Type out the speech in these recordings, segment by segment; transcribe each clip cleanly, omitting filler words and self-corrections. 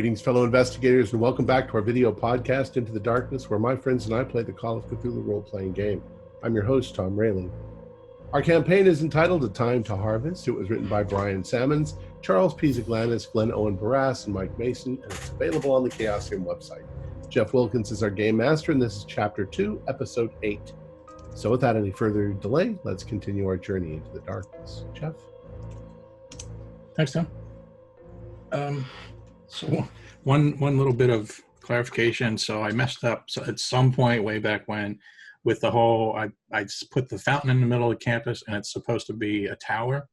Greetings, fellow investigators, and welcome back to our video podcast, Into the Darkness, where my friends and I play the Call of Cthulhu role-playing game. I'm your host, Tom Rayling. Our campaign is entitled A Time to Harvest. It was written by Brian Sammons, Charles P. Zaglanis, Glenn Owen Barras, and Mike Mason, and it's available on the Chaosium website. Jeff Wilkins is our game master, and this is Chapter 2, Episode 8. So without any further delay, let's continue our journey into the darkness. Jeff? Thanks, Tom. So one little bit of clarification. So I messed up at some point way back when with the whole, I just put the fountain in the middle of the campus and it's supposed to be a tower.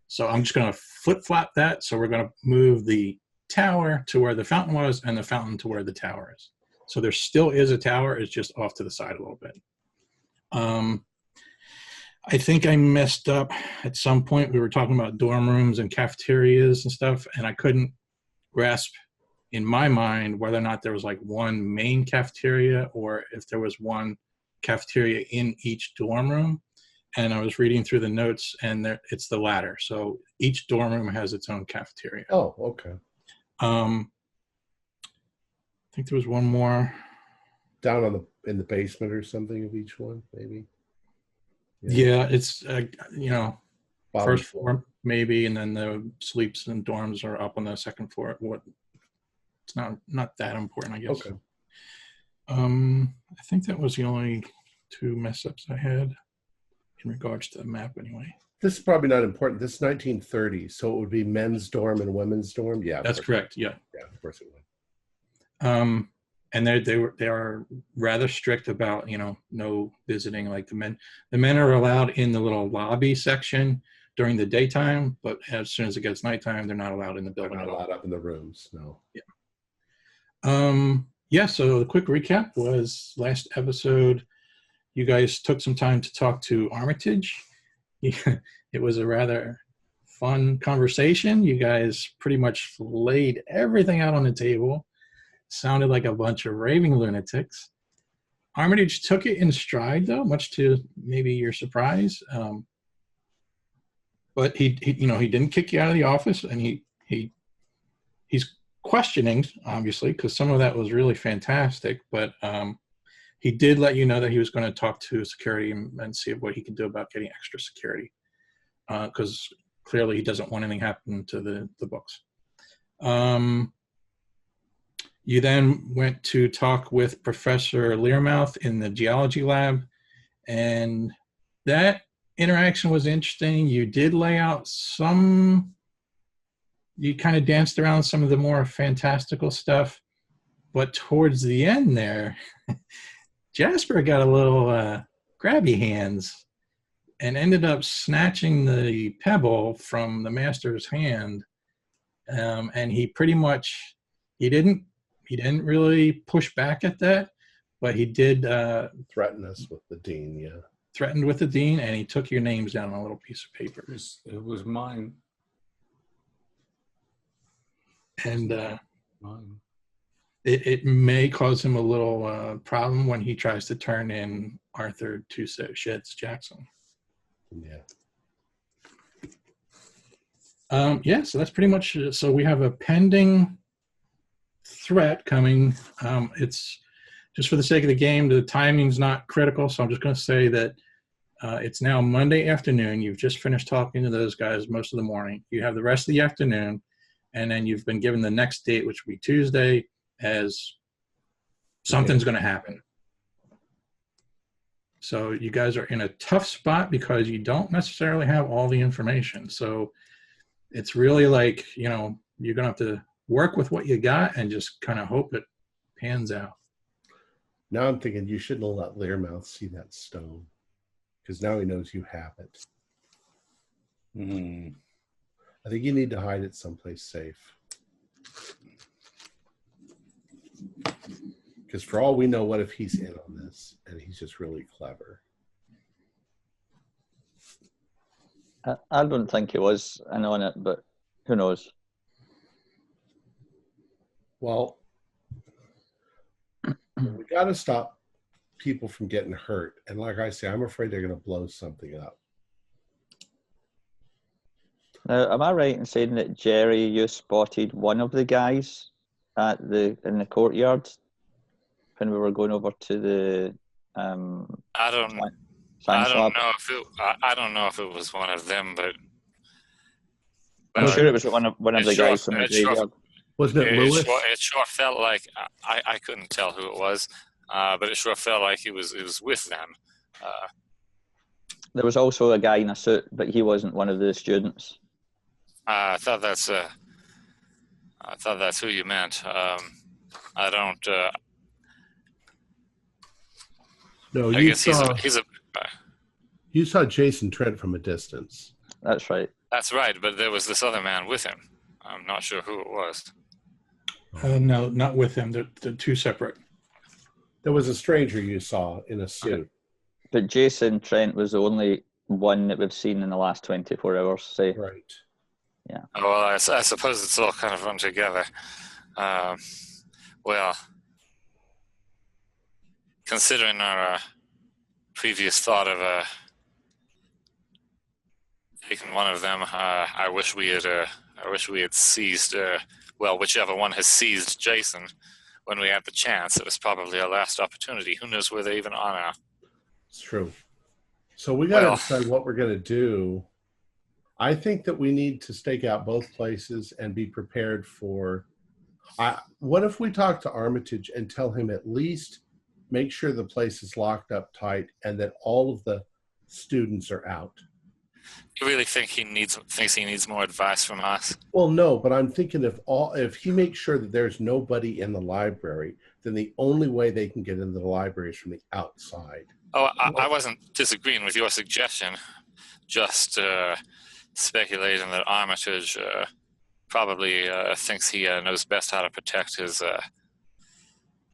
So I'm just going to flip-flop that. So we're going to move the tower to where the fountain was and the fountain to where the tower is. So there still is a tower. It's just off to the side a little bit. I think I messed up at some point. We were talking about dorm rooms and cafeterias and stuff, and I couldn't grasp in my mind whether or not there was like one main cafeteria or if there was one cafeteria in each dorm room. And I was reading through the notes, and it's the latter. So each dorm room has its own cafeteria. Oh, okay. I think there was one more Down in the basement or something of each one, maybe. Yeah, it's Bottom first floor maybe, and then the sleeps and dorms are up on the second floor. It's not that important, I guess. Okay. I think that was the only two mess ups I had in regards to the map anyway. This is probably not important. This is 1930, so it would be men's dorm and women's dorm. Yeah, that's correct. Yeah, of course it would. And they are rather strict about no visiting. Like the men are allowed in the little lobby section during the daytime, but as soon as it gets nighttime, they're not allowed in the building. They're not allowed up in the rooms. No. Yeah. So the quick recap was last episode. You guys took some time to talk to Armitage. It was a rather fun conversation. You guys pretty much laid everything out on the table. Sounded like a bunch of raving lunatics. Armitage took it in stride, though, much to maybe your surprise. But he didn't kick you out of the office, and he's questioning, obviously, because some of that was really fantastic. But he did let you know that he was going to talk to security and see what he could do about getting extra security, because clearly he doesn't want anything happen to the books. You then went to talk with Professor Learmouth in the geology lab, and that interaction was interesting. You did lay out you kind of danced around some of the more fantastical stuff, but towards the end there, Jasper got a little grabby hands and ended up snatching the pebble from the master's hand, and he pretty much, he didn't really push back at that, but he did threaten us with the dean. Yeah, threatened with the dean, and he took your names down on a little piece of paper. It was mine. And mine. It may cause him a little problem when he tries to turn in Arthur Two Sheds Jackson. Yeah. So that's pretty much it. So we have a pending threat coming. It's just for the sake of the game, the timing's not critical, so I'm just going to say that it's now Monday afternoon. You've just finished talking to those guys most of the morning. You have the rest of the afternoon, and then you've been given the next date, which will be Tuesday, as something's going to happen. So you guys are in a tough spot because you don't necessarily have all the information. So it's really like, you're going to have to work with what you got and just kind of hope it pans out. Now I'm thinking you shouldn't have let Learmouth see that stone, because now he knows you have it. I think you need to hide it someplace safe. Because for all we know, what if he's in on this and he's just really clever? I don't think he was in on it, but who knows? Well, we got to stop people from getting hurt. And like I say, I'm afraid they're going to blow something up. Now, am I right in saying that, Jerry, you spotted one of the guys in the courtyard when we were going over to the I don't science lab? I don't know if it was one of them, but I'm sure it was one of the guys from the graveyard. Wasn't it Lewis? It sure felt like I couldn't tell who it was, but it sure felt like it was with them. There was also a guy in a suit, but he wasn't one of the students. I thought that's who you meant. I don't. No, I you guess saw. he's a. You saw Jason Trent from a distance. That's right. That's right, but there was this other man with him. I'm not sure who it was. No, not with him. They're two separate. There was a stranger you saw in a suit. But Jason Trent was the only one that we've seen in the last 24 hours, say. Right. Yeah. Well, I suppose it's all kind of run together. Well, considering our previous thought of taking one of them, I wish we had seized. Well, whichever one has seized Jason when we had the chance. It was probably our last opportunity. Who knows where they even are now? It's true. So we got to decide what we're going to do. I think that we need to stake out both places and be prepared for. What if we talk to Armitage and tell him at least make sure the place is locked up tight and that all of the students are out? You really think thinks he needs more advice from us? Well, no, but I'm thinking if he makes sure that there's nobody in the library, then the only way they can get into the library is from the outside. Oh, I wasn't disagreeing with your suggestion. Just speculating that Armitage probably thinks he knows best how to protect his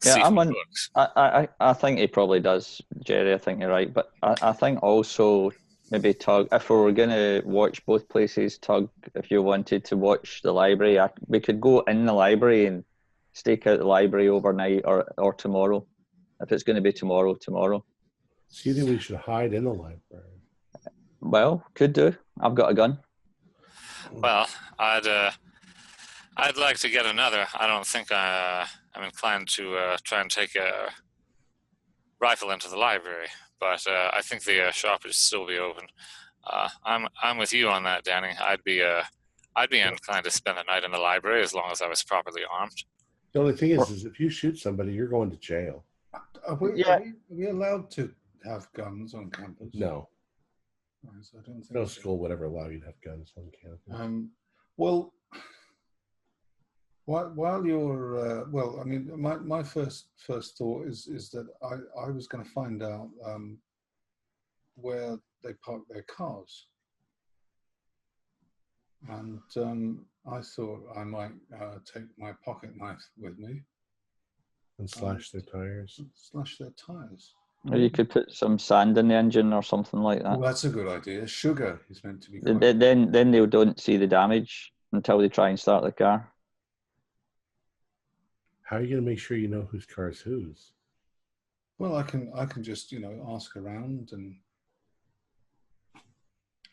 books. I think he probably does, Jerry. I think you're right. But I think also maybe Tug, if we were going to watch both places, Tug, if you wanted to watch the library, we could go in the library and stake out the library overnight or tomorrow. If it's going to be tomorrow. So you think we should hide in the library? Well, could do. I've got a gun. Well, I'd like to get another. I don't think I'm inclined to try and take a rifle into the library, but I think the shop should still be open. I'm with you on that, Danny. I'd be inclined to spend the night in the library as long as I was properly armed. The only thing is if you shoot somebody, you're going to jail. Are we allowed to have guns on campus? No. So I don't think No school would ever allow you to have guns on campus. Well, while you're I mean, my first thought is that I was going to find out where they park their cars, and I thought I might take my pocket knife with me and slash their tires. Slash their tires. Or you could put some sand in the engine or something like that. Well, that's a good idea. Sugar is meant to be. Then they don't see the damage until they try and start the car. How are you going to make sure you know whose car is whose? Well, I can just ask around, and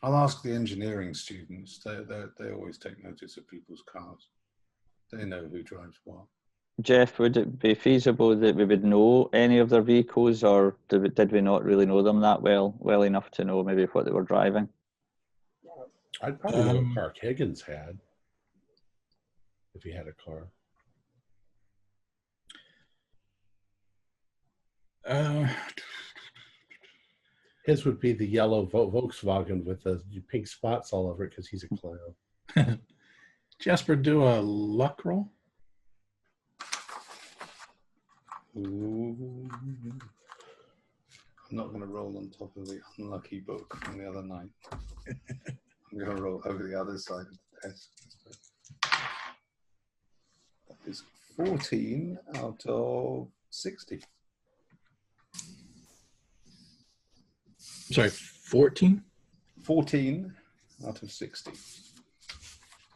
I'll ask the engineering students. They always take notice of people's cars. They know who drives what. Jeff, would it be feasible that we would know any of their vehicles, or did we not really know them that well enough to know maybe what they were driving? I'd probably know what car Higgins had, if he had a car. His would be the yellow Volkswagen with the pink spots all over it because he's a clown. Jasper, do a luck roll. Ooh. I'm not going to roll on top of the unlucky book from the other night. I'm going to roll over the other side of the desk. That is 14 out of 60. Sorry, 14? 14 out of 60.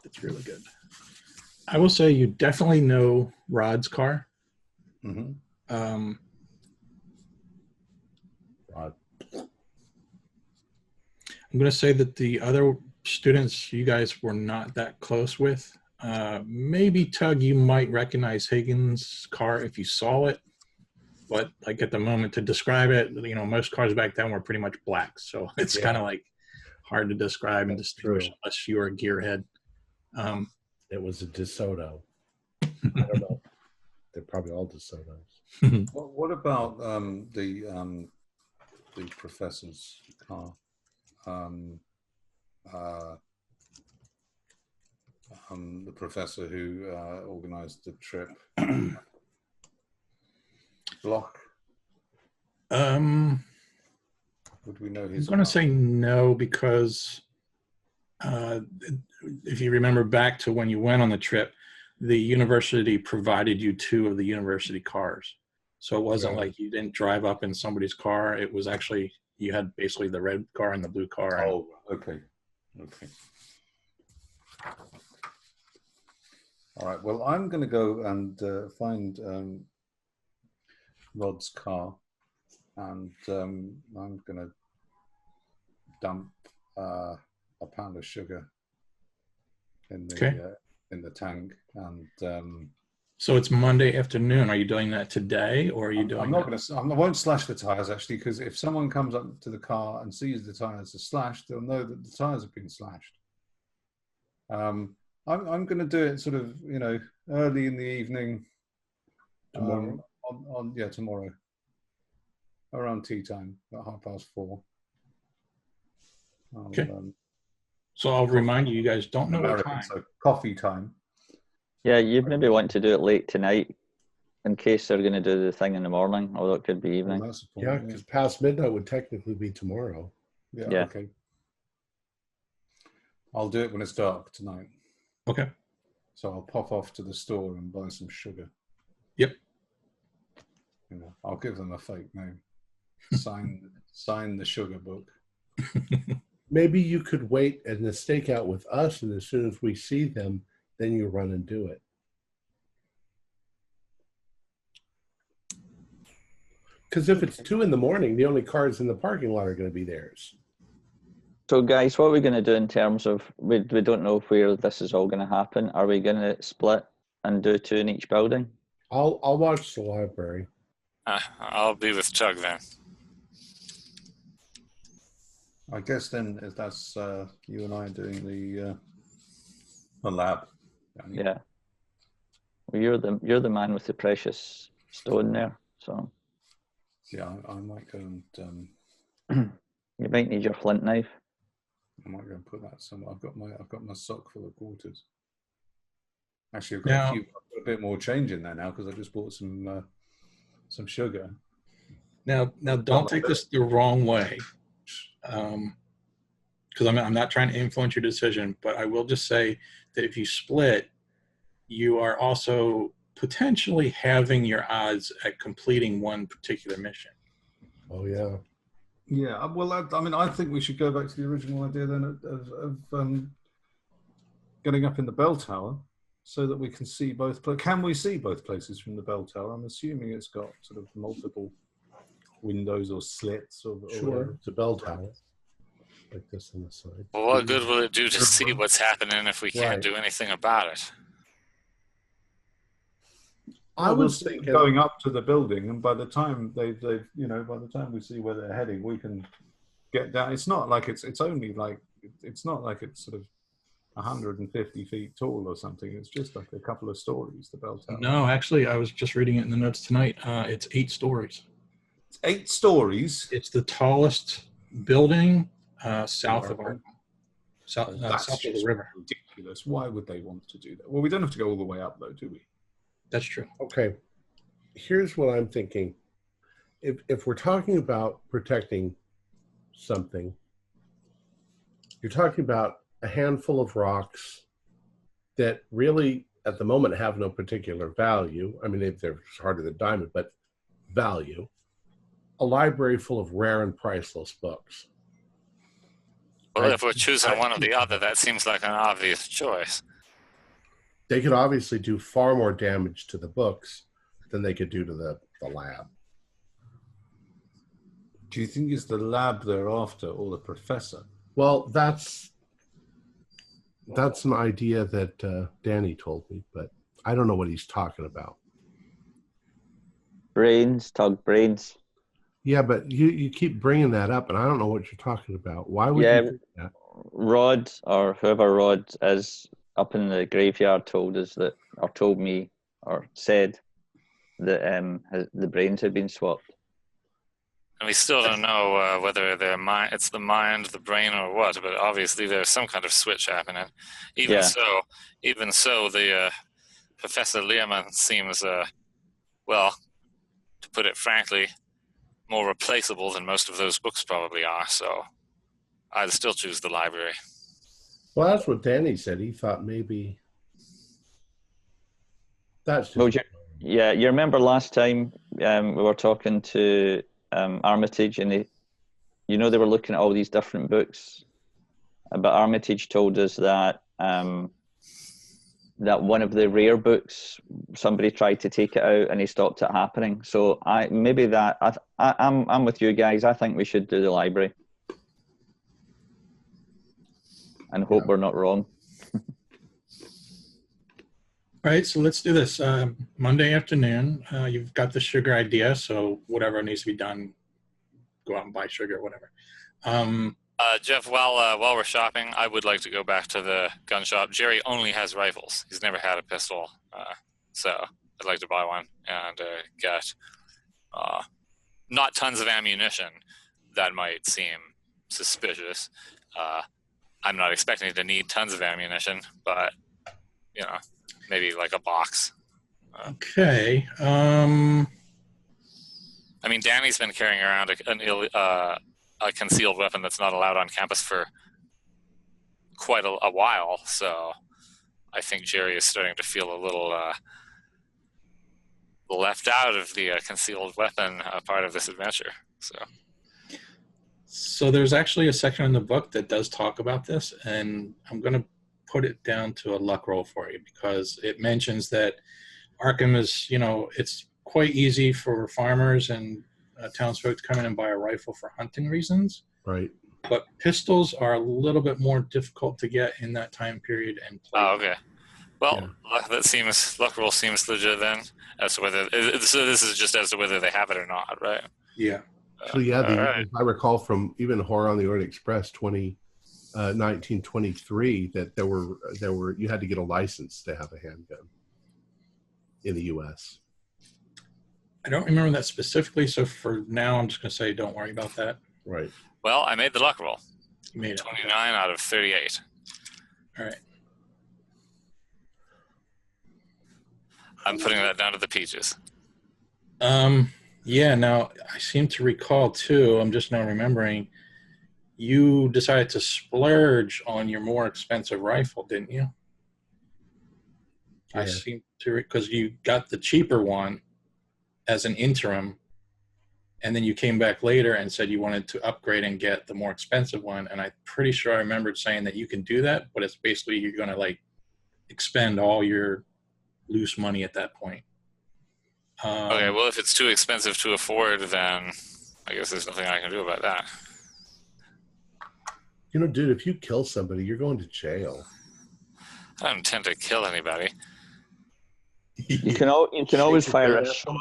That's really good. I will say you definitely know Rod's car. Mm-hmm. Rod. I'm going to say that the other students you guys were not that close with. Maybe, Tug, you might recognize Higgins' car if you saw it. But like at the moment to describe it, most cars back then were pretty much black. So it's kind of like hard to describe and distinguish unless you're a gearhead. It was a DeSoto. I don't know. They're probably all DeSotos. What about the professor's car? The professor who organized the trip. Block. Would we know his? I'm going to say no because if you remember back to when you went on the trip, the university provided you 2 of the university cars. So it wasn't like you didn't drive up in somebody's car. It was actually, you had basically the red car and the blue car. Oh, okay. All right. Well, I'm going to go and find Rod's car, and I'm going to dump a pound of sugar in the tank. And so it's Monday afternoon. Are you doing that today, or are you doing? I'm not going to. I won't slash the tires actually, because if someone comes up to the car and sees the tires are slashed, they'll know that the tires have been slashed. I'm going to do it sort of, early in the evening. Tomorrow. Tomorrow. Around tea time, about 4:30. Okay. So I'll remind you, you guys don't know what time. So coffee time. Yeah, you maybe want to do it late tonight in case they're going to do the thing in the morning, although it could be evening. Well, Yeah, because past midnight would technically be tomorrow. Yeah. Okay. I'll do it when it's dark tonight. Okay. So I'll pop off to the store and buy some sugar. Yep. I'll give them a fake name. Sign the sugar book. Maybe you could wait in the stakeout with us, and as soon as we see them, then you run and do it. Because if it's 2 a.m, the only cars in the parking lot are going to be theirs. So, guys, what are we going to do in terms of, we don't know where this is all going to happen. Are we going to split and do 2 in each building? I'll watch the library. I'll be with Chug then. I guess then if that's you and I doing the lab. Yeah. Well, you're the man with the precious stone there, so. Yeah, I might go and. You might need your flint knife. I might go and put that somewhere. I've got my sock full of quarters. Actually, I've got a bit more change in there now because I just bought some sugar. Now, don't take this the wrong way, because I'm not trying to influence your decision, but I will just say that if you split, you are also potentially having your odds at completing one particular mission. Oh yeah. Yeah. Well, I think we should go back to the original idea then of getting up in the bell tower so that we can see both. Can we see both places from the bell tower? I'm assuming it's got sort of multiple windows or slits or Sure, it's a bell tower like this on the side. Well, what good will it do to see what's happening if we can't do anything about it? I was thinking going up to the building, and by the time by the time we see where they're heading, we can get down. It's not like it's only like it's not like it's sort of 150 feet tall or something. It's just like a couple of stories. The bell tower. No, actually, I was just reading it in the notes tonight. It's 8 stories. 8 stories. It's the tallest building south of the river. Ridiculous. Why would they want to do that? Well, we don't have to go all the way up, though, do we? That's true. Okay, here's what I'm thinking. If we're talking about protecting something, you're talking about a handful of rocks that really, at the moment, have no particular value. I mean, they're harder than diamond, but value. A library full of rare and priceless books. Well, if we're choosing one or the other, that seems like an obvious choice. They could obviously do far more damage to the books than they could do to the lab. Do you think it's the lab they're after or the professor? Well, that's That's an idea that Danny told me, but I don't know what he's talking about. Brains, Tug, brains. Yeah, but you keep bringing that up, and I don't know what you're talking about. Why would Yeah, you do that? Rod, or whoever Rod is up in the graveyard, told us that, or told me, or said that the brains had been swapped. And we still don't know whether it's the mind, the brain, or what. But obviously, there's some kind of switch happening. Even so, the Professor Learman seems, well, to put it frankly, more replaceable than most of those books probably are. So I'd still choose the library. Well, that's what Danny said. He thought maybe that's just... Well, you remember last time we were talking to Armitage, and they were looking at all these different books, but Armitage told us that that one of the rare books, somebody tried to take it out and he stopped it happening. So I'm with you guys. I think we should do the library, and hope we're not wrong. All right, so let's do this. Monday afternoon, you've got the sugar idea, so whatever needs to be done, go out and buy sugar, whatever. Jeff, while we're shopping, I would like to go back to the gun shop. Jerry only has rifles. He's never had a pistol, so I'd like to buy one and get not tons of ammunition. That might seem suspicious. I'm not expecting to need tons of ammunition, but, maybe like a box. Okay. I mean, Danny's been carrying around a concealed weapon that's not allowed on campus for quite a while, so I think Jerry is starting to feel a little left out of the concealed weapon part of this adventure. So there's actually a section in the book that does talk about this, and I'm going to put it down to a luck roll for you, because it mentions that Arkham is, it's quite easy for farmers and townsfolk to come in and buy a rifle for hunting reasons. Right. But pistols are a little bit more difficult to get in that time period and play. Oh, okay. Well, luck roll seems legit then, as to whether so this is just as to whether they have it or not, right? Yeah. So right. I recall from even Horror on the Orient Express 1923 that there were you had to get a license to have a handgun in the U.S. I don't remember that specifically, so for now I'm just going to say don't worry about that. Right. Well, I made the luck roll. You made it. 29 out of 38. All right. I'm putting that down to the peaches. Yeah, now I seem to recall too, I'm just now remembering, you decided to splurge on your more expensive rifle, didn't you? Yeah. I seem to, because you got the cheaper one as an interim, and then you came back later and said you wanted to upgrade and get the more expensive one, and I'm pretty sure I remembered saying that you can do that, but it's basically you're going to like expend all your loose money at that point. Okay, well, if it's too expensive to afford, then I guess there's nothing I can do about that. Dude, if you kill somebody, you're going to jail. I don't intend to kill anybody. You can always fire a shot.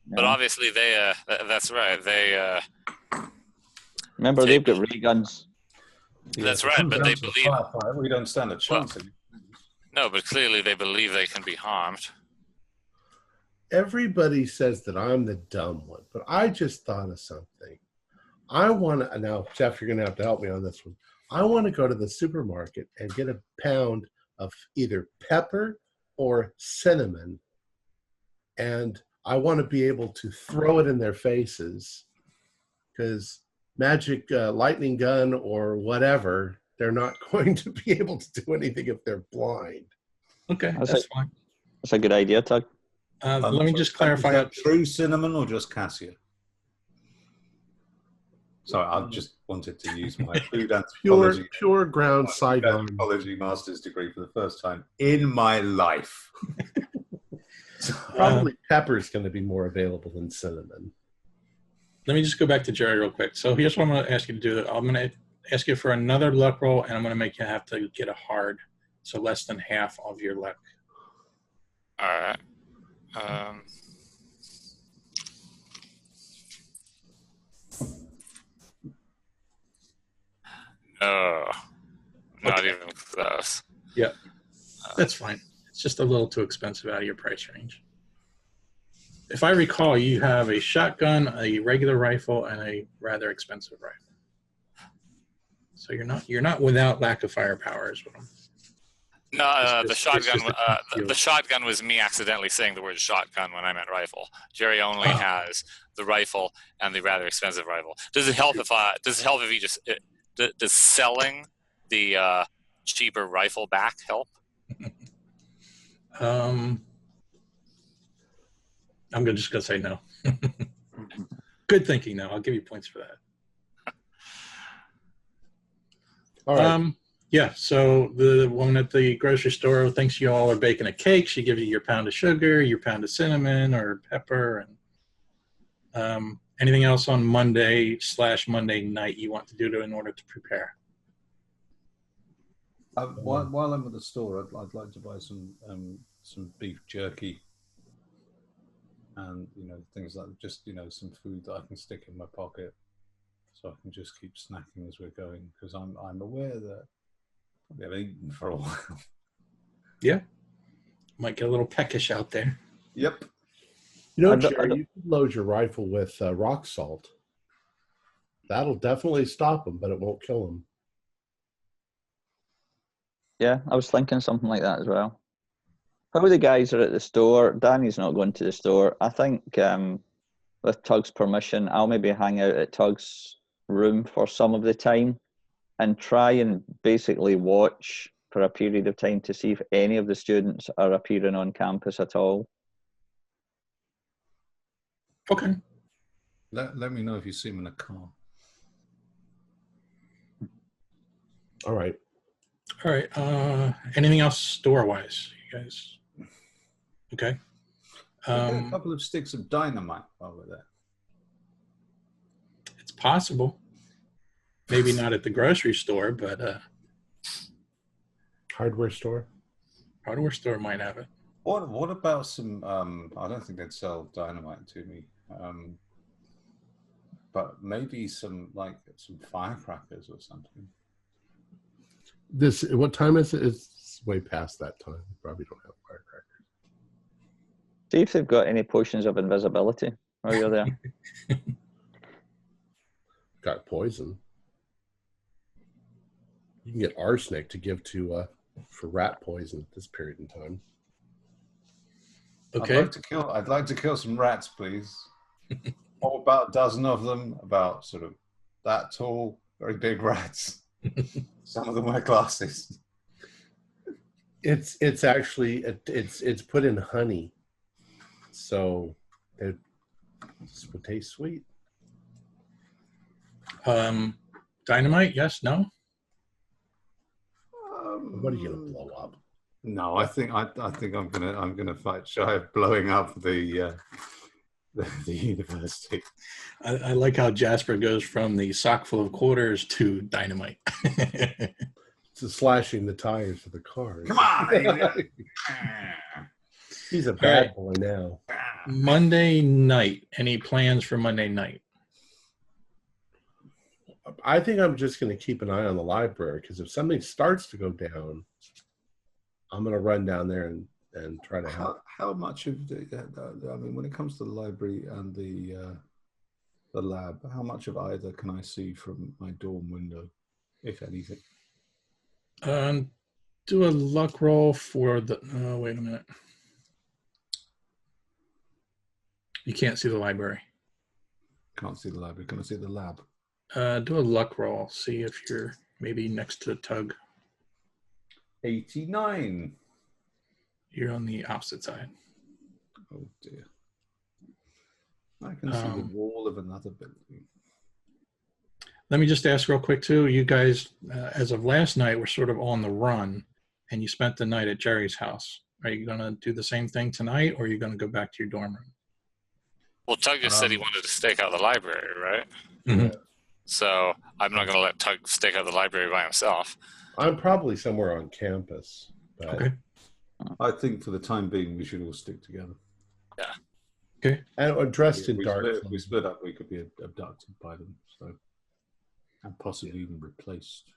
But obviously they, that's right. They, remember, they've got ray guns. That's right, but they believe... We don't stand a chance. No, but clearly they believe they can be harmed. Everybody says that I'm the dumb one, but I just thought of something. Now, Jeff, you're going to have to help me on this one. I want to go to the supermarket and get a pound of either pepper or cinnamon, and I want to be able to throw it in their faces, because magic lightning gun or whatever, they're not going to be able to do anything if they're blind. Okay, that's fine. That's a good idea, Tug. Let me just clarify. Is that true cinnamon or just cassia? Sorry, I just wanted to use my food anthropology, pure ground sidearm anthropology master's degree for the first time in my life. Probably pepper is going to be more available than cinnamon. Let me just go back to Jerry real quick. So here's what I'm going to ask you to do. I'm going to ask you for another luck roll, and I'm going to make you have to get a hard, so less than half of your luck. All right. No, not Okay. even close. Yep, that's fine. It's just a little too expensive out of your price range. If I recall, you have a shotgun, a regular rifle, and a rather expensive rifle. So you're not without lack of firepower as well. No, It's the just shotgun. a few. The shotgun was me accidentally saying the word shotgun when I meant rifle. Jerry only has the rifle and the rather expensive rifle. Does it help if you just does selling the cheaper rifle back help? I'm just gonna say no. Good thinking, though. I'll give you points for that. All right. Yeah, so the woman at the grocery store thinks you all are baking a cake. She gives you your pound of sugar, your pound of cinnamon or pepper, and anything else on Monday night you want to do in order to prepare. While I'm at the store, I'd like to buy some beef jerky, and things like just some food that I can stick in my pocket, so I can just keep snacking as we're going, because I'm aware that we haven't eaten for a while. Yeah, might get a little peckish out there. Yep. Jerry, you can load your rifle with rock salt. That'll definitely stop them, but it won't kill them. Yeah, I was thinking something like that as well. How the guys are at the store. Danny's not going to the store. I think with Tug's permission, I'll maybe hang out at Tug's room for some of the time and try and basically watch for a period of time to see if any of the students are appearing on campus at all. Okay. Let me know if you see them in a car. All right. All right. Anything else store-wise, you guys? Okay. A couple of sticks of dynamite while we're there. It's possible. Maybe not at the grocery store, but Hardware store. Hardware store might have it. What about some? I don't think they'd sell dynamite to me, but maybe some firecrackers or something. What time is it? It's way past that time. We probably don't have firecrackers. See if they've got any potions of invisibility while you're there. Got poison. You can get arsenic to give to for rat poison at this period in time. Okay. I'd like to kill some rats, please. About a dozen of them, about sort of that tall, very big rats. Some of them wear glasses. It's actually it's put in honey, so it would taste sweet. Dynamite? Yes. No. What are you gonna blow up? No, I think I'm gonna fight shy of blowing up the university. I like how Jasper goes from the sock full of quarters to dynamite. To slashing the tires of the cars. Come on, baby. He's a bad boy now. Monday night. Any plans for Monday night? I think I'm just going to keep an eye on the library, because if something starts to go down, I'm going to run down there and try to help. How much of when it comes to the library and the lab, how much of either can I see from my dorm window, if anything? Do a luck roll for the. Oh, wait a minute. You can't see the library. Can't see the library. Can I see the lab? Do a luck roll. See if you're maybe next to Tug. 89. You're on the opposite side. Oh dear. I can see the wall of another building. Let me just ask real quick too. You guys, as of last night, were sort of on the run, and you spent the night at Jerry's house. Are you going to do the same thing tonight, or are you going to go back to your dorm room? Well, Tug just said he wanted to stake out the library, right? Mm-hmm. So I'm not going to let Tug stake out the library by himself. I'm probably somewhere on campus. But Okay. I think for the time being, we should all stick together. Yeah. Okay. And dressed If in we dark split, if we clothes. split up, we could be abducted by them, and possibly even replaced.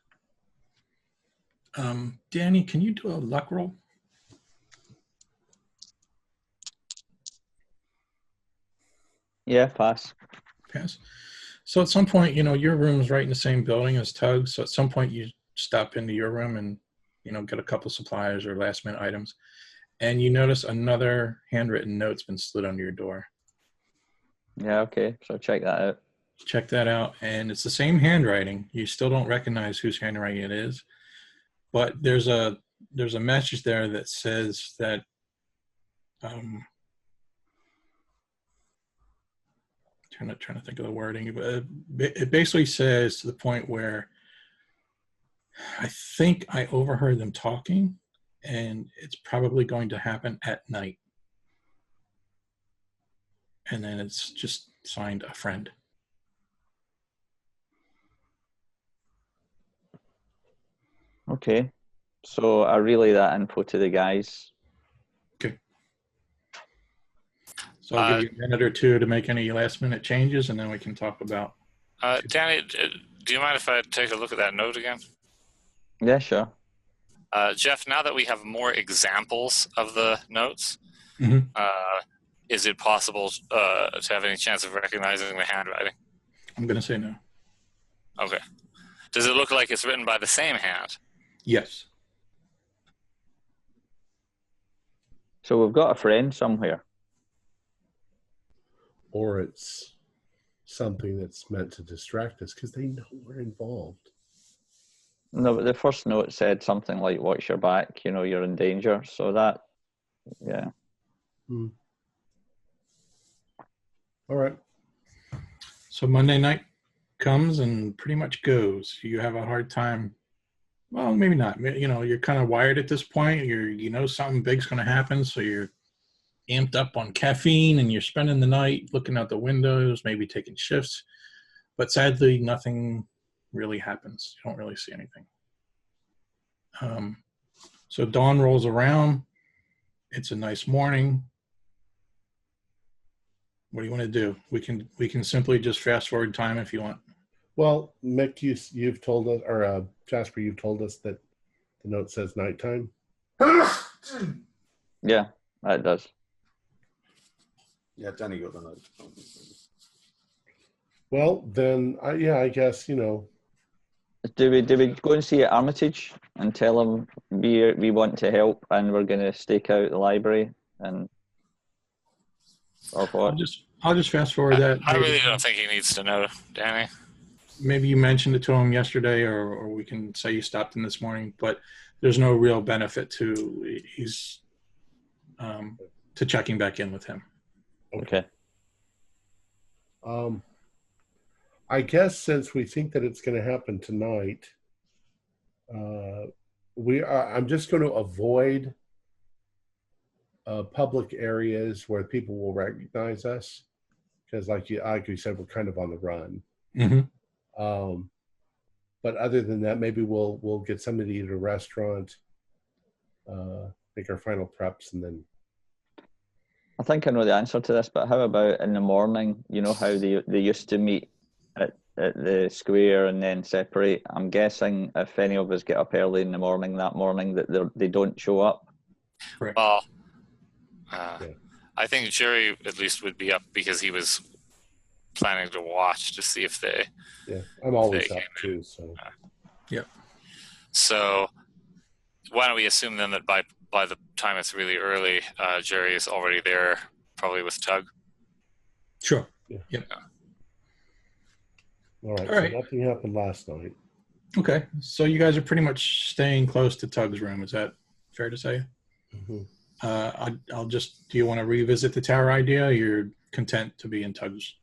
Danny, can you do a luck roll? Yeah, pass. Pass. So at some point, your room's right in the same building as Tug's. So at some point you stop into your room and, get a couple supplies or last minute items. And you notice another handwritten note's been slid under your door. Yeah, okay. So check that out. Check that out. And it's the same handwriting. You still don't recognize whose handwriting it is. But there's a message there that says that trying to think of the wording, but it basically says to the point where I think I overheard them talking, and it's probably going to happen at night. And then it's just signed a friend. Okay. So I relay that info to the guys. Okay. So I'll give you a minute or two to make any last minute changes, and then we can talk about. Danny, do you mind if I take a look at that note again? Yeah, sure. Jeff, now that we have more examples of the notes, Mhm. Is it possible to have any chance of recognizing the handwriting? I'm going to say no. Okay. Does it look like it's written by the same hand? Yes. So we've got a friend somewhere. Or it's something that's meant to distract us because they know we're involved. No, but the first note said something like, watch your back, you're in danger. So that, yeah. All right. So Monday night comes and pretty much goes. You have a hard time. Well, maybe not. You're kind of wired at this point. Something big's going to happen. So you're amped up on caffeine and you're spending the night looking out the windows, maybe taking shifts. But sadly, nothing really happens. You don't really see anything. So dawn rolls around. It's a nice morning. What do you want to do? We can simply just fast forward time if you want. Well, Mick, you've told us, or Jasper, you've told us that the note says nighttime. Yeah, that does. Yeah, Danny got the note. Well, then, I guess, Do we go and see Armitage and tell him we want to help and we're going to stake out the library or what? I'll just fast forward that. I really don't think he needs to know, Danny. Maybe you mentioned it to him yesterday, or we can say you stopped in this morning, but there's no real benefit to checking back in with him. Okay. I guess since we think that it's going to happen tonight, I'm just going to avoid public areas where people will recognize us, because like you said, we're kind of on the run. Mm-hmm. But other than that, maybe we'll get somebody at a restaurant, make our final preps, and then. I think I know the answer to this, but how about in the morning? You know how they used to meet at the square and then separate? I'm guessing if any of us get up early in the morning that morning that they don't show up. Correct. Well, I think Jerry at least would be up because he was planning to watch to see if they. Yeah, I'm always up too. So. Yeah. So, why don't we assume then that by the time it's really early, Jerry is already there, probably with Tug. Sure. Yeah. Yep. All right. All right. So nothing happened last night. Okay. So you guys are pretty much staying close to Tug's room. Is that fair to say? Mm-hmm. I'll just. Do you want to revisit the tower idea? Or you're content to be in Tug's?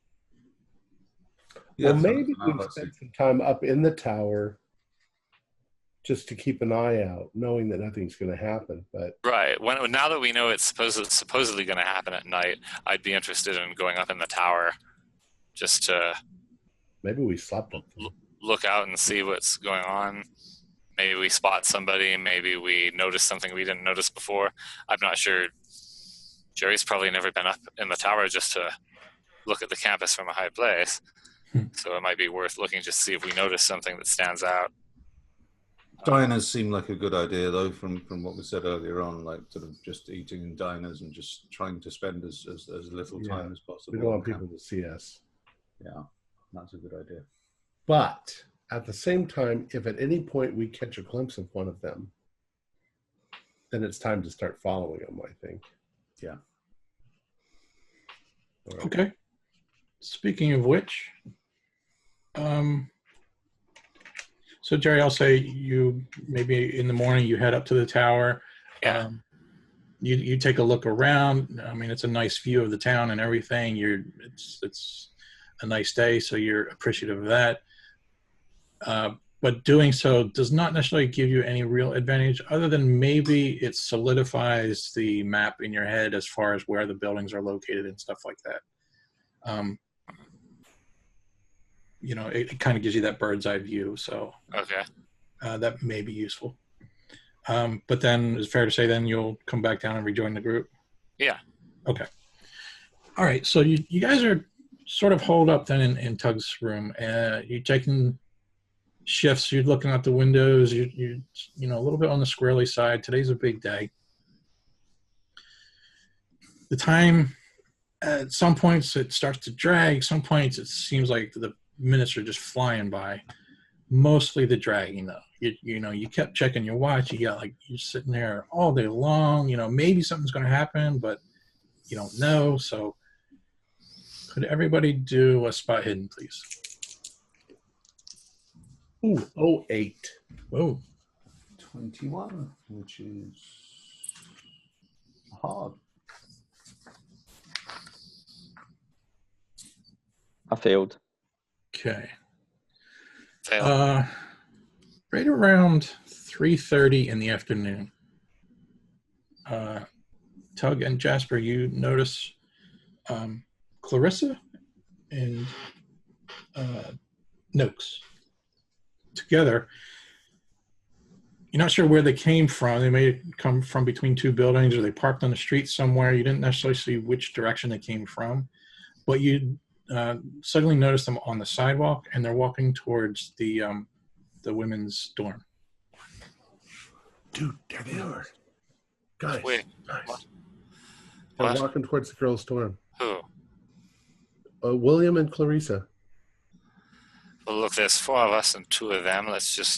Well, maybe we spend some time up in the tower just to keep an eye out, knowing that nothing's going to happen. But right, now that we know it's supposedly going to happen at night, I'd be interested in going up in the tower just to Maybe we slept up there. look out and see what's going on. Maybe we spot somebody. Maybe we notice something we didn't notice before. I'm not sure. Jerry's probably never been up in the tower just to look at the campus from a high place. So it might be worth looking just to see if we notice something that stands out. Diners seem like a good idea, though, from what we said earlier on, like sort of just eating in diners and just trying to spend as little time as possible. We don't want people to see us. Yeah, that's a good idea. But at the same time, if at any point we catch a glimpse of one of them, then it's time to start following them, I think. Yeah. Right. Okay. Speaking of which, so Jerry, I'll say you maybe in the morning you head up to the tower. Yeah. You take a look around. I mean, it's a nice view of the town and everything. It's a nice day, so you're appreciative of that. But doing so does not necessarily give you any real advantage, other than maybe it solidifies the map in your head as far as where the buildings are located and stuff like that. You know, it kind of gives you that bird's eye view. So Okay. that may be useful. But then it's fair to say then you'll come back down and rejoin the group? Yeah. Okay. All right. So you guys are sort of holed up then in Tug's room. You're taking shifts. You're looking out the windows. You know, a little bit on the squirrely side. Today's a big day. The time, at some points it starts to drag. Some points it seems like the minutes are just flying by. Mostly the dragging though. You know, you kept checking your watch. You're sitting there all day long. You know, maybe something's going to happen, but you don't know. So could everybody do a spot hidden, please? Ooh, 08. Whoa. 21, which is hard. I failed. Okay. Fail. Right around 3:30 in the afternoon, Tug and Jasper, you notice Clarissa and Noakes together. You're not sure where they came from. They may come from between two buildings, or they parked on the street somewhere. You didn't necessarily see which direction they came from, but you suddenly notice them on the sidewalk, and they're walking towards the women's dorm. Dude, there they are. Guys, Wait. guys. What? They're What? walking towards the girls' dorm. Who? William and Clarissa. Well, look, there's 4 of us and 2 of them. Let's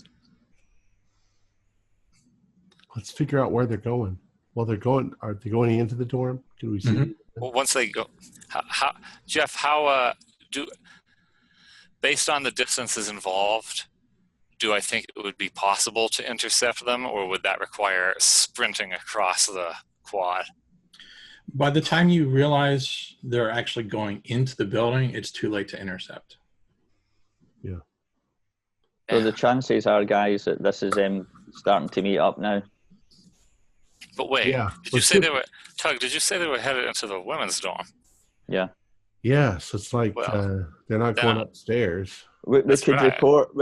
figure out where they're going. Well, they're going. Are they going into the dorm? Do we see? Mhm. Well, once they go, Jeff, based on the distances involved, do I think it would be possible to intercept them, or would that require sprinting across the quad? By the time you realize they're actually going into the building, it's too late to intercept. Yeah. So the chances are, guys, that this is them starting to meet up now. But wait, Yeah. did you say they were, Tug, did you say they were headed into the women's dorm? Yeah. Yeah, so it's like Well, they're not going then- upstairs. We That's could right. report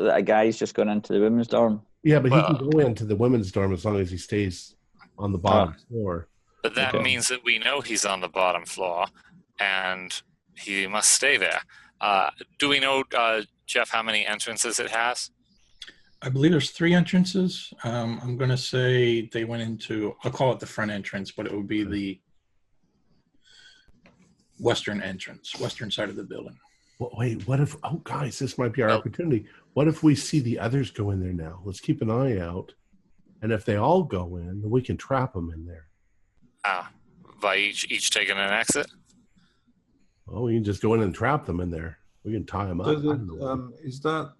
that a guy's just gone into the women's dorm. Yeah, but Well- he can go into the women's dorm as long as he stays on the bottom floor. But that Okay. means that we know he's on the bottom floor, and he must stay there. Do we know, Jeff, how many entrances it has? I believe there's 3 entrances. I'm going to say they went into, I'll call it the front entrance, but it would be the western entrance, western side of the building. Well, wait, what if? Oh, guys, this might be our Oh. opportunity. What if we see the others go in there now? Let's keep an eye out, and if they all go in, then we can trap them in there. By each taking an exit? Oh, we can just go in and trap them in there. We can tie them up. So I don't know. is that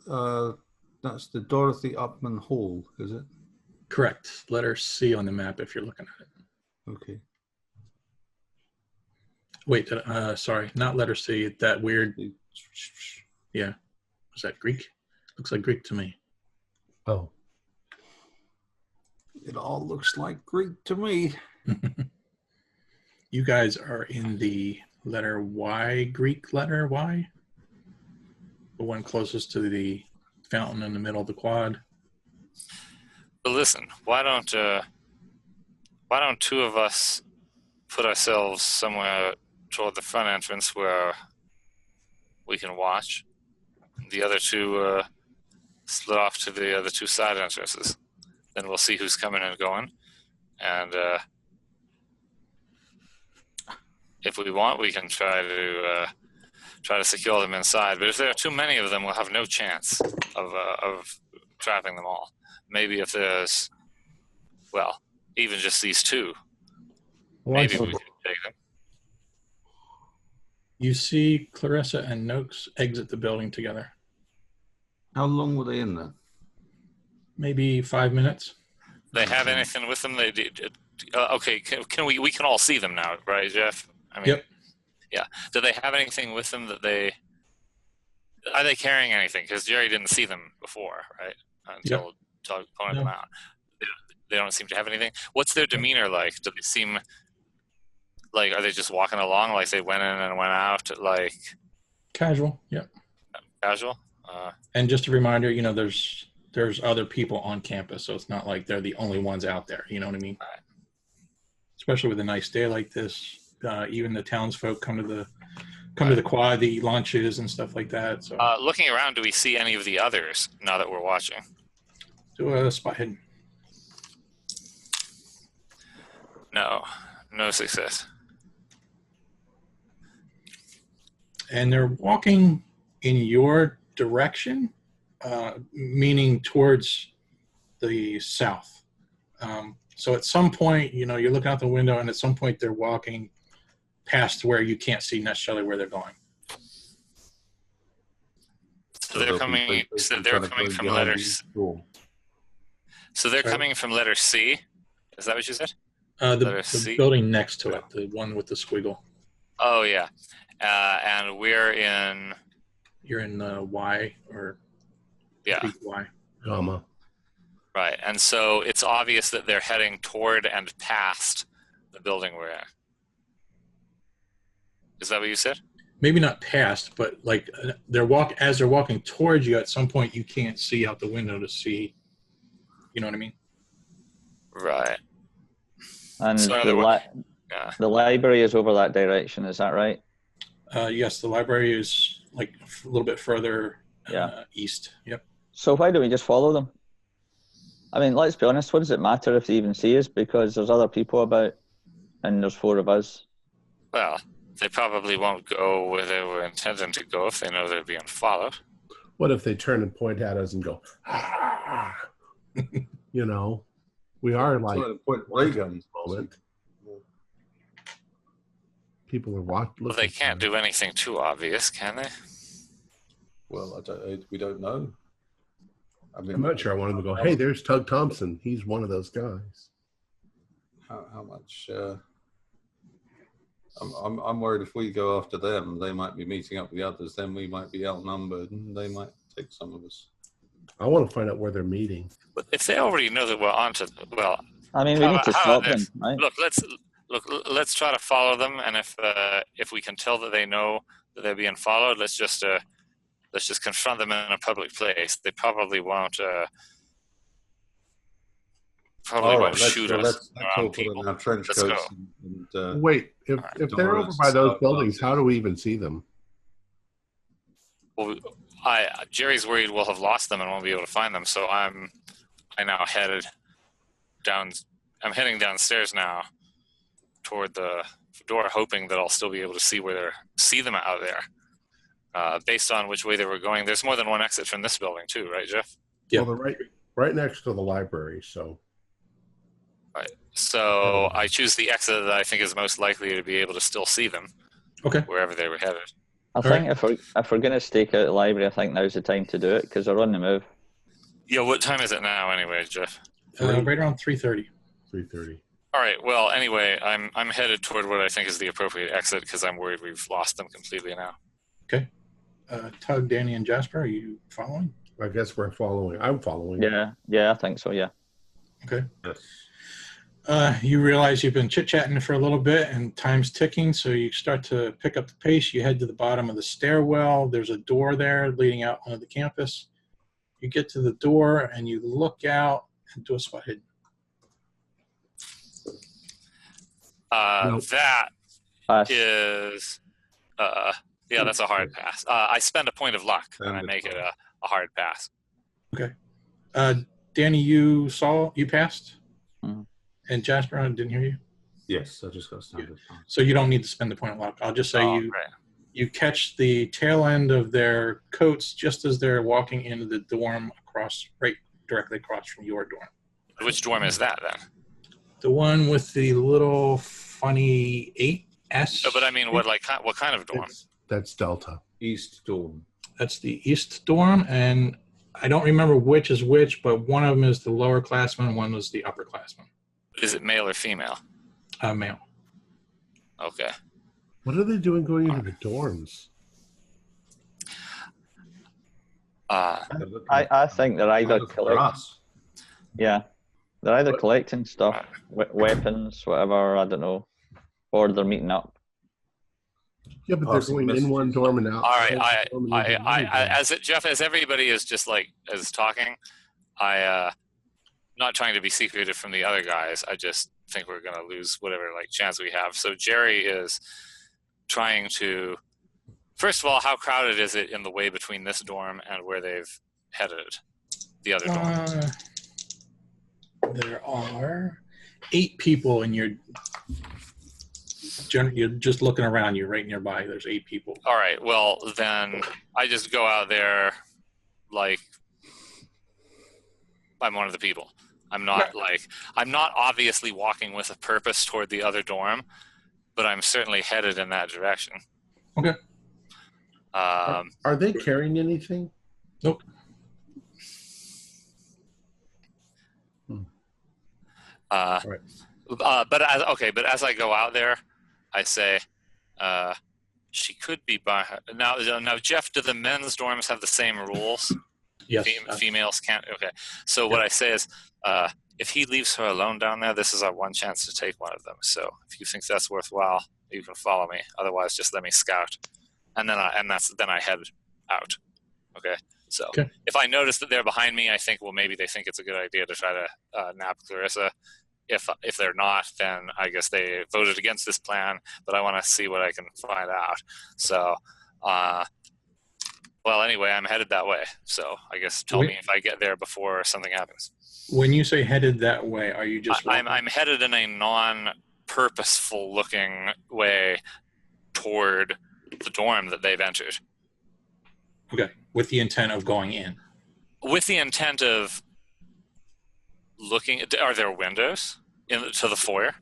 that's the Dorothy Upman Hall, is it? Correct. Letter C on the map if you're looking at it. Okay. Wait, sorry, not letter C. That weird, yeah. Was that Greek? Looks like Greek to me. Oh, It all looks like Greek to me. You guys are in the letter Y, Greek letter Y? The one closest to the fountain in the middle of the quad. But listen, why don't two of us put ourselves somewhere toward the front entrance where we can watch? The other two split off to the other two side entrances. Then we'll see who's coming and going. And if we want, we can try to secure them inside. But if there are too many of them, we'll have no chance of trapping them all. Maybe if there's, well, even just these two, maybe we can take them. You see Clarissa and Noakes exit the building together. How long were they in there? Maybe 5 minutes. They have anything with them? They did. Okay, can we can all see them now, right, Jeff? I mean, yep. Yeah. Do they have anything with them that they? Are they carrying anything? Because Jerry didn't see them before, right? Until Doug pointed them out. They don't seem to have anything. What's their demeanor like? Do they seem like, are they just walking along like they went in and went out, like casual? Yep. Casual. And just a reminder, you know, there's other people on campus, so it's not like they're the only ones out there. You know what I mean? Right. Especially with a nice day like this, even the townsfolk come to the quad, the lunches and stuff like that. So, looking around, do we see any of the others now that we're watching? Do a spot hidden. No success. And they're walking in your direction, meaning towards the south. So at some point, you know, you're looking out the window, and at some point they're walking past where you can't see necessarily where they're going. So they're coming. So they're coming from letters. So they're coming from letter C. Is that what you said? The building next to it, the one with the squiggle. Oh yeah, and we're in. You're in Y or Y. Gamma. Right, and so it's obvious that they're heading toward and past the building we're in. Is that what you said? Maybe not past, but like as they're walking towards you, at some point you can't see out the window to see. You know what I mean? Right. And So the library is over that direction. Is that right? Yes, the library is like a little bit further east. Yep. So why don't we just follow them? I mean, let's be honest. What does it matter if they even see us? Because there's other people about, and there's 4 of us. Well, they probably won't go where they were intending to go if they know they're being followed. What if they turn and point at us and go, ah? You know, we are like point ray guns. Moment. People are watching. Well, they can't do anything too obvious, can they? Well, we don't know. I mean, I'm not sure I want them to go, hey, there's Tug Thompson. He's one of those guys. How much? I'm worried if we go after them, they might be meeting up with the others. Then we might be outnumbered, and they might take some of us. I want to find out where they're meeting. But if they already know that we're onto, well, I mean, we need to stop them, right? Let's try to follow them, and if we can tell that they know that they're being followed, let's just confront them in a public place. They probably won't. Shoot us. Let's all put on our trench coats. And, wait, if they're over by those buildings, how do we even see them? Well, Jerry's worried we'll have lost them and won't be able to find them. So I now headed down. I'm heading downstairs now toward the door, hoping that I'll still be able to see them out there. Based on which way they were going, there's more than one exit from this building too, right, Jeff? Yeah. Well, they're right next to the library, so. Right. So I choose the exit that I think is most likely to be able to still see them. Okay. Wherever they were headed. I think if we're going to stake out the library, I think now's the time to do it because they're on the move. Yeah. What time is it now, anyway, Jeff? Right around 3:30. 3:30. All right. Well, anyway, I'm headed toward what I think is the appropriate exit because I'm worried we've lost them completely now. Okay. Tug, Danny, and Jasper, are you following? I guess we're following. I'm following. Yeah, I think so. Yeah. Okay. Yes. You realize you've been chit-chatting for a little bit and time's ticking, so you start to pick up the pace. You head to the bottom of the stairwell. There's a door there leading out onto the campus. You get to the door and you look out and do a spot hidden. That Pass. is, yeah, that's a hard pass. I spend a point of luck and I make it a hard pass. Okay. Danny, you passed? Mhm. And Jasper, I didn't hear you? Yes, I just got standard. So you don't need to spend the point of luck. I'll just say Right. you catch the tail end of their coats just as they're walking into the dorm directly across from your dorm. Which dorm is that then? The one with the little funny 8S. No, but I mean, what kind of dorm? That's Delta. East Dorm. That's the East dorm, and I don't remember which is which, but one of them is the lower classman, one is the upperclassman. Is it male or female? Male. Okay. What are they doing going into the dorms? I think they're either they're either collecting stuff, weapons, whatever, I don't know, or they're meeting up. Yeah, but they're going in one dorm and out. All right. Jeff, as everybody is just is talking, not trying to be secretive from the other guys. I just think we're gonna lose whatever chance we have. So Jerry is trying to. First of all, how crowded is it in the way between this dorm and where they've headed? The other dorm. There are 8 people in you're just looking around you right nearby. There's 8 people. All right. Well, then I just go out there like I'm one of the people. I'm not I'm not obviously walking with a purpose toward the other dorm, but I'm certainly headed in that direction. Okay. Are they carrying anything? Nope. Right. But as I go out there, I say, she could be by her. Now, Jeff, do the men's dorms have the same rules? Yes. Females can't. Okay. So what I say is, if he leaves her alone down there, this is our one chance to take one of them. So if you think that's worthwhile, you can follow me. Otherwise, just let me scout, and then I head out. Okay. So if I notice that they're behind me, I think, well, maybe they think it's a good idea to try to nab Clarissa. If they're not, then I guess they voted against this plan, but I want to see what I can find out. So, well, anyway, I'm headed that way. So I guess tell me if I get there before something happens. When you say headed that way, are you just... I'm headed in a non-purposeful looking way toward the dorm that they've entered. Okay, with the intent of going in. With the intent of looking, are there windows to the foyer?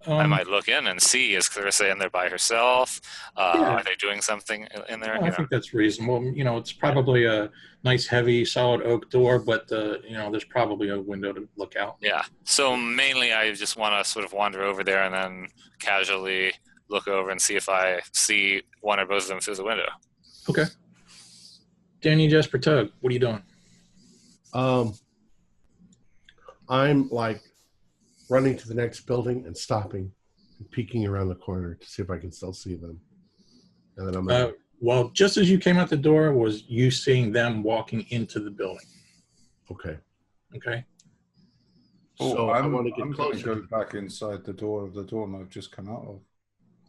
I might look in and see, is Clarissa in there by herself? Are they doing something in there? I think that's reasonable. It's probably a nice, heavy, solid oak door, but there's probably a window to look out. Yeah. So mainly I just want to sort of wander over there and then casually look over and see if I see one or both of them through the window. Okay. Danny, Jasper, Tug, what are you doing? I'm running to the next building and stopping and peeking around the corner to see if I can still see them. And then I'm well, just as you came out the door was you seeing them walking into the building. Okay. Okay. So I want to get closer. Go back inside the door of the dorm I've just come out of.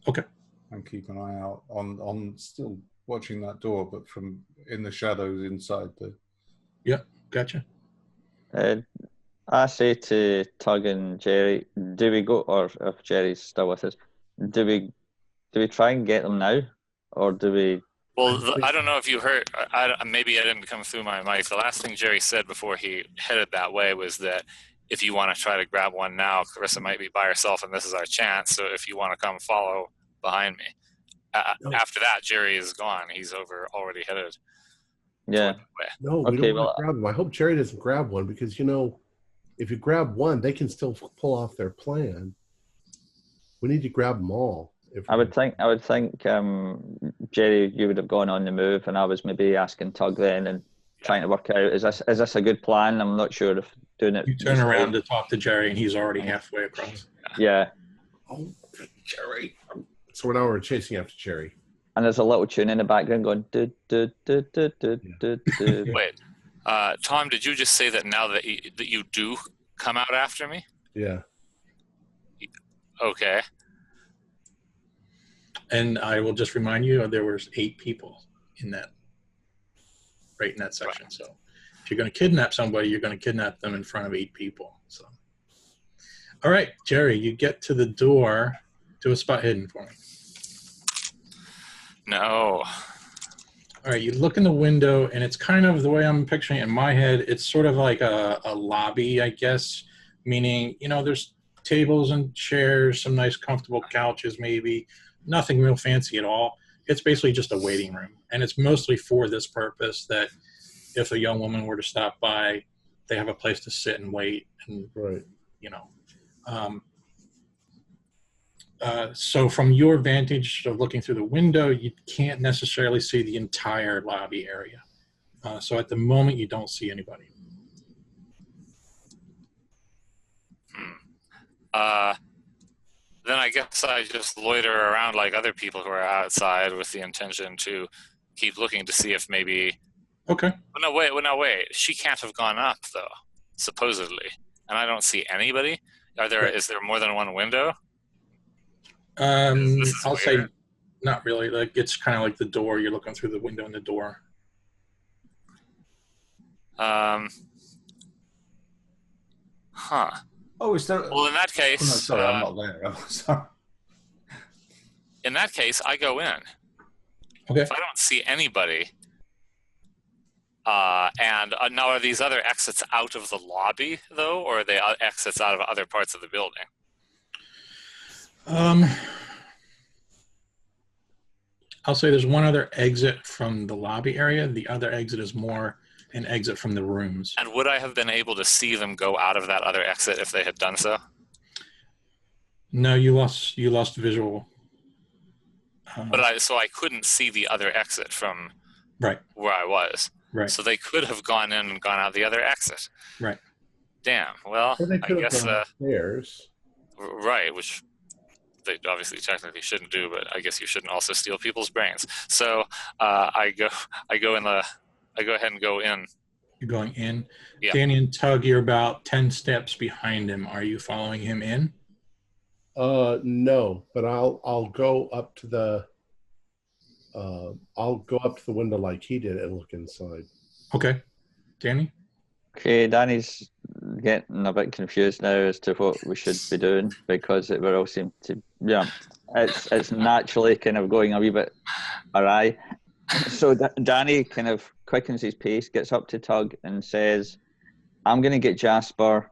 Okay. And keep an eye out on still watching that door, but from in the shadows inside the... Yeah, gotcha. I say to Tug and Jerry, do we go, or if Jerry's still with us, do we try and get them now, or do we... Well, I don't know if you heard, maybe I didn't come through my mic. The last thing Jerry said before he headed that way was that if you want to try to grab one now, Clarissa might be by herself and this is our chance, so if you want to come follow behind me. After that, Jerry is gone. He's already headed. Yeah. No, we don't want to grab them. I hope Jerry doesn't grab one because, if you grab one, they can still pull off their plan. We need to grab them all. I would think, Jerry, you would have gone on the move, and I was maybe asking Tug then and trying to work out, is this a good plan? I'm not sure if doing it. You turn around to talk to Jerry, and he's already halfway across. Yeah. Oh, Jerry. So now we're chasing after Jerry. And there's a little tune in the background going. Wait, Tom, did you just say that now that you do come out after me? Yeah. Okay. And I will just remind you, there was 8 people in that, right in that section. Right. So if you're going to kidnap somebody, you're going to kidnap them in front of 8 people. So, all right, Jerry, you get to the door. Do a spot hidden for me. No. All right, you look in the window, and it's kind of the way I'm picturing it in my head. It's sort of like a lobby, I guess, meaning, you know, there's tables and chairs, some nice comfortable couches maybe, nothing real fancy at all. It's basically just a waiting room, and it's mostly for this purpose, that if a young woman were to stop by, they have a place to sit and wait, and, right. You know. So from your vantage of looking through the window, you can't necessarily see the entire lobby area. So at the moment, you don't see anybody. Then I guess I just loiter around like other people who are outside with the intention to keep looking to see if maybe... Okay. No, wait. She can't have gone up, though, supposedly. And I don't see anybody. Is there more than one window? I'll say not really. Like, it's kind of like the door. You're looking through the window in the door. Huh. Oh, is there... Well, in that case... Oh, no, sorry, I'm not there. I'm sorry. In that case, I go in. Okay. If I don't see anybody... and now, are these other exits out of the lobby, though, or are they exits out of other parts of the building? I'll say there's one other exit from the lobby area. The other exit is more an exit from the rooms. And would I have been able to see them go out of that other exit if they had done so? No, you lost visual. So I couldn't see the other exit from right where I was. Right. So they could have gone in and gone out the other exit. Right. Damn. Well, they could I guess have gone upstairs. Right, which they obviously technically shouldn't do, but I guess you shouldn't also steal people's brains. So I go ahead and go in. You're going in. Yeah. Danny and Tug, you're about 10 steps behind him. Are you following him in? No, but I'll go up to the window like he did and look inside. Okay. Danny? Okay, Danny's getting a bit confused now as to what we should be doing, because it all seem to, it's naturally kind of going a wee bit awry. So Danny kind of quickens his pace, gets up to Tug and says, I'm going to get Jasper.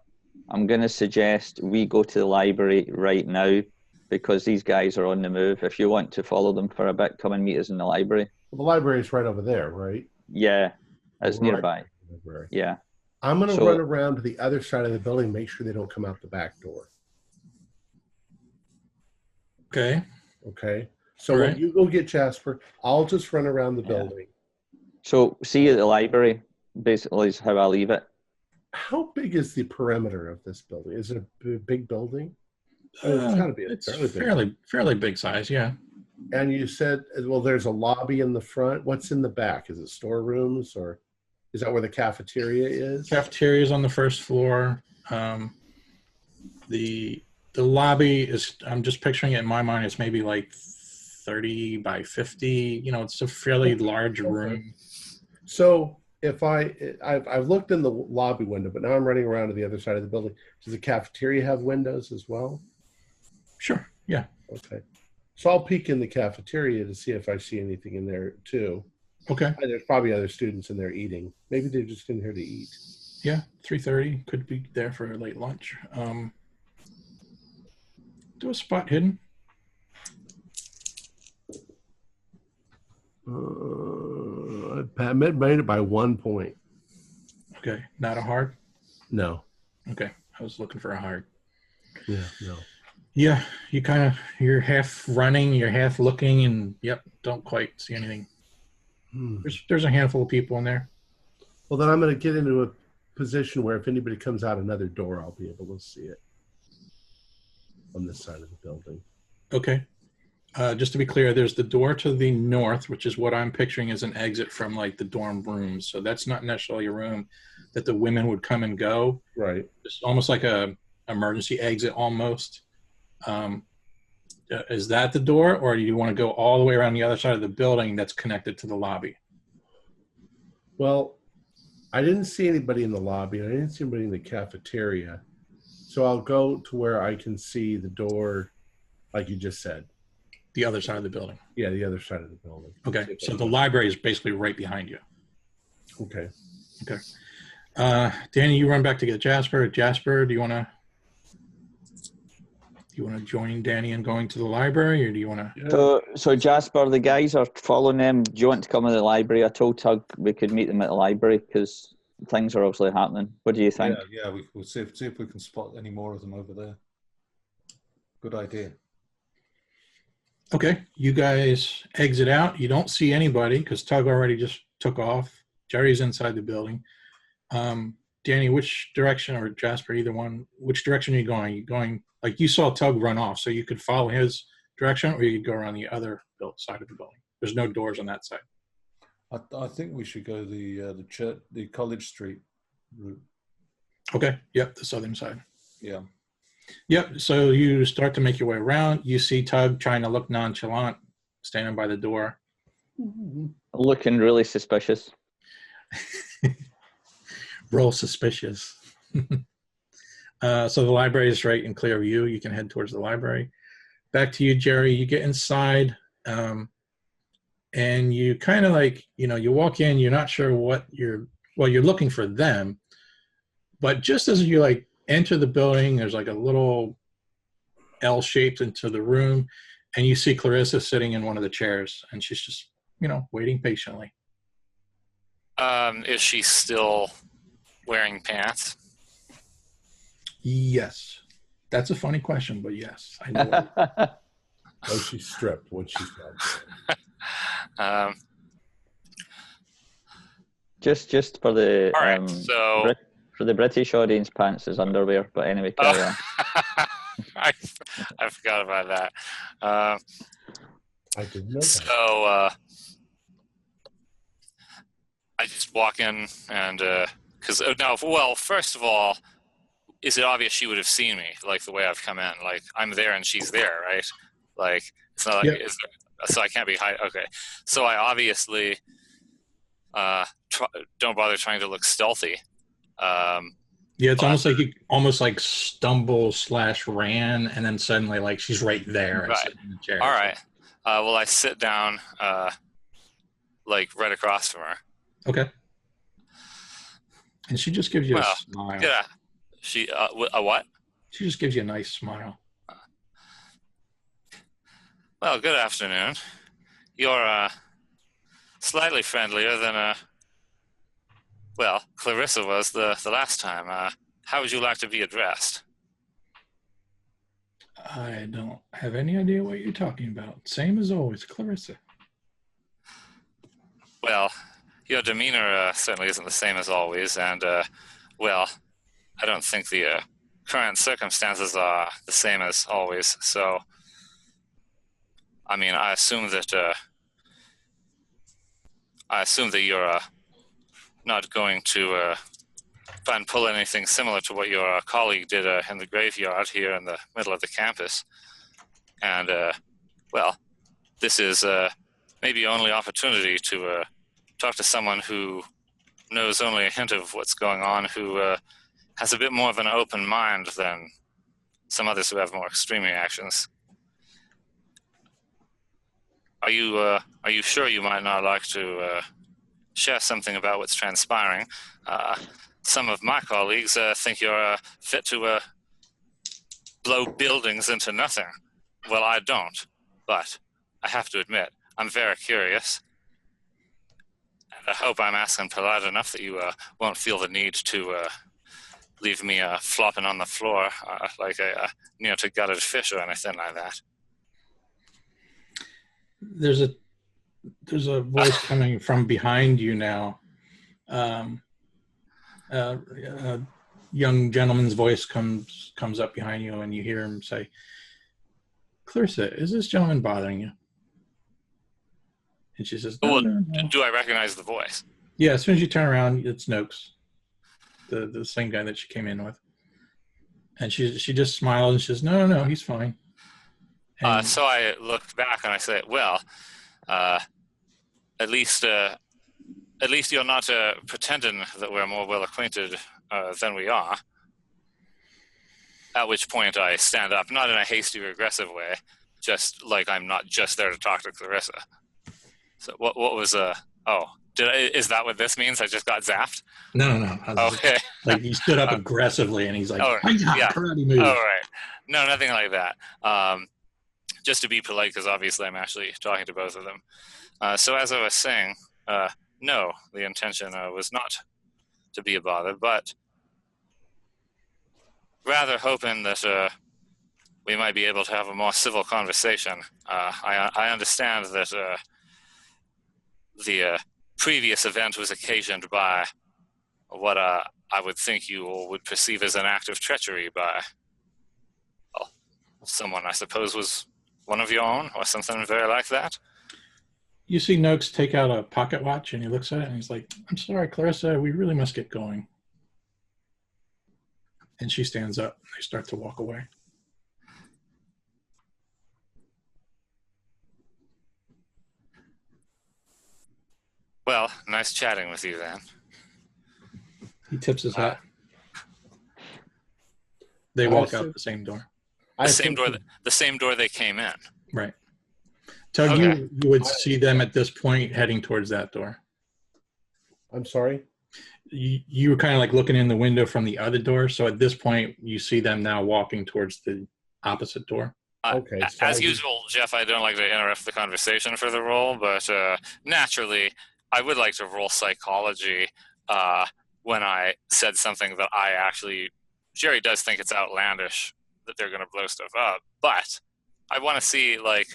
I'm going to suggest we go to the library right now, because these guys are on the move. If you want to follow them for a bit, come and meet us in the library. Well, the library is right over there, right? Yeah, it's nearby. Library. Yeah. I'm going to run around to the other side of the building, make sure they don't come out the back door. Okay. Okay. So when you go get Jasper, I'll just run around the building. So see you at the library, basically, is how I leave it. How big is the perimeter of this building? Is it a big building? It's got to be fairly big size, yeah. And you said, well, there's a lobby in the front. What's in the back? Is it storerooms, or is that where the cafeteria is? Cafeteria is on the first floor. The lobby is, I'm just picturing it in my mind, it's maybe like 30 by 50. You know, it's a fairly large room. So if I've looked in the lobby window, but now I'm running around to the other side of the building. Does the cafeteria have windows as well? Sure, yeah. Okay. So I'll peek in the cafeteria to see if I see anything in there too. Okay. And there's probably other students in there eating. Maybe they're just in here to eat. Yeah, 3:30. Could be there for a late lunch. Do a spot hidden. I made it by 1 point. Okay, not a hard? No. Okay, I was looking for a hard. Yeah, no. Yeah, you're half running, you're half looking, and don't quite see anything. There's a handful of people in there. Well, then I'm going to get into position where if anybody comes out another door, I'll be able to see it on this side of the building. Okay. Just to be clear, there's the door to the north, which is what I'm picturing as an exit from like the dorm rooms. So that's not necessarily a room that the women would come and go. Right. It's almost like a emergency exit almost. Is that the door, or do you want to go all the way around the other side of the building that's connected to the lobby? Well, I didn't see anybody in the lobby, and I didn't see anybody in the cafeteria. So I'll go to where I can see the door, like you just said. The other side of the building. Yeah, the other side of the building. Okay, so the library is basically right behind you. Okay. Okay. Danny, you run back to get Jasper. Jasper, do you want to join Danny in going to the library, or do you want to? Yeah. So Jasper, the guys are following them. Do you want to come to the library? I told Tug we could meet them at the library because things are obviously happening. What do you think? Yeah, we'll see if we can spot any more of them over there. Good idea. Okay, you guys exit out. You don't see anybody because Tug already just took off. Jerry's inside the building. Danny, which direction, or Jasper, either one, which direction are you going? You going, like you saw Tug run off, so you could follow his direction, or you could go around the other side of the building. There's no doors on that side. I think we should go the College Street route. Okay, yep, the southern side. Yeah. Yep, so you start to make your way around. You see Tug trying to look nonchalant, standing by the door. Looking really suspicious. Roll suspicious. So the library is right in clear view. You can head towards the library. Back to you, Jerry. You get inside, and you kind of like, you walk in, you're not sure what you're looking for them, but just as you like enter the building, there's like a little L shaped into the room, and you see Clarissa sitting in one of the chairs, and she's just, waiting patiently. Is she still wearing pants? Yes. That's a funny question, but yes, I know. Oh, she's stripped. What she's done. Just for the all right, so for the British audience, pants is underwear. But anyway, carry on. I forgot about that. I didn't know that. So I just walk in and because first of all, is it obvious she would have seen me like the way I've come in? Like I'm there and she's there, right? Like it's not like so I can't be high. Okay, so I obviously don't bother trying to look stealthy. Yeah, it's almost like stumble / ran, and then suddenly like she's right there and sitting in the chair. All right. Well, I sit down like right across from her. Okay. And she just gives you a smile. Yeah. She a what? She just gives you a nice smile. Well, good afternoon. You're slightly friendlier than Clarissa was the last time. How would you like to be addressed? I don't have any idea what you're talking about. Same as always, Clarissa. Well, your demeanor certainly isn't the same as always, and I don't think the current circumstances are the same as always. So, I mean, I assume that you're not going to try and pull anything similar to what your colleague did in the graveyard here in the middle of the campus. And, this is maybe your only opportunity to talk to someone who knows only a hint of what's going on, who has a bit more of an open mind than some others who have more extreme reactions. Are you sure you might not like to share something about what's transpiring? Some of my colleagues think you're fit to blow buildings into nothing. Well, I don't, but I have to admit, I'm very curious. And I hope I'm asking polite enough that you won't feel the need to leave me flopping on the floor like a near-to-gutted fish or anything like that. There's a voice coming from behind you now. A young gentleman's voice comes up behind you, and you hear him say, "Clarissa, is this gentleman bothering you?" And she says, "No, Well, no, no." do I recognize the voice? Yeah, as soon as you turn around, it's Noakes, the same guy that she came in with. And she just smiled and she says, "No, no, no, he's fine." And So I look back and I say, "Well, at least you're not pretending that we're more well acquainted than we are." At which point I stand up, not in a hasty, regressive way, just like I'm not just there to talk to Clarissa. So what was is that what this means? I just got zapped? no. Okay. Like he stood up aggressively and he's like, Oh, yeah, karate move. Oh, right. No, nothing like that. Just to be polite, because obviously I'm actually talking to both of them. So as I was saying, no, the intention was not to be a bother, but rather hoping that we might be able to have a more civil conversation. I understand that the previous event was occasioned by what I would think you all would perceive as an act of treachery by someone I suppose was one of your own or something very like that. You see Noakes take out a pocket watch and he looks at it and he's like, "I'm sorry, Clarissa, we really must get going." And she stands up and they start to walk away. Well, nice chatting with you then. He tips his hat. They walk out the same door. The same door they came in. Right. Tug, okay. You would see them at this point heading towards that door. I'm sorry? You were kind of like looking in the window from the other door, so at this point you see them now walking towards the opposite door. Okay. As usual, Jeff, I don't like to interrupt the conversation for the roll, but naturally I would like to roll psychology when I said something that Jerry does think it's outlandish that they're going to blow stuff up, but I want to see, like,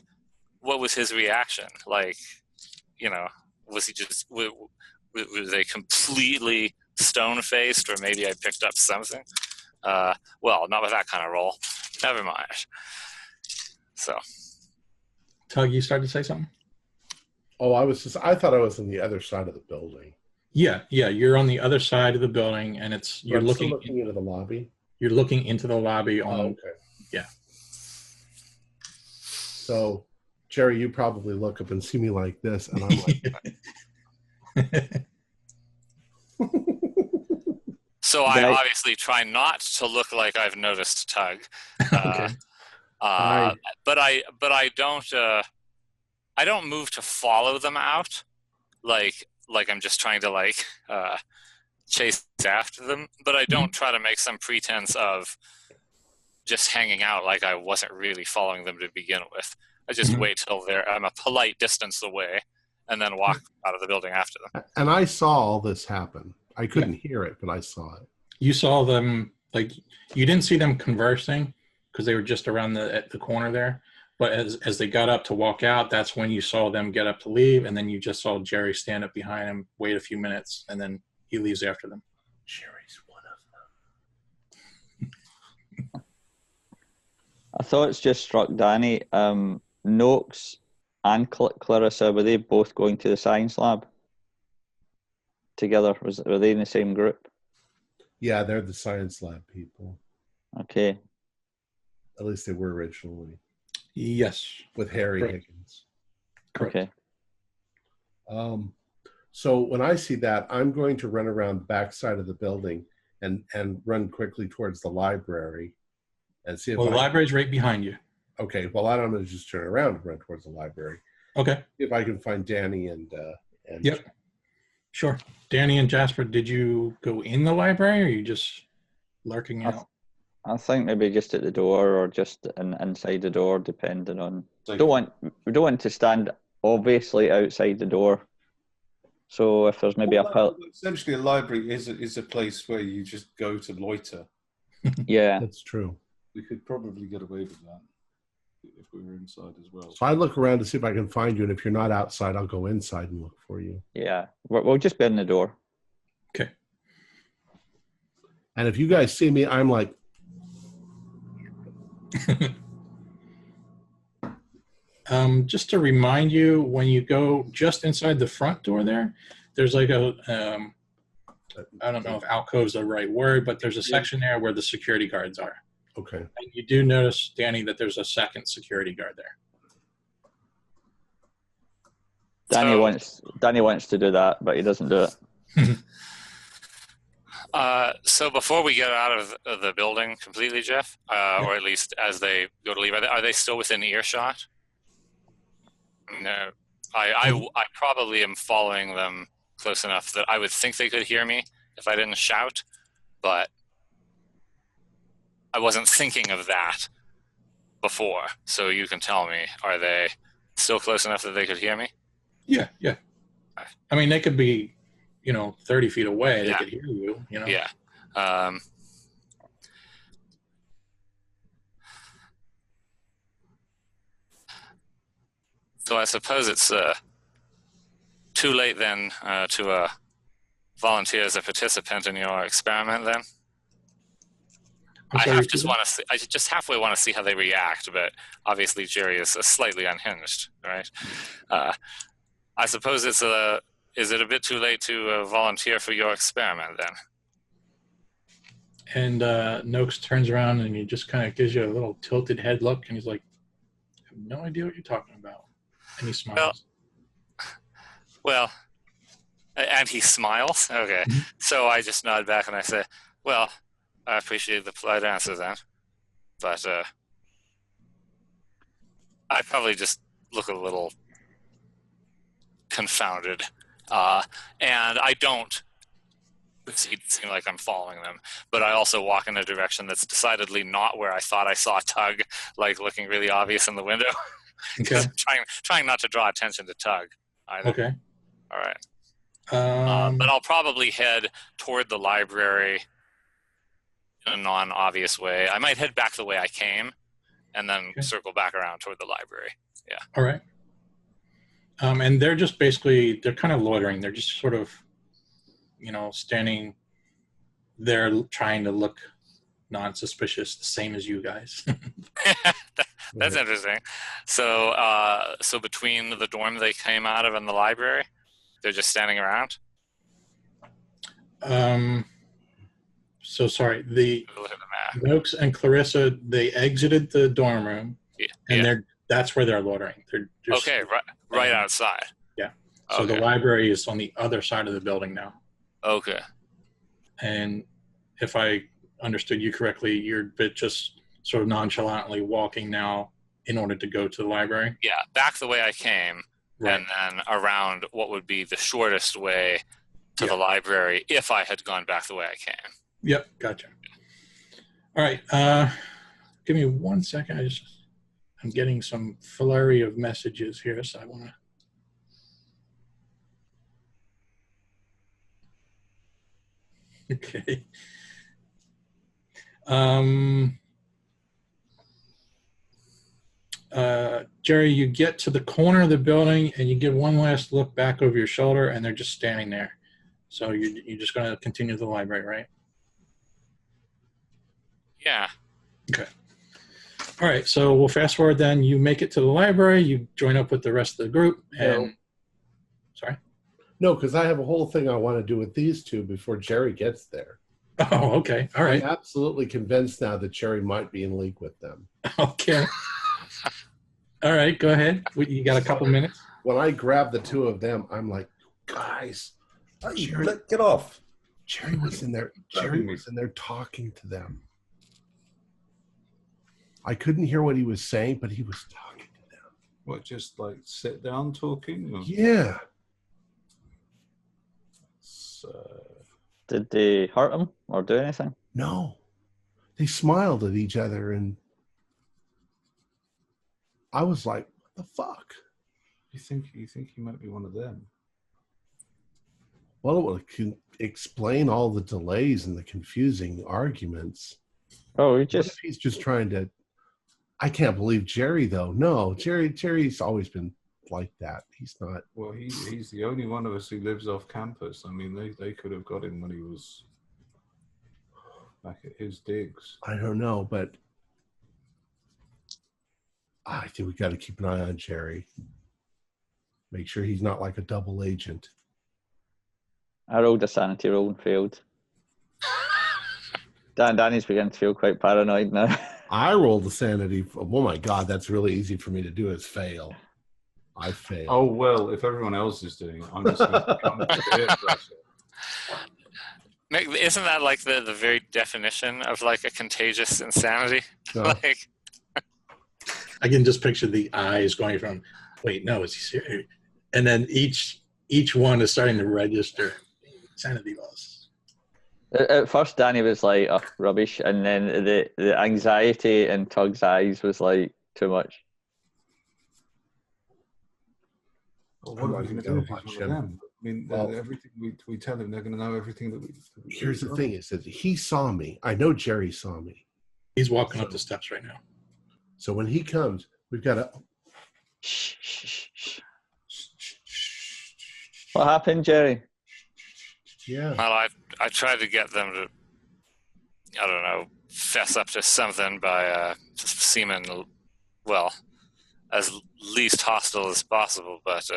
what was his reaction? Like, was he just, was they completely stone-faced, or maybe I picked up something? Well, not with that kind of roll. Never mind. So. Tug, you started to say something? Oh, I thought I was on the other side of the building. Yeah, you're on the other side of the building, and you're looking into the lobby. You're looking into the lobby on. Oh, okay. Yeah. So, Jerry, you probably look up and see me like this, and I'm like. So I obviously try not to look like I've noticed Tug. Okay. But I don't move to follow them out, like I'm just trying to chase after them. But I don't try to make some pretense of just hanging out like I wasn't really following them to begin with. I just wait till I'm a polite distance away, and then walk out of the building after them. And I saw all this happen. I couldn't hear it, but I saw it. You saw them, you didn't see them conversing because they were just around the corner there. But as they got up to walk out, that's when you saw them get up to leave, and then you just saw Jerry stand up behind him, wait a few minutes, and then he leaves after them. Jerry's one of them. I thought it's just struck Danny. Noakes and Clarissa, were they both going to the science lab together? Were they in the same group? Yeah, they're the science lab people. Okay. At least they were originally. Yes. With Harry Higgins. Correct. Okay. So when I see that, I'm going to run around the back side of the building and run quickly towards the library and see if the library's right behind you. Okay. Well, I'm going to just turn around and run towards the library. Okay. If I can find Danny and Yep. Sure. Danny and Jasper, did you go in the library, or are you just lurking out? I think maybe just at the door, or just inside the door, depending on. We don't want to stand obviously outside the door. So if there's maybe essentially a library is a place where you just go to loiter. Yeah, that's true. We could probably get away with that if we were inside as well. So I look around to see if I can find you, and if you're not outside, I'll go inside and look for you. Yeah, we'll just be in the door. Okay. And if you guys see me, I'm like, just to remind you, when you go just inside the front door there's like a, I don't know if alcove is the right word, but there's a section there where the security guards are. okay. And you do notice, Danny, that there's a second security guard there. Danny wants to do that, but he doesn't do it. So before we get out of the building completely, Jeff, or at least as they go to leave, are they still within earshot? No. I probably am following them close enough that I would think they could hear me if I didn't shout, but I wasn't thinking of that before. So you can tell me, are they still close enough that they could hear me? Yeah. I mean, they could be, 30 feet away. They could hear you, Yeah. So I suppose it's too late then to volunteer as a participant in your experiment then? I just halfway want to see how they react, but obviously Jerry is slightly unhinged, right? I suppose is it a bit too late to volunteer for your experiment then? And Noakes turns around and he just kind of gives you a little tilted head look, and he's like, I have no idea what you're talking about. And he smiles. Well, and he smiles? Okay. Mm-hmm. So I just nod back and I say, well, I appreciate the polite answer then. But I probably just look a little confounded. And I don't seem like I'm following them, but I also walk in a direction that's decidedly not where I thought I saw Tug, like looking really obvious in the window. Okay. trying not to draw attention to Tug either. Okay. All right. But I'll probably head toward the library in a non-obvious way. I might head back the way I came and then circle back around toward the library. Yeah. All right. And they're just basically, they're kind of loitering. They're just sort of, standing there trying to look non-suspicious, the same as you guys. That's interesting. So between the dorm they came out of and the library, they're just standing around? So sorry, the Noakes and Clarissa, they exited the dorm room, and that's where they're loitering. They're just right outside. Yeah. So the library is on the other side of the building now. Okay. And if I understood you correctly, you're just sort of nonchalantly walking now in order to go to the library? Yeah, back the way I came, and then around what would be the shortest way to the library if I had gone back the way I came. Yep, gotcha. All right, give me 1 second. I'm getting some flurry of messages here, so I want to... Okay. Jerry, you get to the corner of the building and you give one last look back over your shoulder, and they're just standing there. So you're just going to continue to the library, right? Yeah. Okay. All right. So we'll fast forward then. You make it to the library. You join up with the rest of the group. And sorry? No, because I have a whole thing I want to do with these two before Jerry gets there. Oh, okay. All right. I'm absolutely convinced now that Jerry might be in league with them. Okay. All right. Go ahead. You got a couple minutes. When I grab the two of them, I'm like, guys, Jerry, get off. Jerry was in there. Jerry was in there talking to them. I couldn't hear what he was saying, but he was talking to them. What, just like sit down talking? Or? Yeah. Did they hurt him or do anything? No. They smiled at each other, and I was like, what the fuck? You think he might be one of them? Well, it would explain all the delays and the confusing arguments. Oh, he's just trying to... I can't believe Jerry, though. No, Jerry's always been like that. He's not... Well, he's the only one of us who lives off campus. I mean, they could have got him when he was... back at his digs? I don't know, but I think we got to keep an eye on Jerry. Make sure he's not like a double agent. I rolled a sanity roll and failed. Danny's beginning to feel quite paranoid now. I rolled a sanity. Oh my God, that's really easy for me to do is fail. I failed. Oh, well, if everyone else is doing it, I'm just going to become peer pressure. Isn't that like the very definition of like a contagious insanity? No. Like, I can just picture the eyes going from, wait, no, is he serious? And then each one is starting to register sanity loss. At first, Danny was like, oh, rubbish. And then the anxiety in Tug's eyes was like, too much. Well, what are we going to do if he's one of them? I mean, Well, everything we tell him, they're going to know everything that we here's the thing: is that he saw me. I know Jerry saw me. He's walking up the steps right now. So when he comes, we've got to. Shh, shh, shh, shh. What happened, Jerry? Yeah. well, I tried to get them to, I don't know, fess up to something by just seeming, well, as least hostile as possible. But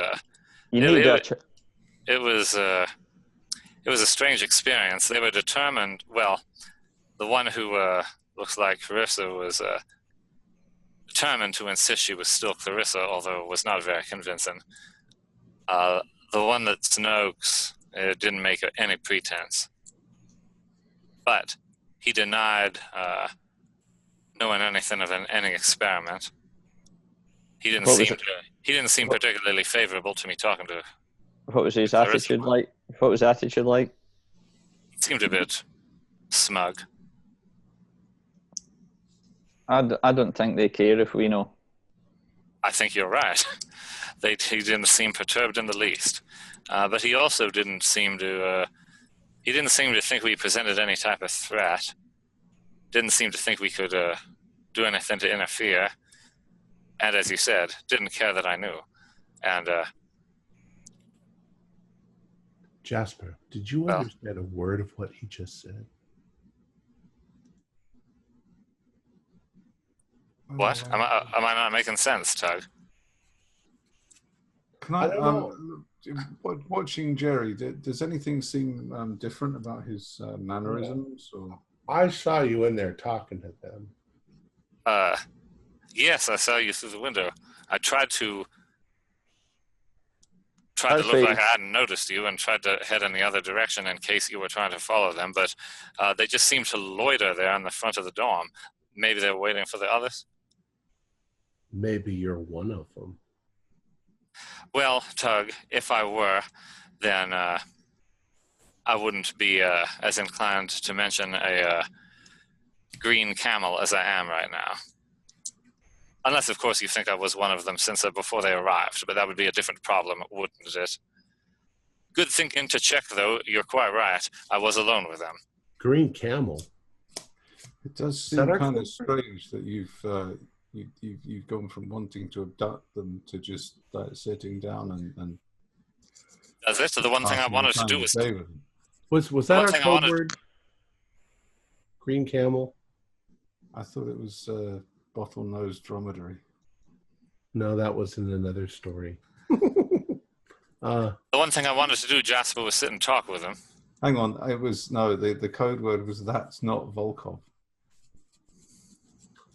it was a strange experience. They were determined. Well, the one who looks like Clarissa was determined to insist she was still Clarissa, although it was not very convincing. The one that Snokes didn't make any pretense, but he denied knowing anything of any experiment. He didn't seem particularly favorable to me talking to. What was his attitude like? What was his attitude like? He seemed a bit smug. I don't think they care if we know. I think you're right. He didn't seem perturbed in the least, but he also didn't seem to. He didn't seem to think we presented any type of threat. Didn't seem to think we could do anything to interfere. And as you said, didn't care that I knew. And Jasper, did you understand a word of what he just said? What? Am I not making sense, Tug? Can I watching Jerry, does anything seem different about his mannerisms? Or? I saw you in there talking to them. Yes, I saw you through the window. I tried to look like I hadn't noticed you and tried to head in the other direction in case you were trying to follow them, but they just seemed to loiter there in the front of the dorm. Maybe they were waiting for the others? Maybe you're one of them. Well, Tug, if I were, then I wouldn't be as inclined to mention a green camel as I am right now. Unless, of course, you think I was one of them since before they arrived, but that would be a different problem, wouldn't it? Good thinking to check, though. You're quite right. I was alone with them. Green camel? It does seem kind of strange that you've gone from wanting to abduct them to just sitting down and That's it. So the one thing I wanted to do was that our code word? Green camel? I thought it was bottlenose dromedary. No, that was in another story. The one thing I wanted to do, Jasper, was sit and talk with him. Hang on, the code word was "that's not Volkov."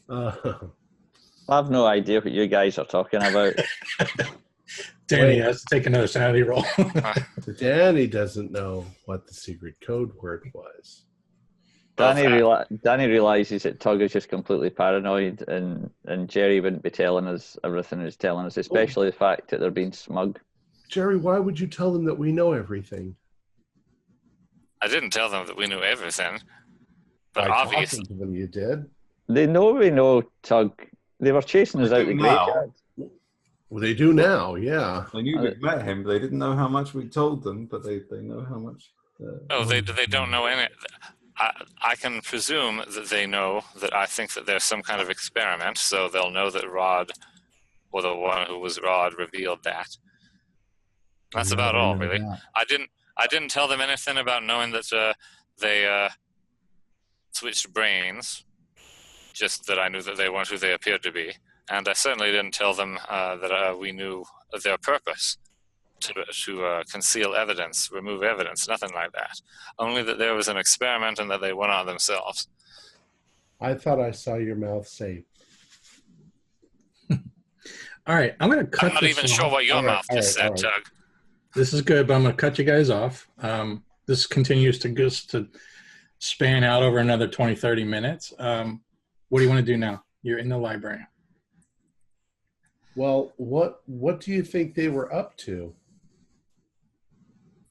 I have no idea what you guys are talking about. Danny has to take another sanity roll. Danny doesn't know what the secret code word was. Danny realizes that Tug is just completely paranoid, and Jerry wouldn't be telling us everything he's telling us, especially the fact that they're being smug. Jerry, why would you tell them that we know everything? I didn't tell them that we knew everything, but obviously when you did. They know we know Tug. They were chasing us out the graveyard. Well, they do now, yeah. They knew we'd met him, but they didn't know how much we told them, but they know how much. They don't know any. I can presume that they know that I think that there's some kind of experiment, so they'll know that Rod, or the one who was Rod, revealed that. That's about all, really. That. I didn't tell them anything about knowing that they switched brains, just that I knew that they weren't who they appeared to be. And I certainly didn't tell them that we knew their purpose, to conceal evidence, remove evidence, nothing like that. Only that there was an experiment and that they went on themselves. I thought I saw your mouth say. All right, I'm going to cut. I'm not even sure what your mouth just said, Tug. This is good, but I'm going to cut you guys off. This continues to span out over another 20, 30 minutes. What do you want to do now? You're in the library. Well, what do you think they were up to?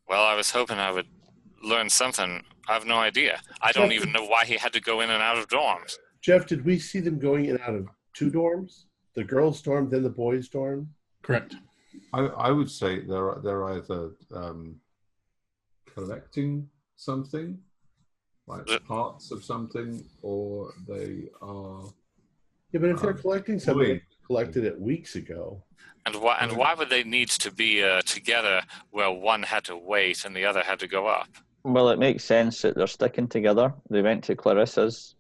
Well, I was hoping I would learn something. I have no idea. I don't even know why he had to go in and out of dorms. Jeff, did we see them going in and out of 2 dorms? The girls' dorm, then the boys' dorm? Correct. I would say they're either collecting something, like parts of something, or they are. Yeah, but if they're collecting something, they collected it weeks ago. And why would they need to be together where one had to wait and the other had to go up? Well, it makes sense that they're sticking together. They went to Clarissa's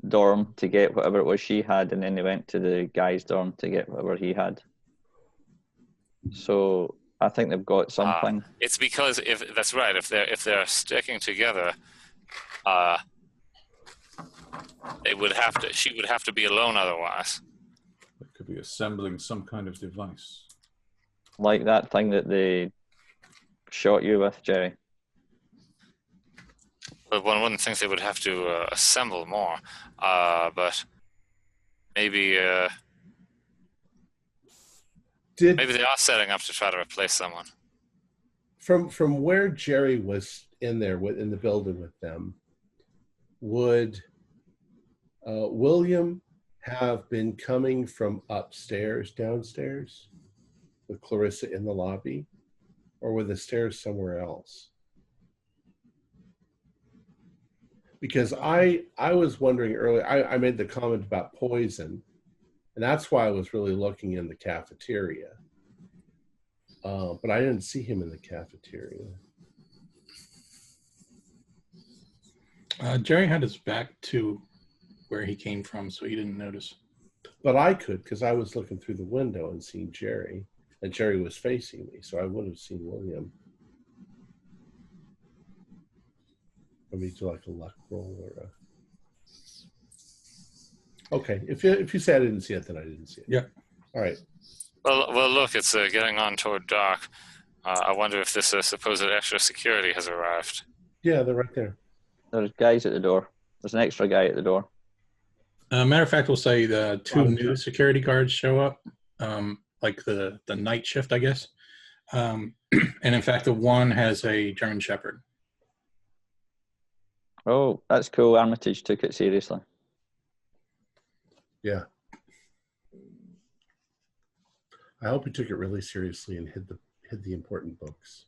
dorm to get whatever it was she had, and then they went to the guy's dorm to get whatever he had. So I think they've got something. It's because if that's right, if they're sticking together, she would have to be alone otherwise. They could be assembling some kind of device, Like that thing that they shot you with, Jerry. But one wouldn't think they would have to assemble more. But maybe maybe they are setting up to try to replace someone. From where Jerry was in the building with them, would William have been coming from upstairs, downstairs, with Clarissa in the lobby, or were the stairs somewhere else? Because I was wondering earlier, I made the comment about poison, and that's why I was really looking in the cafeteria. But I didn't see him in the cafeteria. Jerry had his back to where he came from, so he didn't notice. But I could, because I was looking through the window and seeing Jerry, and Jerry was facing me, so I would have seen William. Let me do like a luck roll or a... Okay, if you say I didn't see it, then I didn't see it. Yeah. All right. Well, look, it's getting on toward dark. I wonder if this supposed extra security has arrived. Yeah, they're right there. There's guys at the door. There's an extra guy at the door. Matter of fact, we'll say the 2 new security guards show up, like the night shift, I guess. And in fact, the one has a German Shepherd. Oh, that's cool. Armitage took it seriously. Yeah. I hope he took it really seriously and hid the important books.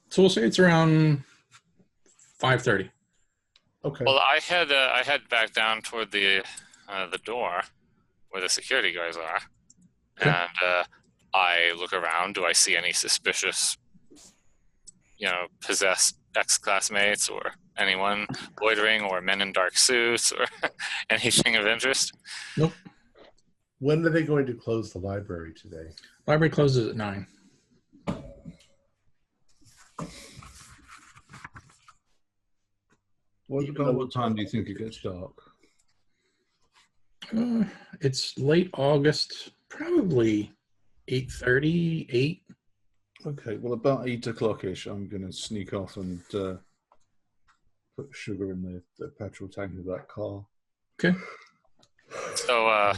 So we'll say it's around 5:30. Okay. Well, I head back down toward the door where the security guys are, Okay. and I look around. Do I see any suspicious, possessed ex-classmates or anyone loitering or men in dark suits or anything of interest? Nope. When are they going to close the library today? Library closes at 9. What time do you think it gets dark? It's late August, probably 8:30, 8. Okay, well, about 8 o'clock-ish, I'm going to sneak off and put sugar in the petrol tank of that car. Okay. So,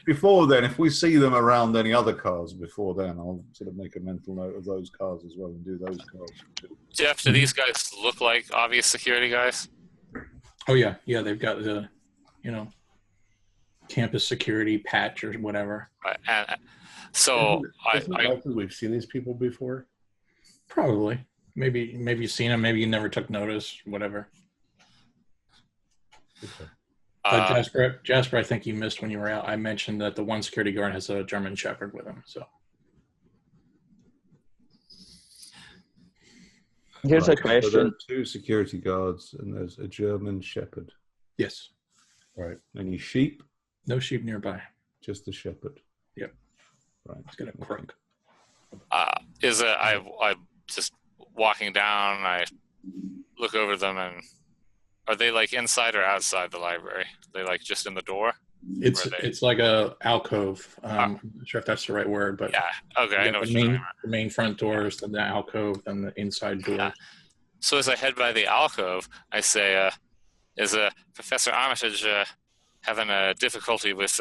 before then, if we see them around any other cars before then, I'll sort of make a mental note of those cars as well and do those cars too. Jeff, do these guys look like obvious security guys? Oh yeah, they've got the, campus security patch or whatever. So Isn't it likely we've seen these people before? Probably. Maybe you've seen them. Maybe you never took notice. Whatever. Okay. Jasper, I think you missed when you were out. I mentioned that the one security guard has a German Shepherd with him. So. Here's a So there question. are 2 security guards, and there's a German shepherd. Yes. Right. Any sheep? No sheep nearby. Just the shepherd. Yep. Right. It's gonna croak. I just walking down, I look over them, and are they like inside or outside the library? Are they like just in the door? It's like a alcove. I'm not sure if that's the right word, but yeah. Okay, I know what you're talking about. The main front doors, then the alcove, then the inside door. Yeah. So as I head by the alcove, I say, "Is Professor Armitage having a difficulty with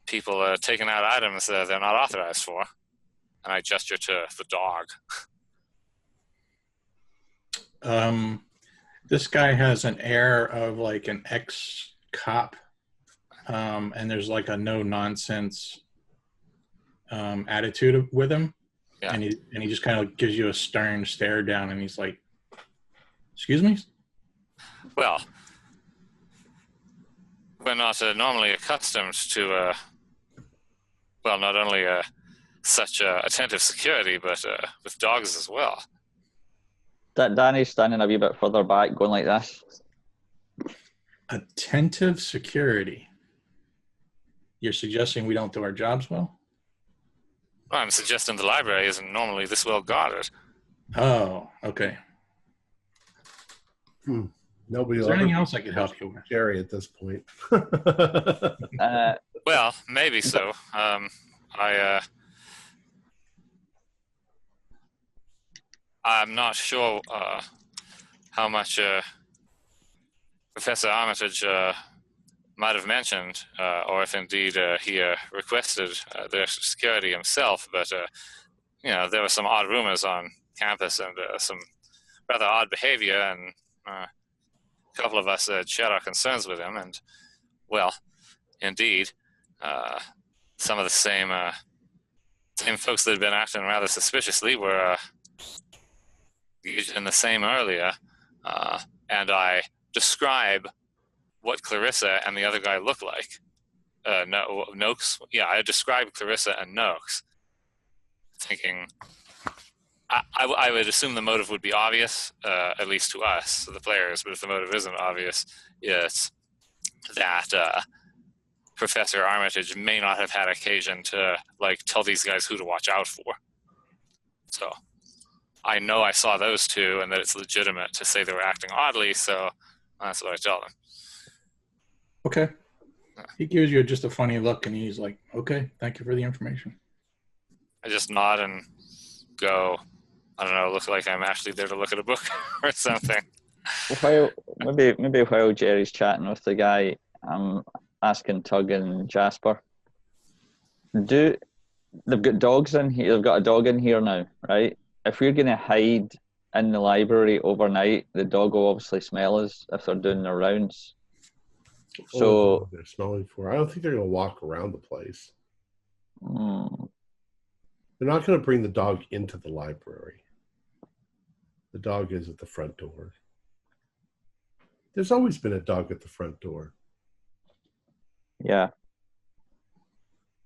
people taking out items they're not authorized for?" And I gesture to the dog. This guy has an air of like an ex-cop, and there's like a no-nonsense attitude with him. Yeah. And he just kind of gives you a stern stare down, and he's like, "Excuse me?" Well, we're not normally accustomed to, not only such attentive security, but with dogs as well. Danny's standing a wee bit further back, going like this. Attentive security. You're suggesting we don't do our jobs well? Well, I'm suggesting the library isn't normally this well guarded. Oh, okay. Nobody. Is there anything else I could help you with? Jerry at this point. Well, maybe so. I'm not sure how much Professor Armitage might have mentioned, or if indeed he requested their security himself. But there were some odd rumors on campus and some rather odd behavior, and a couple of us shared our concerns with him. And well, indeed, some of the same folks that had been acting rather suspiciously were in the same earlier, and I describe what Clarissa and the other guy look like. Noakes. Yeah, I described Clarissa and Noakes, thinking I would assume the motive would be obvious, at least to us, the players. But if the motive isn't obvious, it's that Professor Armitage may not have had occasion to tell these guys who to watch out for. So I know I saw those 2 and that it's legitimate to say they were acting oddly, so that's what I tell them. Okay. He gives you just a funny look, and he's like, "Okay, thank you for the information." I just nod and go, I don't know, look like I'm actually there to look at a book or something. Maybe while Jerry's chatting with the guy, I'm asking Tug and Jasper, they've got dogs in here, they've got a dog in here now, right? If we're going to hide in the library overnight, the dog will obviously smell us if they're doing their rounds. So they're smelling for. I don't think they're going to walk around the place. They're not going to bring the dog into the library. The dog is at the front door. There's always been a dog at the front door. Yeah.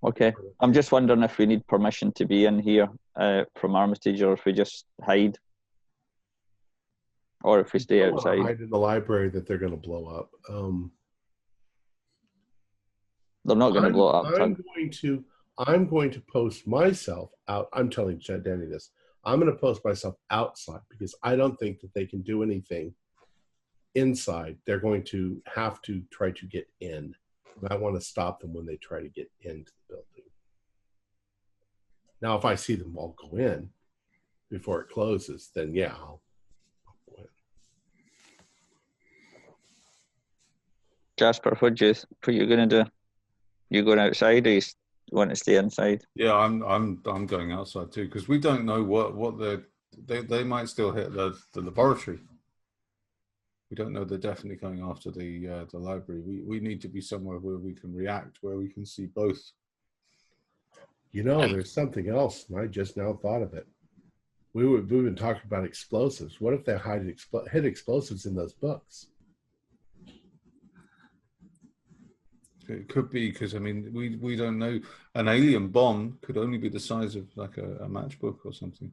Okay. I'm just wondering if we need permission to be in here from Armitage, or if we just hide, or if we stay outside. Hide in the library that they're going to blow up. They're not going to blow it up. I'm going to post myself out. I'm telling Danny this. I'm going to post myself outside because I don't think that they can do anything inside. They're going to have to try to get in. And I want to stop them when they try to get into the building. Now, if I see them all go in before it closes, then yeah, I'll go in. Jasper, what you going to do? You going outside, or you want to stay inside? Yeah, I'm going outside too, because we don't know what they might still hit the laboratory. We don't know they're definitely going after the library. We need to be somewhere where we can react, where we can see both. There's something else, and I just now thought of it. We've been talking about explosives. What if they hid explosives in those books? It could be, because we don't know. An alien bomb could only be the size of like a matchbook or something.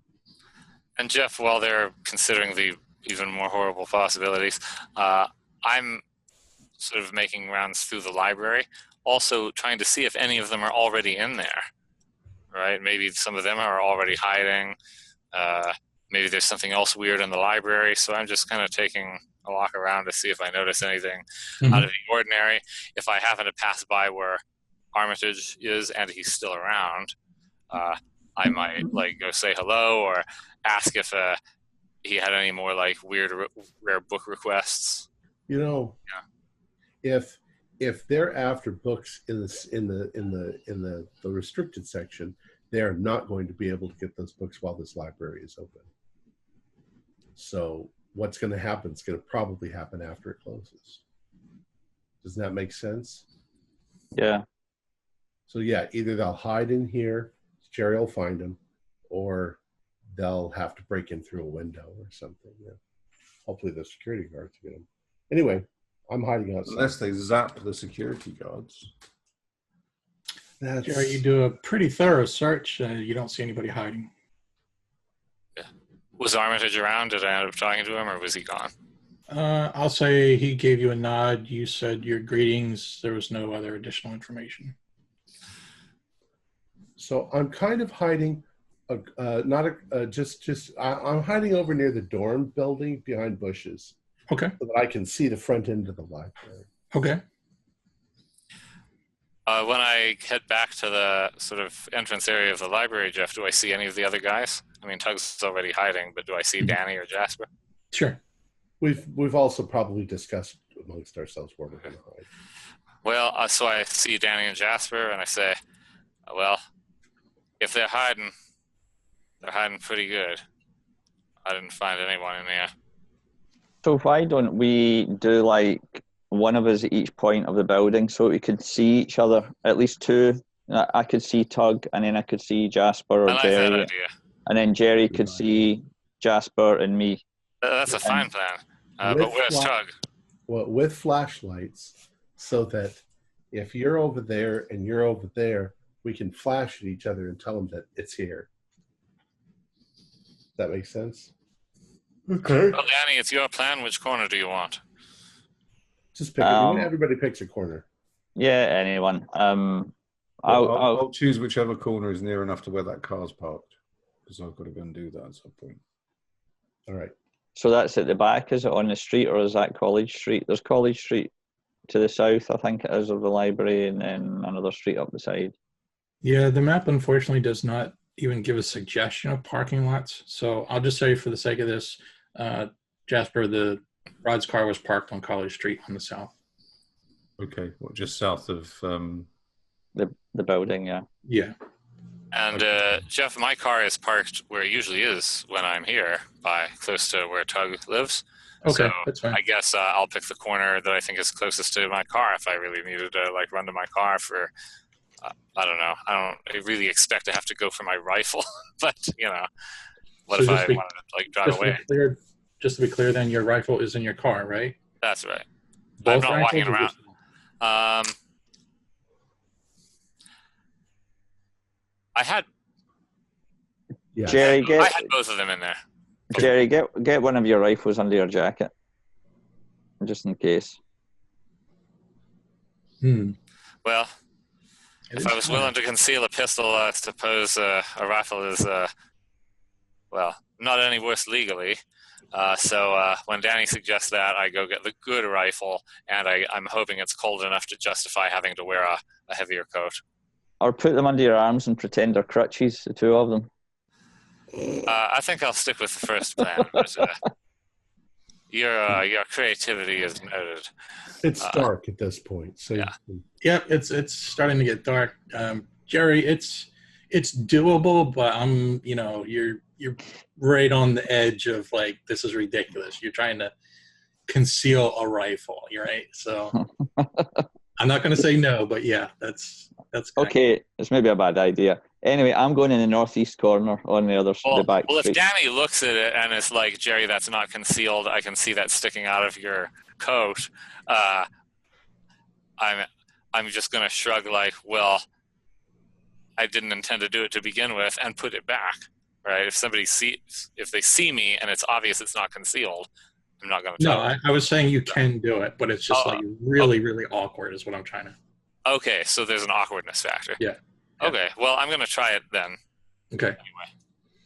And Jeff, while they're considering the even more horrible possibilities, I'm sort of making rounds through the library, also trying to see if any of them are already in there, right? Maybe some of them are already hiding. Maybe there's something else weird in the library. So I'm just kind of taking a walk around to see if I notice anything out of the ordinary. If I happen to pass by where Armitage is and he's still around, I might like go say hello or ask if he had any more like weird rare book requests. You know, if they're after books in the restricted section, they are not going to be able to get those books while this library is open. So what's going to happen is going to probably happen after it closes. Does that make sense? Yeah. So yeah, either they'll hide in here, Jerry will find them, or they'll have to break in through a window or something. Yeah. Hopefully the security guards get them. Anyway, I'm hiding outside. Unless they zap the security guards. Jerry, you do a pretty thorough search. You don't see anybody hiding. Yeah. Was Armitage around? Did I end up talking to him, or was he gone? I'll say he gave you a nod. You said your greetings. There was no other additional information. So I'm kind of hiding, I'm hiding over near the dorm building behind bushes. Okay. So that I can see the front end of the library. Okay. When I head back to the sort of entrance area of the library, Jeff, do I see any of the other guys? I mean, Tug's already hiding, but do I see Danny or Jasper? Sure. We've also probably discussed amongst ourselves where we're going to hide. Well, so I see Danny and Jasper, and I say, well, if they're hiding pretty good. I didn't find anyone in there. So why don't we do like one of us at each point of the building so we could see each other, at least two. I could see Tug, and then I could see Jasper or I like Jerry. that idea. And then Jerry could see Jasper and me. That's a fine plan. But where's Tug? Well, with flashlights, so that if you're over there and you're over there, we can flash at each other and tell them that it's here. Does that make sense? Okay. Well, Danny, it's your plan. Which corner do you want? Just pick it. Everybody picks a corner. Yeah, anyone. I'll choose whichever corner is near enough to where that car's parked, because I've got to go and do that at some point. All right. So that's at the back. Is it on the street, or is that College Street? There's College Street to the south, I think it is, of the library, and then another street up the side. Yeah, the map unfortunately does not even give a suggestion of parking lots. So I'll just say for the sake of this, Jasper, Rod's car was parked on College Street on the south. Okay, well, just south of the building, yeah. Yeah. And Jeff, my car is parked where it usually is when I'm here, close to where Tug lives. Okay, so that's fine. I guess I'll pick the corner that I think is closest to my car if I really needed to run to my car for. I don't know. I don't really expect to have to go for my rifle, but what if I wanted to drive away? Just to be clear, then your rifle is in your car, right? That's right. Both I'm not walking around. I had. Yeah. Jerry, I had both of them in there. Jerry, get one of your rifles under your jacket, just in case. Well, if I was willing to conceal a pistol, I suppose a rifle is, not any worse legally. So when Danny suggests that, I go get the good rifle, and I'm hoping it's cold enough to justify having to wear a heavier coat. Or put them under your arms and pretend they're crutches, the two of them. I think I'll stick with the first plan. But, your creativity is noted. It's dark at this point, so yeah, it's starting to get dark. Jerry, it's doable, but you're right on the edge of like, this is ridiculous. You're trying to conceal a rifle, you're right. So I'm not going to say no, but yeah, that's okay. It's maybe a bad idea. Anyway, I'm going in the northeast corner on the other the back street. If Danny looks at it and it's like, Jerry, that's not concealed. I can see that sticking out of your coat. I'm just going to shrug like, well, I didn't intend to do it to begin with, and put it back. right? If they see me and it's obvious it's not concealed, I'm not going to No, try. I was saying you can do it, but it's just like really, really awkward is what I'm trying to. Okay, so there's an awkwardness factor. Yeah. Okay, well, I'm going to try it then. Okay. Anyway,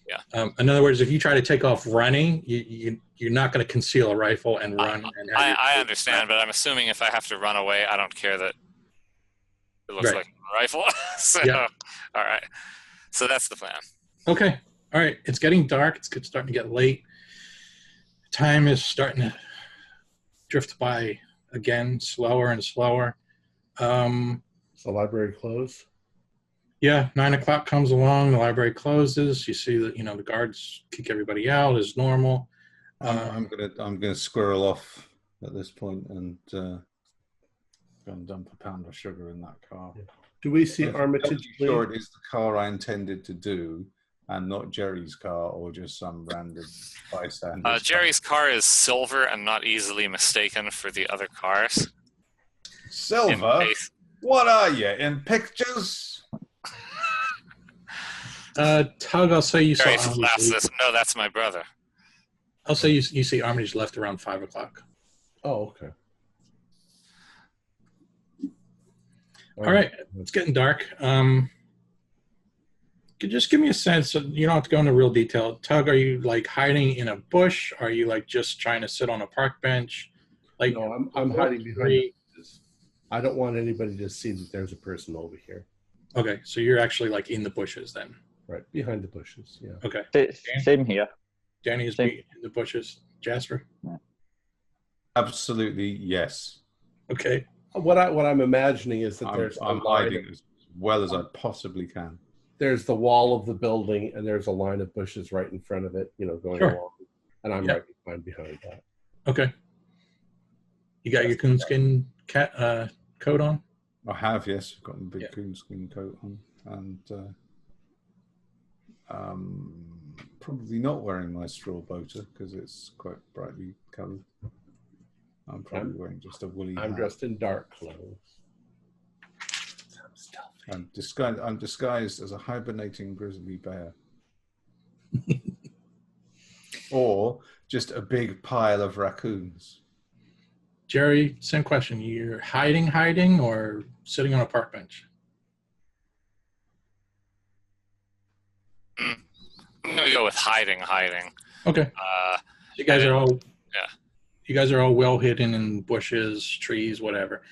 yeah. In other words, if you try to take off running, you're not going to conceal a rifle and run. I understand, but I'm assuming if I have to run away, I don't care that it looks like a rifle. So, all right. So that's the plan. Okay. All right. It's getting dark. It's starting to get late. Time is starting to drift by again, slower and slower. Is the library closed? Yeah, 9 o'clock comes along. The library closes. You see that the guards kick everybody out as normal. I'm gonna squirrel off at this point and go and dump a pound of sugar in that car. Yeah. Do we see Armitage? Sure, it is the car I intended to do, and not Jerry's car or just some random bystander. Jerry's car is silver and not easily mistaken for the other cars. Silver? What are you, in pictures? Tug, I'll say you saw Armitage. No, that's my brother. I'll say you see Armitage left around 5 o'clock. Oh, okay. All right, it's getting dark. Just give me a sense. You don't have to go into real detail. Tug, are you like hiding in a bush? Are you like just trying to sit on a park bench? Like, no, I'm hiding behind. I don't want anybody to see that there's a person over here. Okay, so you're actually like in the bushes then. Right, behind the bushes, yeah. Okay. Same here. Danny is in the bushes. Jasper? Absolutely, yes. Okay. What I'm imagining is that I'm hiding as well as I possibly can. There's the wall of the building, and there's a line of bushes right in front of it, going along. And I'm right behind that. Okay. You got your coonskin coat on? I have, yes. I've got my big coonskin coat on. And probably not wearing my straw boater because it's quite brightly coloured. I'm probably wearing just a woolly hat. Dressed in dark clothes. I'm disguised as a hibernating grizzly bear. Or just a big pile of raccoons. Jerry, same question. You're hiding, or sitting on a park bench? I'm gonna go with hiding. Okay. You guys are all You guys are all well hidden in bushes, trees, whatever.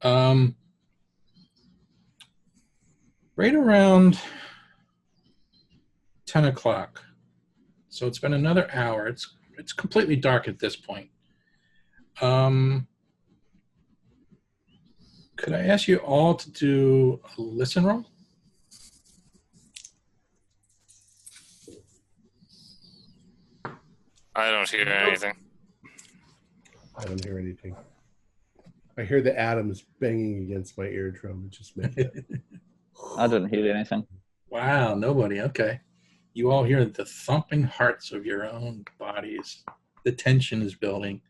Right around 10 o'clock. So it's been another hour. It's completely dark at this point. Could I ask you all to do a listen roll? I don't hear anything. I don't hear anything. I hear the atoms banging against my eardrum. It just makes it. I don't hear anything. Wow, nobody. Okay. You all hear the thumping hearts of your own bodies. The tension is building.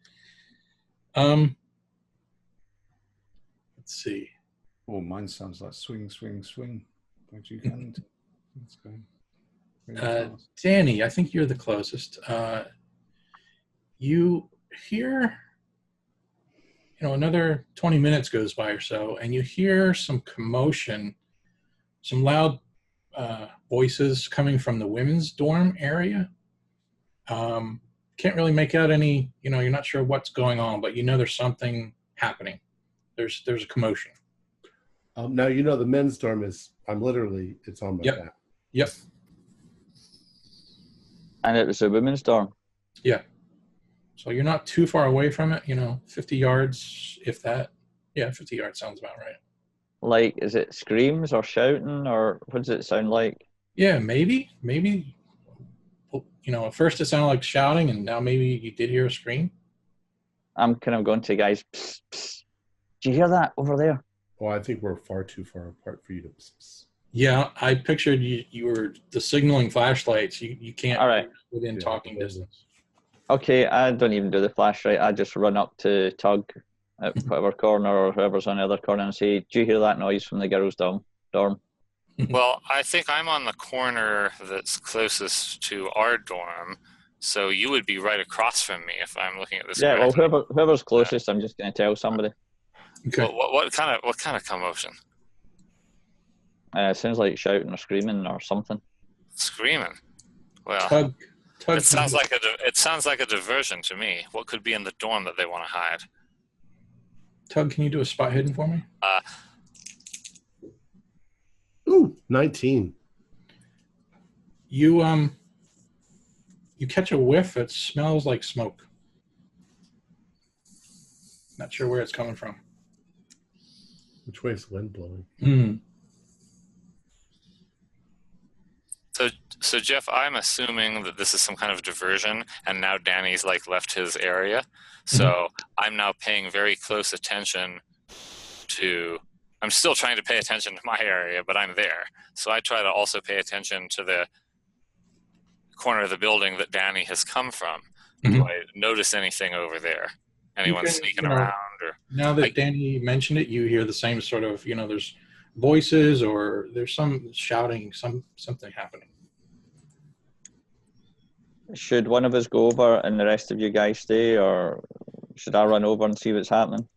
Let's see. Oh, mine sounds like swing, swing, swing. Don't you count? Let's go. Danny, I think you're the closest. You hear, another 20 minutes goes by or so, and you hear some commotion, some loud voices coming from the women's dorm area. Can't really make out any, you're not sure what's going on, but there's something happening. There's a commotion. Now, the men's dorm it's on my back. Yep. And it was a women's dorm? Yeah. So you're not too far away from it, 50 yards, if that. Yeah, 50 yards sounds about right. Like, is it screams or shouting, or what does it sound like? Yeah, maybe. At first it sounded like shouting, and now maybe you did hear a scream. I'm kind of going to guys, psst, psst. Do you hear that over there? Oh, I think we're far too far apart for you to psst, psst. Yeah, I pictured you were the signaling flashlights. You can't be within talking distance. Okay, I don't even do the flashlight. I just run up to Tug at whatever corner or whoever's on the other corner and say, do you hear that noise from the girls' dorm? Well, I think I'm on the corner that's closest to our dorm, so you would be right across from me if I'm looking at this Yeah, well, correctly. whoever's closest, I'm just going to tell somebody. Okay. What kind of commotion? It sounds like shouting or screaming or something. Screaming. Well, Tug. it sounds like a diversion to me. What could be in the dorm that they want to hide? Tug, can you do a spot hidden for me? Ooh, 19. You catch a whiff. It smells like smoke. Not sure where it's coming from. Which way is the wind blowing? So Jeff, I'm assuming that this is some kind of diversion, and now Danny's like left his area. So I'm now paying very close attention to. I'm still trying to pay attention to my area, but I'm there. So I try to also pay attention to the corner of the building that Danny has come from. Do I notice anything over there? Anyone sneaking around? Or now that Danny mentioned it, you hear the same sort of, there's voices or there's some shouting, something happening. Should one of us go over and the rest of you guys stay, or should I run over and see what's happening?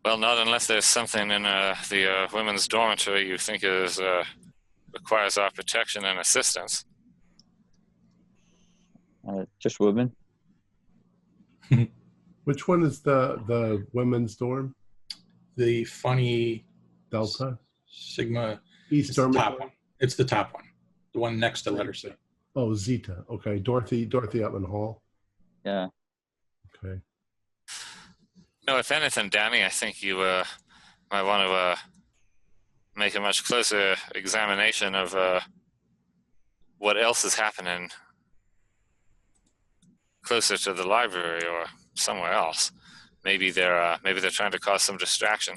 Well, not unless there's something in the women's dormitory you think is requires our protection and assistance. Just women. Which one is the women's dorm? The funny Delta? Sigma. East It's the Dormitory? top one. It's the top one. The one next to letter C. Oh, Zeta. Okay. Dorothy Upman Hall. Yeah. Okay. No, if anything, Danny, I think you might want to make a much closer examination of what else is happening closer to the library or somewhere else. Maybe they're trying to cause some distraction.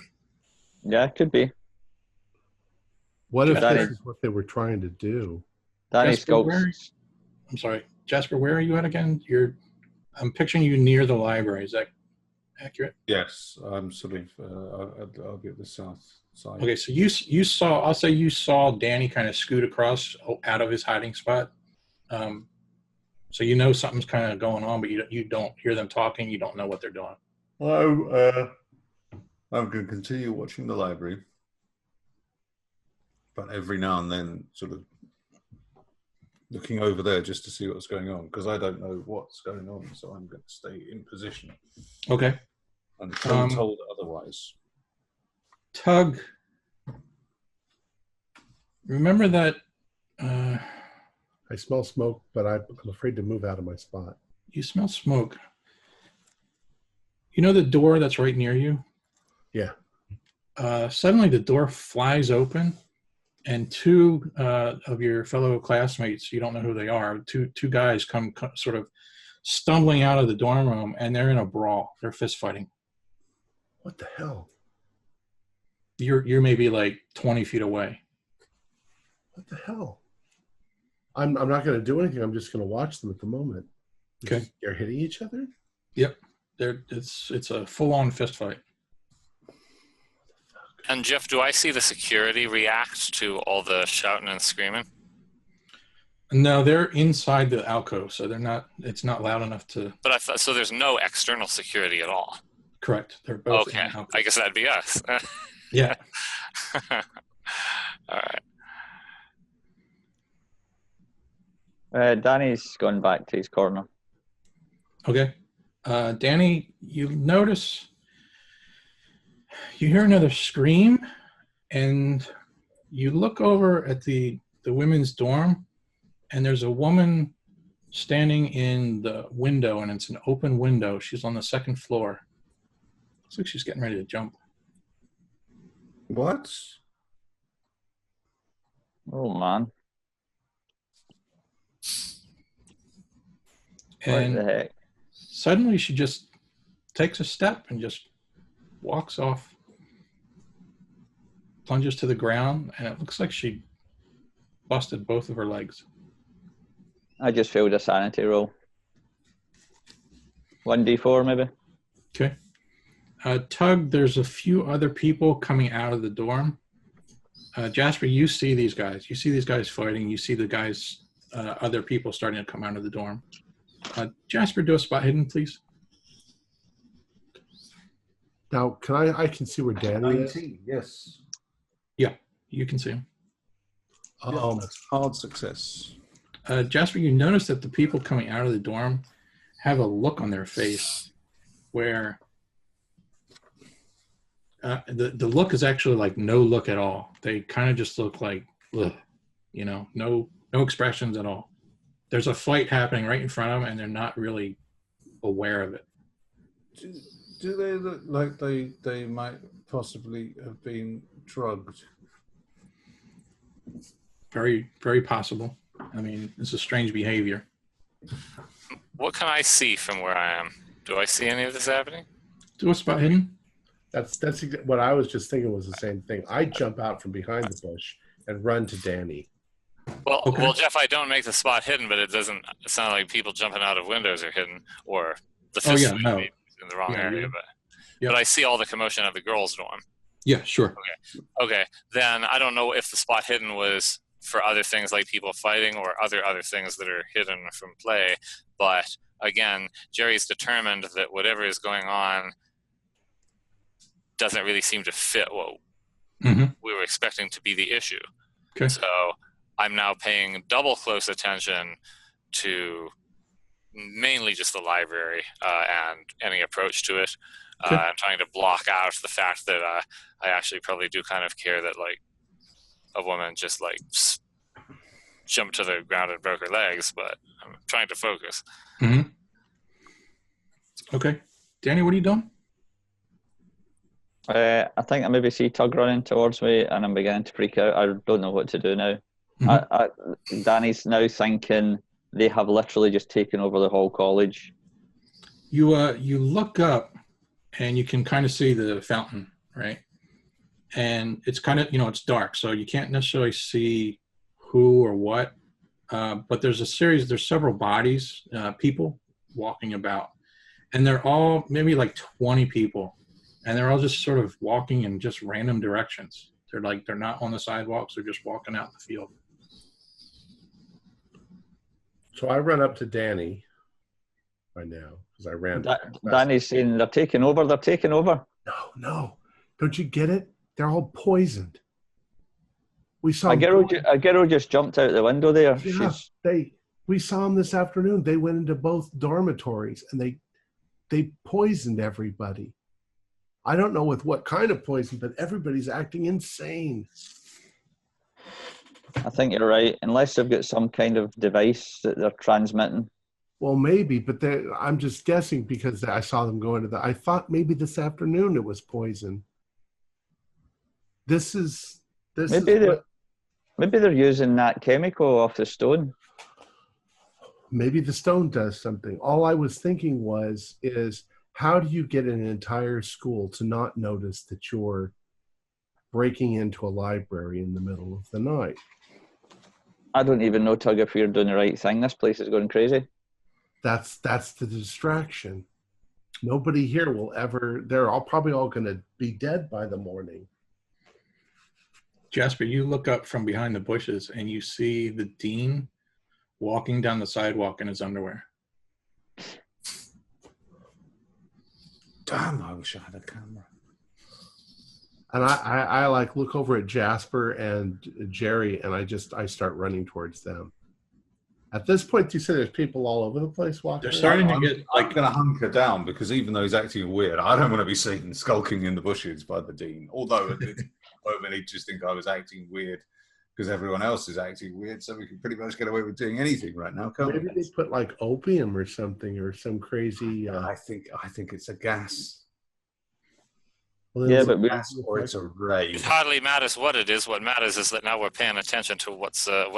Yeah, it could be. What if this is what they were trying to do? I'm sorry, Jasper. Where are you at again? I'm picturing you near the library. Is that accurate? Yes, I'm sort of. I'll be at the south side. Okay, so you saw. I'll say you saw Danny kind of scoot across out of his hiding spot. So you know something's kind of going on, but you don't hear them talking. You don't know what they're doing. I'm going to continue watching the library, but every now and then, sort of looking over there just to see what's going on, because I don't know what's going on. So I'm going to stay in position. Okay. Until I'm told otherwise. Tug, remember that. I smell smoke, but I'm afraid to move out of my spot. You smell smoke. You know the door that's right near you? Yeah. Suddenly the door flies open, and two of your fellow classmates, you don't know who they are, two guys come sort of stumbling out of the dorm room, and they're in a brawl. They're fist fighting. What the hell? You're maybe like 20 feet away. What the hell? I'm not going to do anything. I'm just going to watch them at the moment. Okay. They're hitting each other? Yep. It's a full-on fist fight. And Jeff, do I see the security react to all the shouting and screaming? No, they're inside the alcove, so they're not. It's not loud enough to. But I thought so. There's no external security at all. Correct. They're both. Okay. I guess that'd be us. Yeah. All right. Danny's gone back to his corner. Okay. Danny, you notice you hear another scream, and you look over at the women's dorm, and there's a woman standing in the window, and it's an open window. She's on the second floor. Looks like she's getting ready to jump. What? Oh, man. And what the heck? Suddenly she just takes a step and just walks off, plunges to the ground, and it looks like she busted both of her legs. I just failed a sanity roll. 1d4 maybe. Okay. Tug, there's a few other people coming out of the dorm. Jasper, you see these guys. You see these guys fighting. You see the guys, other people starting to come out of the dorm. Jasper, do a spot hidden, please. Now, I can see where Danny is. 19, yes. Yeah, you can see him. That's hard success. Jasper, you notice that the people coming out of the dorm have a look on their face where the look is actually like no look at all. They kind of just look like, ugh, you know, no expressions at all. There's a fight happening right in front of them, and they're not really aware of it. Do they look like they might possibly have been drugged? Very, very possible. I mean, it's a strange behavior. What can I see from where I am? Do I see any of this happening? Do a spot hidden. That's what I was just thinking was the same thing. I jump out from behind the bush and run to Danny. Well, Okay. well, Jeff, I don't make the spot hidden, but it doesn't sound like people jumping out of windows are hidden, or the Oh, yeah, fist no. in the wrong Yeah, area. yeah. But I see all the commotion at the girls' dorm. Yeah, sure. Okay, then I don't know if the spot hidden was for other things like people fighting or other things that are hidden from play. But again, Jerry's determined that whatever is going on doesn't really seem to fit what we were expecting to be the issue. Okay. So I'm now paying double close attention to mainly just the library and any approach to it. Okay. I'm trying to block out the fact that I actually probably do kind of care that like a woman just like jumped to the ground and broke her legs, but I'm trying to focus. Mm-hmm. Okay. Danny, what are you doing? I think I maybe see Tug running towards me, and I'm beginning to freak out. I don't know what to do now. Danny's now thinking they have literally just taken over the whole college. You look up, and you can kind of see the fountain, right? And it's kind of, it's dark, so you can't necessarily see who or what. But there's several bodies, people walking about, and they're all maybe like 20 people. And they're all just sort of walking in just random directions. They're not on the sidewalks. They're just walking out in the field. So I run up to Danny right now because I ran. Danny's saying they're taking over. They're taking over. No. Don't you get it? They're all poisoned. We saw. A girl just jumped out the window there. Yeah, we saw them this afternoon. They went into both dormitories and they poisoned everybody. I don't know with what kind of poison, but everybody's acting insane. I think you're right. Unless they've got some kind of device that they're transmitting. Well, maybe, but I'm just guessing because I saw them go into I thought maybe this afternoon it was poison. Maybe they're using that chemical off the stone. Maybe the stone does something. All I was thinking is how do you get an entire school to not notice that you're breaking into a library in the middle of the night? Uh, I don't even know, Tug, if you're doing the right thing. This place is going crazy. That's the distraction. Nobody here will ever, they're probably all going to be dead by the morning. Jasper, you look up from behind the bushes and you see the dean walking down the sidewalk in his underwear. Damn, I wish I had a camera. And I like look over at Jasper and Jerry, and I start running towards them. At this point, you say there's people all over the place walking. They're starting to get I'm going to hunker down because even though he's acting weird, I don't want to be seen skulking in the bushes by the dean. Although it would many just think I was acting weird because everyone else is acting weird, so we can pretty much get away with doing anything right now, can't we? Maybe they put like opium or something or some crazy. I think it's a gas. Well, Yeah, it's but a we- gas Or it's a rave. It hardly matters what it is. What matters is that now we're paying attention to what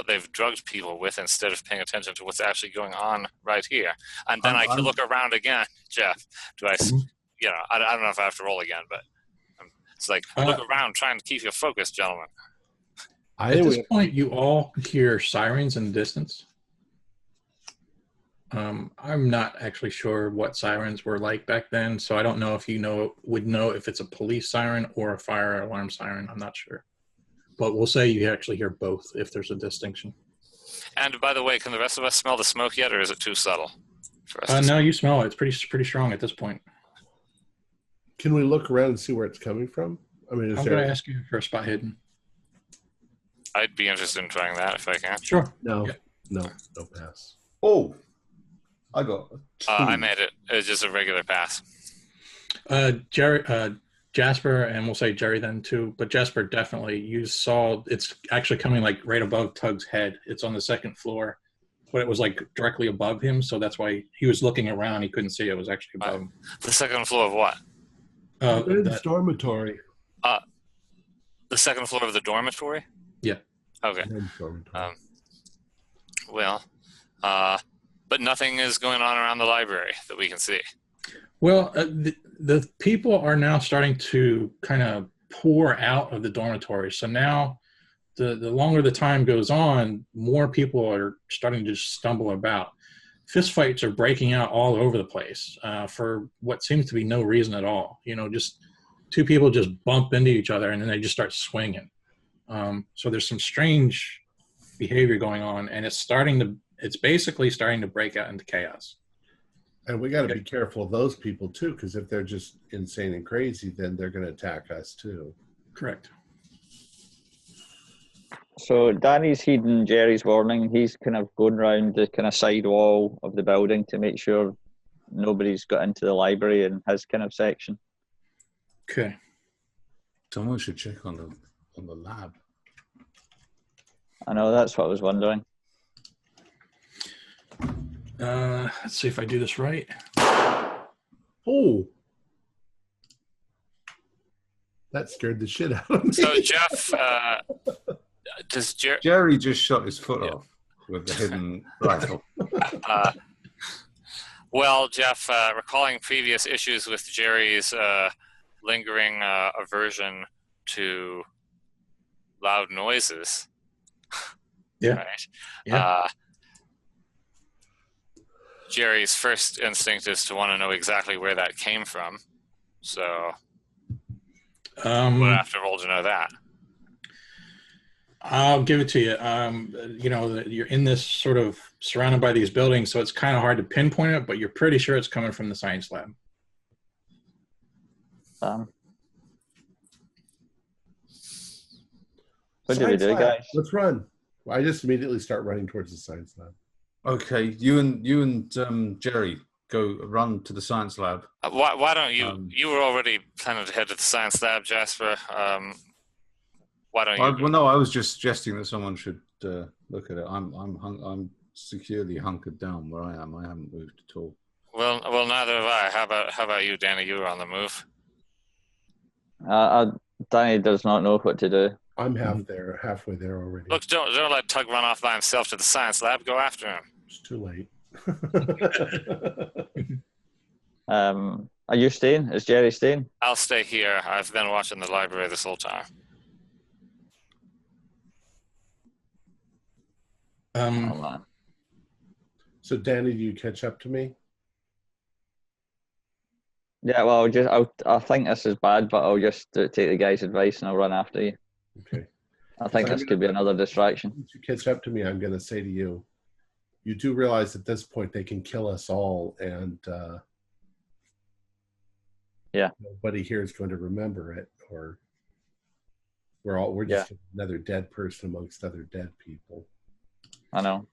they've drugged people with instead of paying attention to what's actually going on right here. And then I can look around again. Jeff, I don't know if I have to roll again, but it's like look around, trying to keep your focus, gentlemen. At this point, you all hear sirens in the distance. I'm not actually sure what sirens were like back then, so I don't know if would know if it's a police siren or a fire alarm siren. I'm not sure. but we'll say you actually hear both if there's a distinction. And by the way, can the rest of us smell the smoke yet, or is it too subtle for us? No, you smell it. It's pretty strong at this point. Can we look around and see where it's coming from? I mean, I'm going to ask you for a spot hidden. I'd be interested in trying that if I can. Sure. No, Yeah. no pass. Oh, I got 2. I made it. It was just a regular pass. Jasper, and we'll say Jerry then too, but Jasper definitely, you saw it's actually coming like right above Tug's head. It's on the second floor, but it was like directly above him, so that's why he was looking around. He couldn't see it was actually above him. The second floor of what? It's dormitory. The second floor of the dormitory? Yeah. Okay. Dormitory. But nothing is going on around the library that we can see. Well, the people are now starting to kind of pour out of the dormitory. So now the longer the time goes on, more people are starting to just stumble about. Fistfights are breaking out all over the place for what seems to be no reason at all. Just two people just bump into each other and then they just start swinging. So there's some strange behavior going on, and it's basically starting to break out into chaos. And we got to be careful of those people too, because if they're just insane and crazy, then they're going to attack us too. Correct. So Danny's heeding Jerry's warning. He's kind of going around the kind of side wall of the building to make sure nobody's got into the library in his kind of section. Okay. Someone should check on the lab. I know, that's what I was wondering. Let's see if I do this right. Oh, that scared the shit out of me. So Jeff, does Jerry just shot his foot off with the hidden rifle. Well, Jeff, recalling previous issues with Jerry's lingering aversion to loud noises. Yeah. Right? Yeah. Jerry's first instinct is to want to know exactly where that came from. So we'll have to roll to know that. I'll give it to you. You're in this sort of surrounded by these buildings, so it's kind of hard to pinpoint it, but you're pretty sure it's coming from the science lab. What do we do, guys? Let's run. I just immediately start running towards the science lab. Okay, you and Jerry go run to the science lab. Why don't you? You were already planning to head to the science lab, Jasper. Why don't you? Well, no, I was just suggesting that someone should look at it. I'm securely hunkered down where I am. I haven't moved at all. Well, neither have I. How about you, Danny? You were on the move. Danny does not know what to do. I'm halfway there already. Look, don't let Tug run off by himself to the science lab. Go after him. It's too late. Are you staying? Is Jerry staying? I'll stay here. I've been watching the library this whole time. Oh, man. So, Danny, do you catch up to me? Yeah, well, I think this is bad, but I'll just take the guy's advice and I'll run after you. Okay. I think this could be another distraction. If you catch up to me, I'm going to say to you, you do realize at this point they can kill us all, and yeah, nobody here is going to remember it, or we're just another dead person amongst other dead people. I know.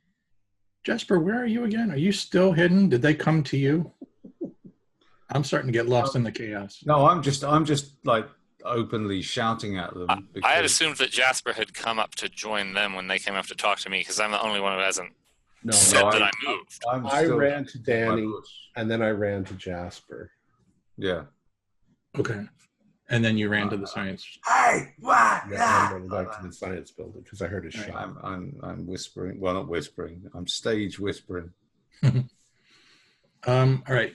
Jasper, where are you again? Are you still hidden? Did they come to you? I'm starting to get lost in the chaos. No, I'm just like openly shouting at them. I had assumed that Jasper had come up to join them when they came up to talk to me, because I'm the only one who hasn't said that I moved. I ran to Danny, and then I ran to Jasper. Yeah. Okay. And then you ran to the science. Hey, what? Yeah, I'm running back to the science building because I heard a shot. I'm whispering. Well, not whispering. I'm stage whispering. All right.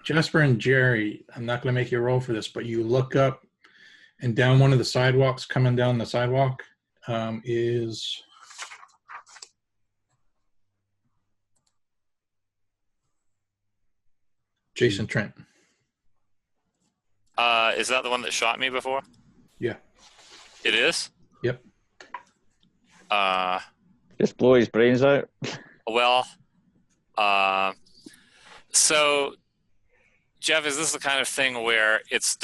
Jasper and Jerry, I'm not going to make you roll for this, but you look up, and down one of the sidewalks, coming down the sidewalk, is Jason Trent. Is that the one that shot me before? Yeah. It is? Yep. Just blow his brains out. Well, so, Jeff, is this the kind of thing where it's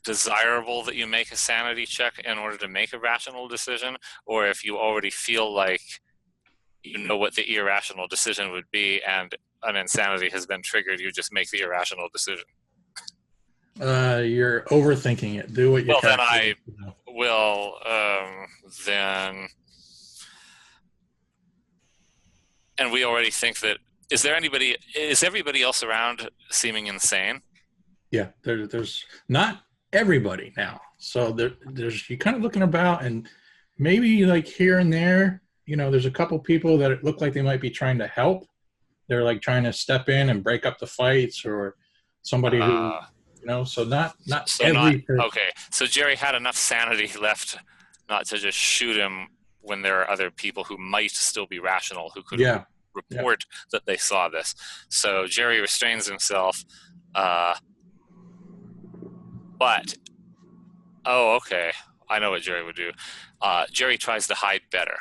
desirable that you make a sanity check in order to make a rational decision? Or if you already feel like you know what the irrational decision would be and an insanity has been triggered, you just make the irrational decision? You're overthinking it. Do what you can. Well, then I will, then... And we already think that... Is everybody else around seeming insane? Yeah, there's not everybody now. So there's you're kind of looking about, and maybe like here and there, there's a couple people that look like they might be trying to help. They're like trying to step in and break up the fights, or somebody who, so not every person. Okay, so Jerry had enough sanity left not to just shoot him when there are other people who might still be rational, who could report that they saw this. So Jerry restrains himself, but, okay, I know what Jerry would do. Jerry tries to hide better.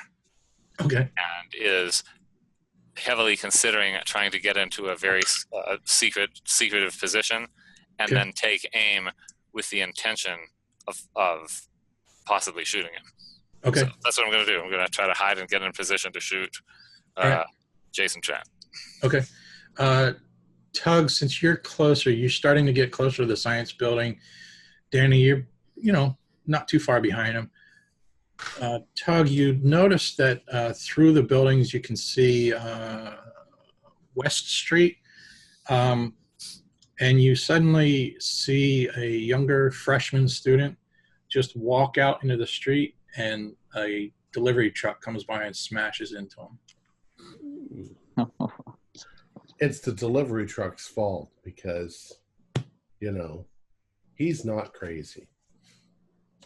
Okay. And is heavily considering trying to get into a very secretive position, and then take aim with the intention of possibly shooting him. Okay. So that's what I'm going to do. I'm going to try to hide and get in position to shoot Jason Trent. Okay. Tug, since you're closer, you're starting to get closer to the science building. Danny, you're, not too far behind him. Tug, you notice that through the buildings you can see West Street, and you suddenly see a younger freshman student just walk out into the street, and a delivery truck comes by and smashes into him. It's the delivery truck's fault because, he's not crazy.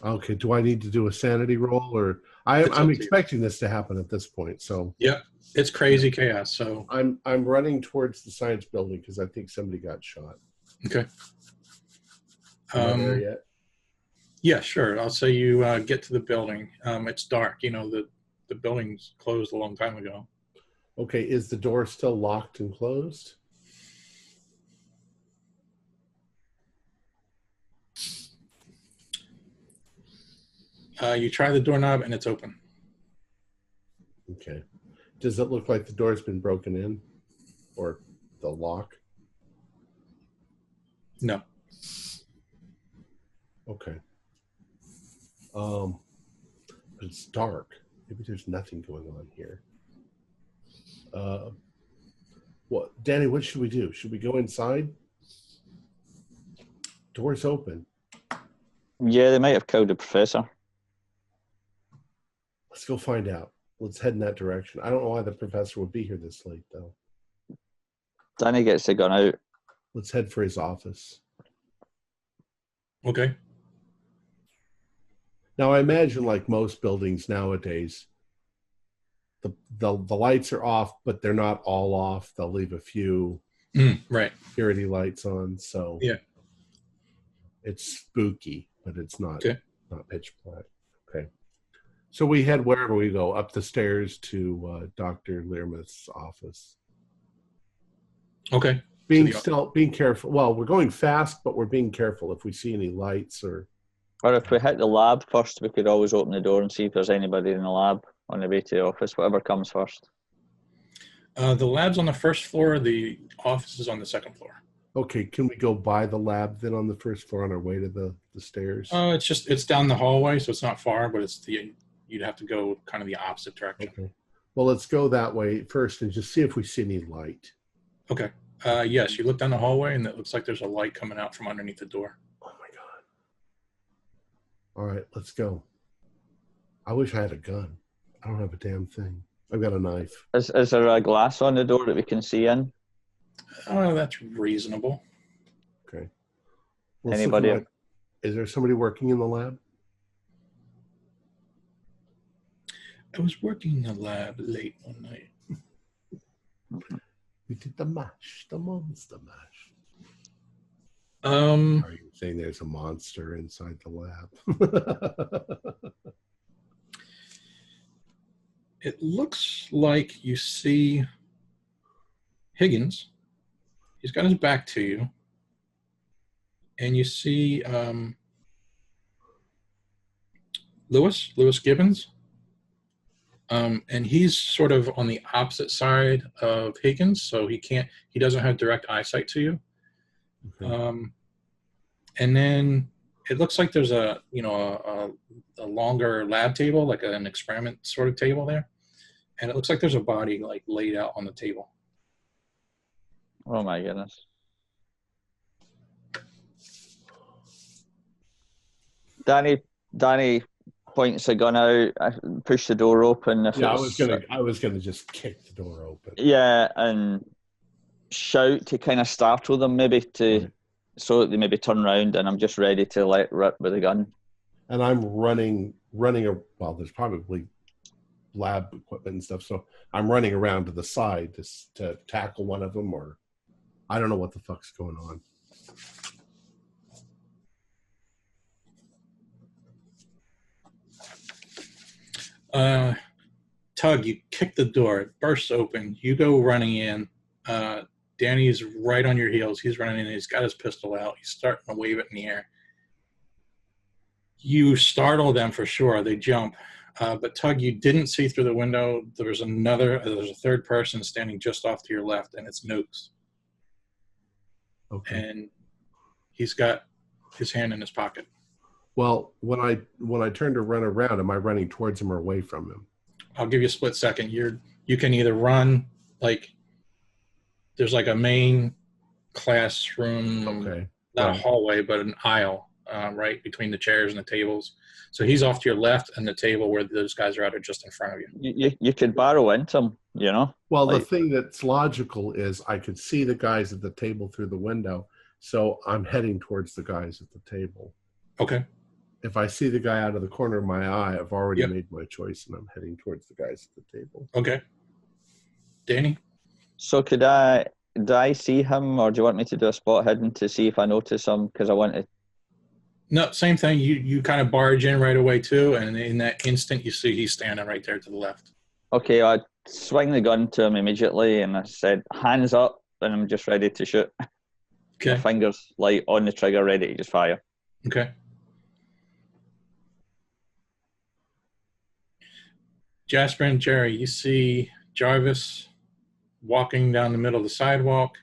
Okay, do I need to do a sanity roll, or I'm expecting this to happen at this point? So yep, it's crazy chaos. So I'm running towards the science building because I think somebody got shot. Okay. Am I there yet? Yeah, sure. I'll say you get to the building. It's dark. The building's closed a long time ago. Okay, is the door still locked and closed? You try the doorknob and it's open. Okay. Does it look like the door's been broken in? Or the lock? No. Okay. But it's dark. Maybe there's nothing going on here. Danny, what should we do? Should we go inside? Door's open. Yeah, they might have killed the professor. Let's go find out. Let's head in that direction. I don't know why the professor would be here this late, though. Danny gets the gun out. Let's head for his office. Okay. Now, I imagine, like most buildings nowadays, the lights are off, but they're not all off. They'll leave a few security lights on. So yeah, it's spooky, but it's not not pitch black. Okay. So we head wherever we go, up the stairs to Dr. Learmouth's office. Okay. Being careful. Well, we're going fast, but we're being careful if we see any lights or if we hit the lab first, we could always open the door and see if there's anybody in the lab on the way to the office, whatever comes first. The lab's on the first floor. The office is on the second floor. Okay, can we go by the lab then on the first floor on our way to the stairs? It's down the hallway, so it's not far, but you'd have to go kind of the opposite direction. Okay. Well, let's go that way first and just see if we see any light. Okay. Yes, you look down the hallway, and it looks like there's a light coming out from underneath the door. Oh, my God. All right, let's go. I wish I had a gun. I don't have a damn thing. I've got a knife. Is there a glass on the door that we can see in? Oh, that's reasonable. Okay. Anybody? Is there somebody working in the lab? I was working in the lab late one night. We did the monster mash. Are you saying there's a monster inside the lab? It looks like you see Higgins. He's got his back to you. And you see Lewis Gibbons. And he's sort of on the opposite side of Higgins, so he doesn't have direct eyesight to you. Okay. And then it looks like there's a longer lab table, like an experiment sort of table there. And it looks like there's a body like laid out on the table. Oh my goodness. Danny points a gun out, push the door open. I was gonna just kick the door open. Yeah, and shout to kind of startle them, maybe so that they maybe turn around, and I'm just ready to let rip with a gun. And I'm running. Well, there's probably lab equipment and stuff, so I'm running around to the side to tackle one of them, or I don't know what the fuck's going on. Tug, you kick the door, it bursts open, you go running in. Danny's right on your heels. He's running in, he's got his pistol out, he's starting to wave it in the air. You startle them for sure, they jump. But Tug, you didn't see through the window. There's a third person standing just off to your left, and it's Nukes. Okay. And he's got his hand in his pocket. Well, when I turn to run around, am I running towards him or away from him? I'll give you a split second. You can either run, like there's like a main classroom, Okay. Not a hallway, but an aisle, right between the chairs and the tables. So he's off to your left, and the table where those guys are at are just in front of you. You could barrel into him, you know? Well, the thing that's logical is I could see the guys at the table through the window, so I'm heading towards the guys at the table. Okay. If I see the guy out of the corner of my eye, I've already made my choice, and I'm heading towards the guys at the table. Okay. Danny? So do I see him, or do you want me to do a spot hidden to see if I notice him? Because I want to... No, same thing. You kind of barge in right away, too, and in that instant, you see he's standing right there to the left. Okay, I swing the gun to him immediately, and I said, hands up, and I'm just ready to shoot. Okay. My fingers light on the trigger, ready to just fire. Okay. Jasper and Jerry, you see Jarvis walking down the middle of the sidewalk,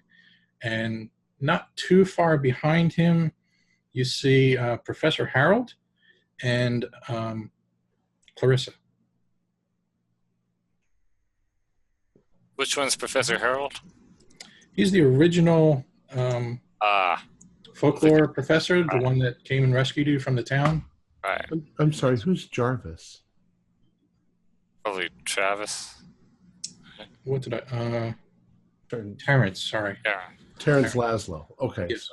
and not too far behind him, you see Professor Harold and Clarissa. Which one's Professor Harold? He's the original folklore professor, the one that came and rescued you from the town. Right. I'm sorry, who's Jarvis? Probably Travis. What did I... Terrence, sorry. Yeah. Terrence Laszlo. Okay. Yes.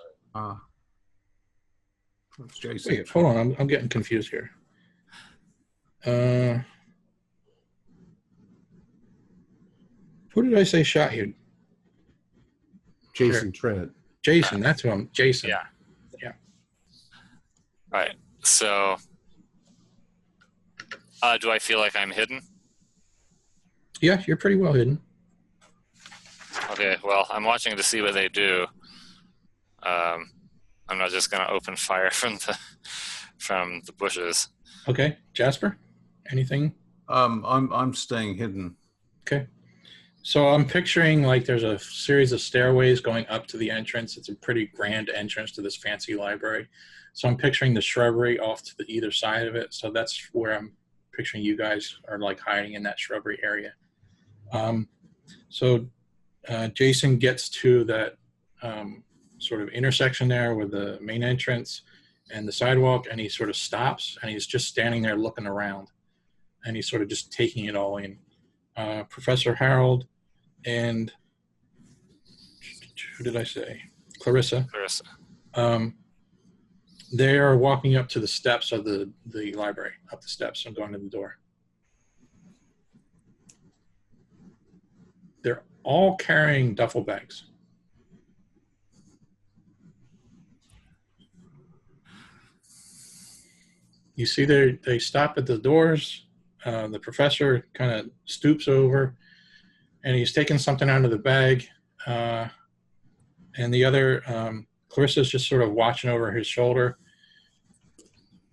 That's Jason. Wait, hold on, I'm getting confused here. Who did I say shot you? Jason Trent. Jason, that's who I'm... Jason. Yeah. Yeah. Right. So, do I feel like I'm hidden? Yeah, you're pretty well hidden. Okay, well, I'm watching to see what they do. I'm not just going to open fire from the bushes. Okay, Jasper, anything? I'm staying hidden. Okay. So I'm picturing like there's a series of stairways going up to the entrance. It's a pretty grand entrance to this fancy library. So I'm picturing the shrubbery off to the either side of it. So that's where I'm picturing you guys are like hiding in that shrubbery area. So Jason gets to that sort of intersection there with the main entrance and the sidewalk, and he sort of stops, and he's just standing there looking around, and he's sort of just taking it all in. Professor Harold and who did I say? Clarissa. They are walking up to the steps of the library, up the steps and going to the door. They're all carrying duffel bags. You see they stop at the doors. The professor kind of stoops over, and he's taking something out of the bag. And the other, Clarissa's just sort of watching over his shoulder.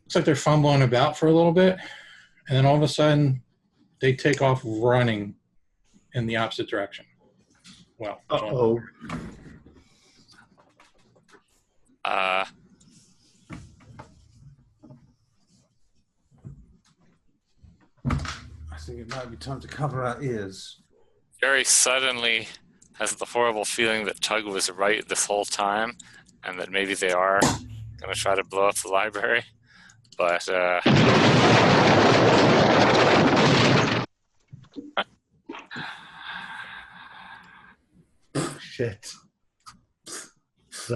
Looks like they're fumbling about for a little bit, and then all of a sudden, they take off running in the opposite direction. Well, Uh-oh. I think it might be time to cover our ears. Jerry suddenly has the horrible feeling that Tug was right this whole time, and that maybe they are going to try to blow up the library. But Shit.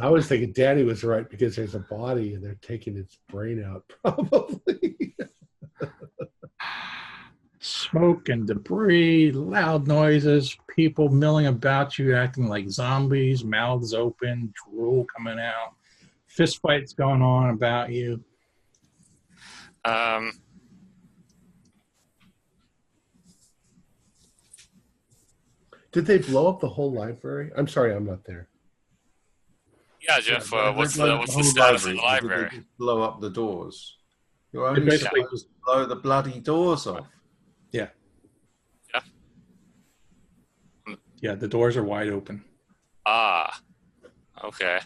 I was thinking Danny was right because there's a body and they're taking its brain out, probably. smoke and debris, loud noises, people milling about you, acting like zombies, mouths open, drool coming out, fist fights going on about you. Did they blow up the whole library? I'm sorry, I'm not there. Yeah, Jeff, what's the whole status of the Did library? they just blow up the doors? You're only basically supposed to blow the bloody doors off. Yeah. Yeah. Yeah, the doors are wide open. Ah, okay.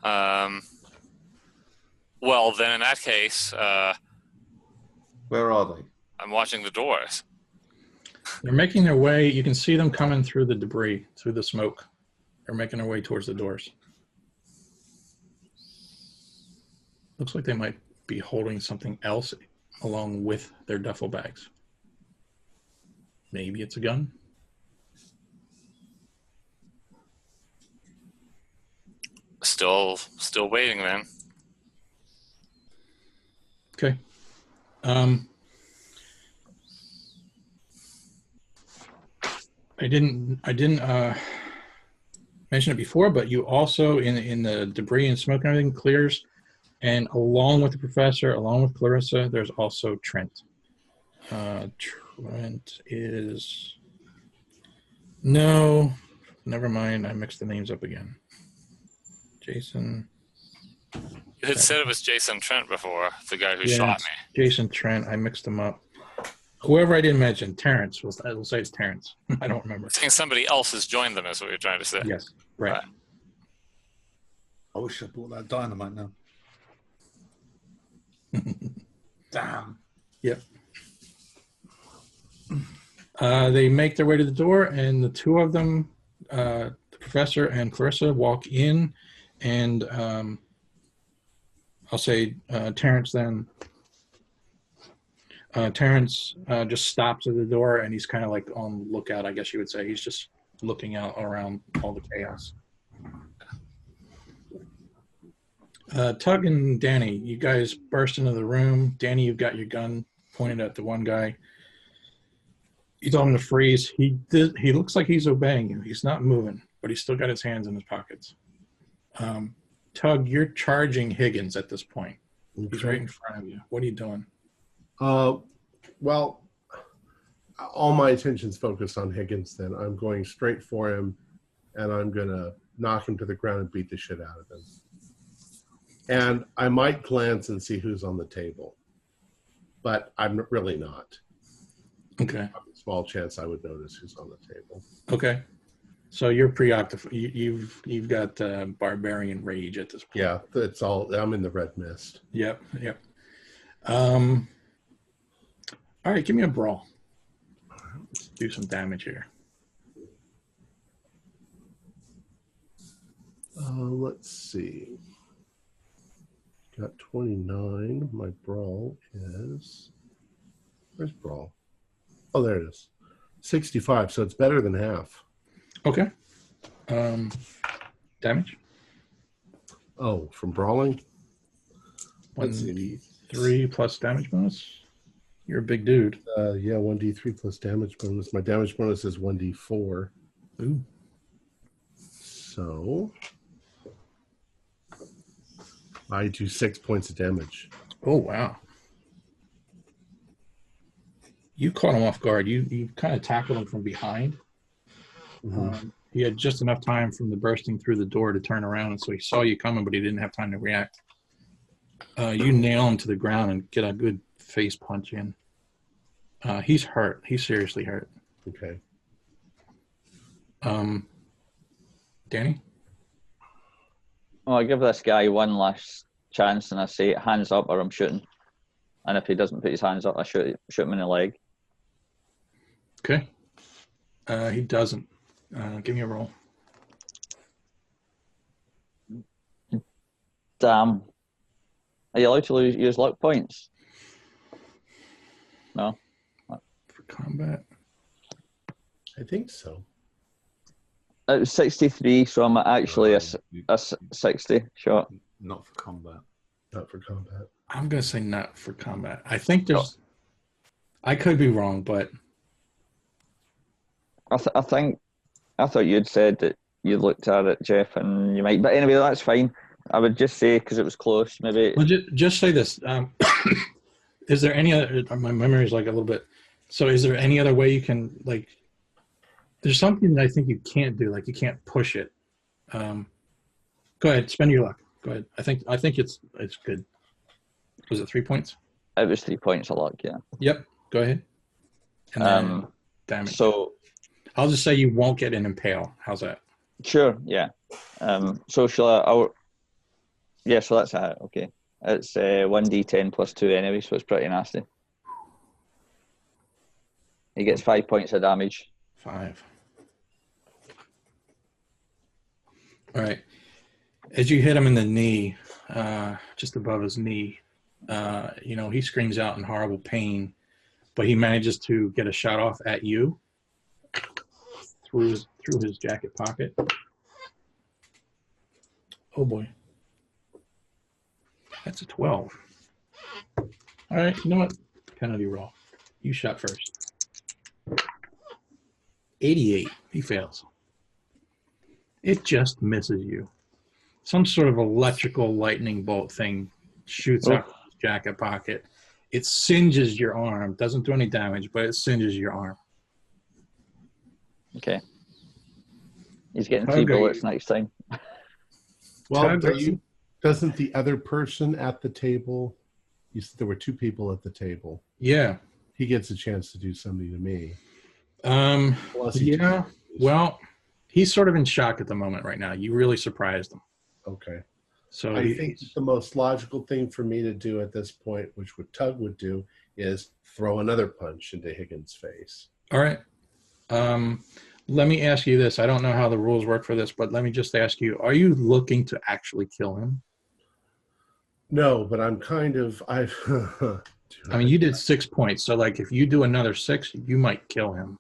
Well, then in that case, Where are they? I'm watching the doors. They're making their way. You can see them coming through the debris, through the smoke. They're making their way towards the doors. Looks like they might be holding something else along with their duffel bags. Maybe it's a gun. Still waiting then. Okay. I didn't mention it before, but you also in the debris and smoke and everything clears, and along with the professor, along with Clarissa, there's also Trent. Trent is no, never mind. I mixed the names up again. Jason. You had said it was Jason Trent before, the guy who shot me. Jason Trent. I mixed them up. Whoever I didn't mention, Terrence. We'll say it's Terrence. I don't remember. I think somebody else has joined them, is what you're trying to say. Yes, right. I wish I bought that dynamite now. Damn. Yep. They make their way to the door, and the two of them, the professor and Clarissa, walk in, and I'll say Terrence then. Terrence just stops at the door, and he's kind of like on lookout, I guess you would say. He's just looking out around all the chaos. Tug and Danny, you guys burst into the room. Danny, you've got your gun pointed at the one guy. You told him to freeze. He looks like he's obeying you. He's not moving, but he's still got his hands in his pockets. Tug, you're charging Higgins at this point. He's right in front of you. What are you doing? Well, all my attention's focused on Higgins then. I'm going straight for him, and I'm going to knock him to the ground and beat the shit out of him. And I might glance and see who's on the table, but I'm really not. Okay. A small chance I would notice who's on the table. Okay. So you're preoccupied. You've got barbarian rage at this point. Yeah, it's all. I'm in the red mist. Yep. All right, give me a brawl. Let's do some damage here. Let's see. Got 29. My brawl is... Where's brawl? Oh, there it is. 65, so it's better than half. Okay. Damage? Oh, from brawling? 1d3 plus damage bonus? You're a big dude. Yeah, 1d3 plus damage bonus. My damage bonus is 1d4. Ooh. So I do 6 points of damage. Oh, wow. You caught him off guard. You kind of tackled him from behind. He had just enough time from the bursting through the door to turn around, and so he saw you coming, but he didn't have time to react. You nail him to the ground and get a good face punch in. He's hurt. He's seriously hurt. Okay. Danny? Well, I give this guy one last chance, and I say, hands up or I'm shooting. And if he doesn't put his hands up, I shoot him in the leg. Okay. He doesn't. Give me a roll. Damn. Are you allowed to use luck points? No? For combat? I think so. It was 63, so I'm actually a 60 shot. Not for combat. Not for combat. I'm going to say not for combat. I think there's... I could be wrong, but... I thought you'd said that you looked at it, Jeff, and you might... But anyway, that's fine. I would just say, because it was close, maybe... Well, just say this. Is there any other... My memory is like a little bit... So is there any other way you can, like... There's something that I think you can't do, like you can't push it. Go ahead, spend your luck. Go ahead. I think it's good. Was it 3 points? It was 3 points of luck, yeah. Yep. Go ahead. And then damage. So I'll just say you won't get an impale. How's that? Sure, yeah. So shall yeah, so that's it, okay. It's 1d10 plus 2 anyway, so it's pretty nasty. He gets 5 points of damage. 5. All right. As you hit him in the knee, just above his knee, he screams out in horrible pain, but he manages to get a shot off at you through his jacket pocket. Oh boy. That's a 12. All right, you know what? Penalty roll. You shot first. 88. He fails. It just misses you. Some sort of electrical lightning bolt thing shoots out of his jacket pocket. It singes your arm. Doesn't do any damage, but it singes your arm. Okay. He's getting 3 bullets next time. Well, doesn't the other person at the table, you said there were 2 people at the table. Yeah. He gets a chance to do something to me. Yeah. Well, he's sort of in shock at the moment right now. You really surprised him. Okay. So I think the most logical thing for me to do at this point, which what Tug would do, is throw another punch into Higgins' face. All right. Let me ask you this. I don't know how the rules work for this, but let me just ask you, are you looking to actually kill him? No, but I'm kind of... I mean, you did 6 points, so like if you do another 6, you might kill him.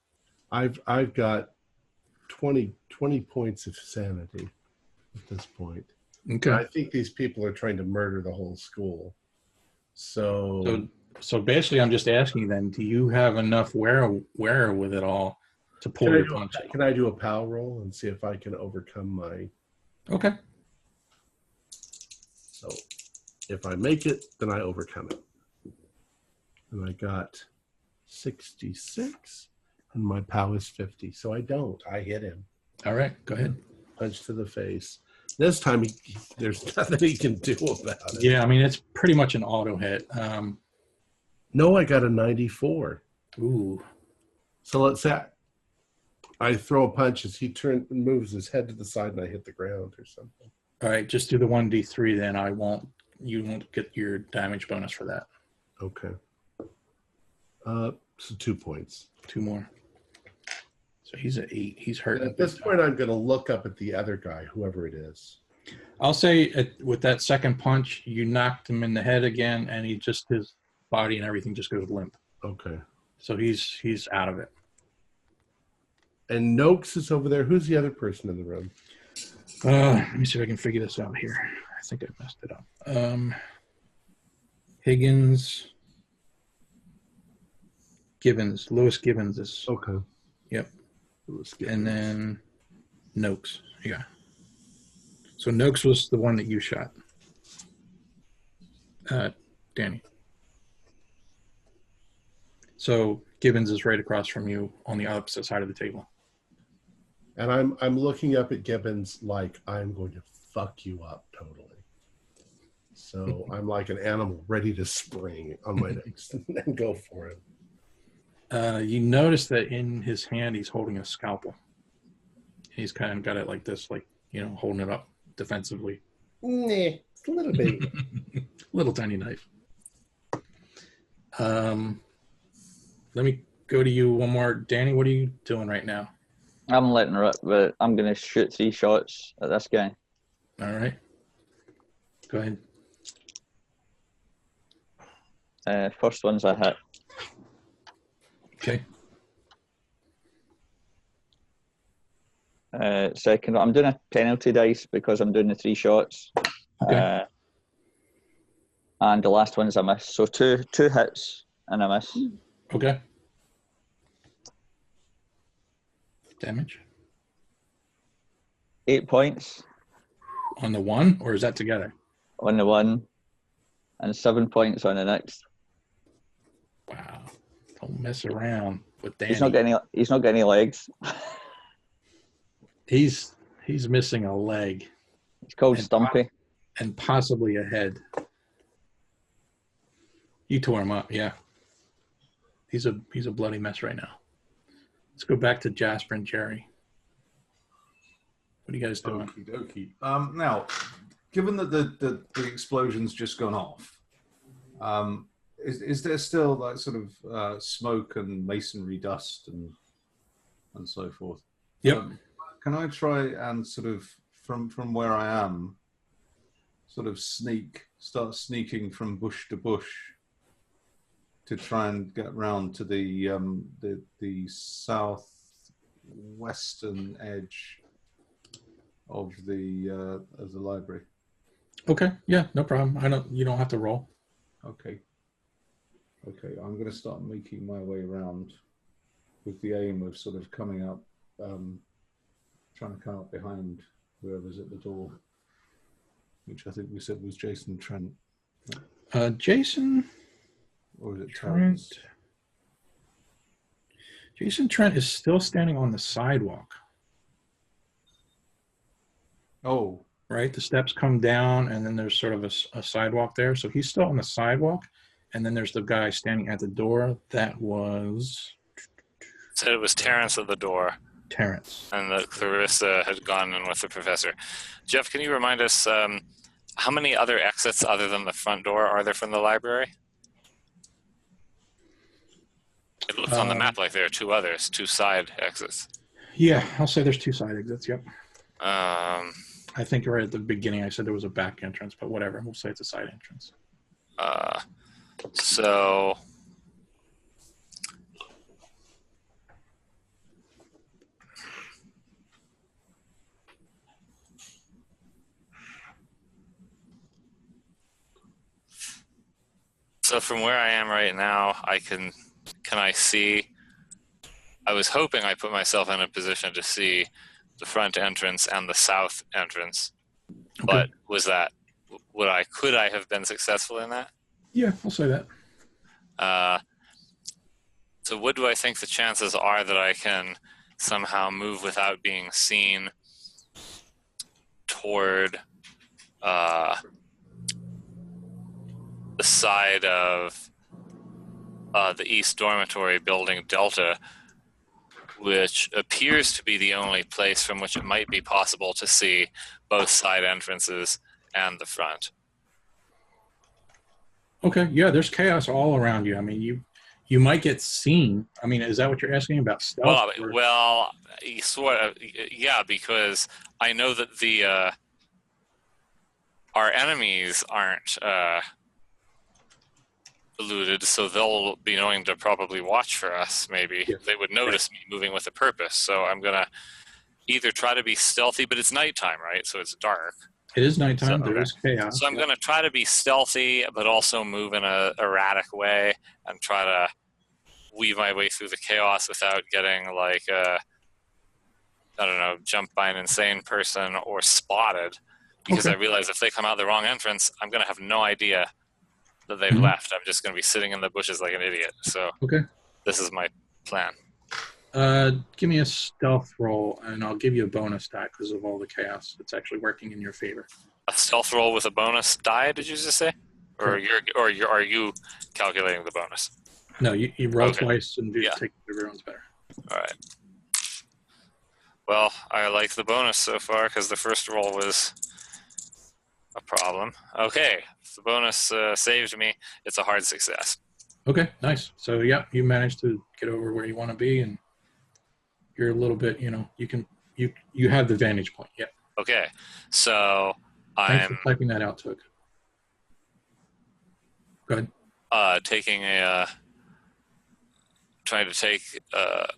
I've got 20 points of sanity at this point. Okay. I think these people are trying to murder the whole school. So basically, I'm just asking then, do you have enough wear with it all to pull your punch? Can I do a power roll and see if I can overcome my... Okay. So if I make it, then I overcome it. And I got 66, and my POW is 50. So I don't. I hit him. All right, go ahead. Punch to the face. This time, there's nothing he can do about it. Yeah, I mean, it's pretty much an auto hit. No, I got a 94. Ooh. So let's say I throw a punch as he moves his head to the side and I hit the ground or something. All right, just do the 1d3 then. You won't get your damage bonus for that. Okay. So 2 points. 2 more. So he's at 8. He's hurt. At this point, I'm going to look up at the other guy, whoever it is. I'll say with that second punch, you knocked him in the head again, and his body and everything just goes limp. Okay. So he's out of it. And Noakes is over there. Who's the other person in the room? Let me see if I can figure this out here. I think I messed it up. Higgins, Gibbons, Lewis Gibbons is okay. Yep. And then Noakes. Yeah. So Noakes was the one that you shot. Danny. So Gibbons is right across from you on the opposite side of the table. And I'm looking up at Gibbons like I'm going to fuck you up totally. So I'm like an animal ready to spring on my next and go for him. You notice that in his hand he's holding a scalpel. He's kind of got it like this, like, you know, holding it up defensively. Nah, it's a little bit. Little tiny knife. Let me go to you one more. Danny, what are you doing right now? I'm letting her up, but I'm going to shoot 3 shots at this guy. All right. Go ahead. First one's a hit. Okay. Second, I'm doing a penalty dice because I'm doing the 3 shots. Okay. And the last one's a miss. So two hits and a miss. Okay. Damage? 8 points On the one, or is that together? on the one and 7 points on the next. Wow. Don't mess around with Danny. He's not got any legs. He's missing a leg. It's called And Stumpy. and possibly a head. You tore him up, yeah. He's a bloody mess right now. Let's go back to Jasper and Jerry. What are you guys doing? Okie dokie. Now, given that the explosion's just gone off, is there still like sort of smoke and masonry dust and so forth? Yep. Can I try and sort of from where I am, sort of start sneaking from bush to bush to try and get round to the southwestern edge of the library? Okay, yeah, no problem. You don't have to roll. Okay, I'm going to start making my way around with the aim of sort of coming up, trying to come up behind whoever's at the door, which I think we said was Jason Trent. Jason Or is it Trent. Terrence? Jason Trent is still standing on the sidewalk. Oh, Right? The steps come down, and then there's sort of a sidewalk there. So he's still on the sidewalk, and then there's the guy standing at the door. That was Said it was Terrence at the door, Terrence. and that Clarissa had gone in with the professor. Jeff, can you remind us how many other exits other than the front door are there from the library? It looks on the map like there are 2 others, 2 side exits. Yeah, I'll say there's 2 side exits. Yep. I think right at the beginning I said there was a back entrance, but whatever. We'll say it's a side entrance. So from where I am right now, can I see? I was hoping I put myself in a position to see the front entrance and the south entrance, but could I have been successful in that? Yeah, we'll say that. So what do I think the chances are that I can somehow move without being seen toward the side of the East Dormitory building Delta, which appears to be the only place from which it might be possible to see both side entrances and the front? Okay, yeah, there's chaos all around you. I mean, you might get seen. I mean, is that what you're asking about stealth? Well, sort of, yeah, because I know that our enemies aren't eluded, so they'll be knowing to probably watch for us, maybe. Yes. They would notice me moving with a purpose, so I'm going to either try to be stealthy, but it's nighttime, right? So it's dark. It is nighttime. So, there is chaos. So I'm going to try to be stealthy, but also move in a erratic way and try to weave my way through the chaos without getting, like, jumped by an insane person or spotted. Because I realize if they come out the wrong entrance, I'm going to have no idea that they've left. I'm just going to be sitting in the bushes like an idiot. So Okay. this is my plan. Give me a stealth roll, and I'll give you a bonus die because of all the chaos. It's actually working in your favor. A stealth roll with a bonus die, did you just say? Or are you calculating the bonus? No, you roll Okay. twice and Yeah. take everyone's better. All right. Well, I like the bonus so far because the first roll was a problem. Okay, if the bonus saved me, it's a hard success. Okay, nice. So yeah, you managed to get over where you want to be, and you're a little bit, you have the vantage point. Yeah. Okay, so Thanks I'm for typing that out, Took. Go ahead. trying to take a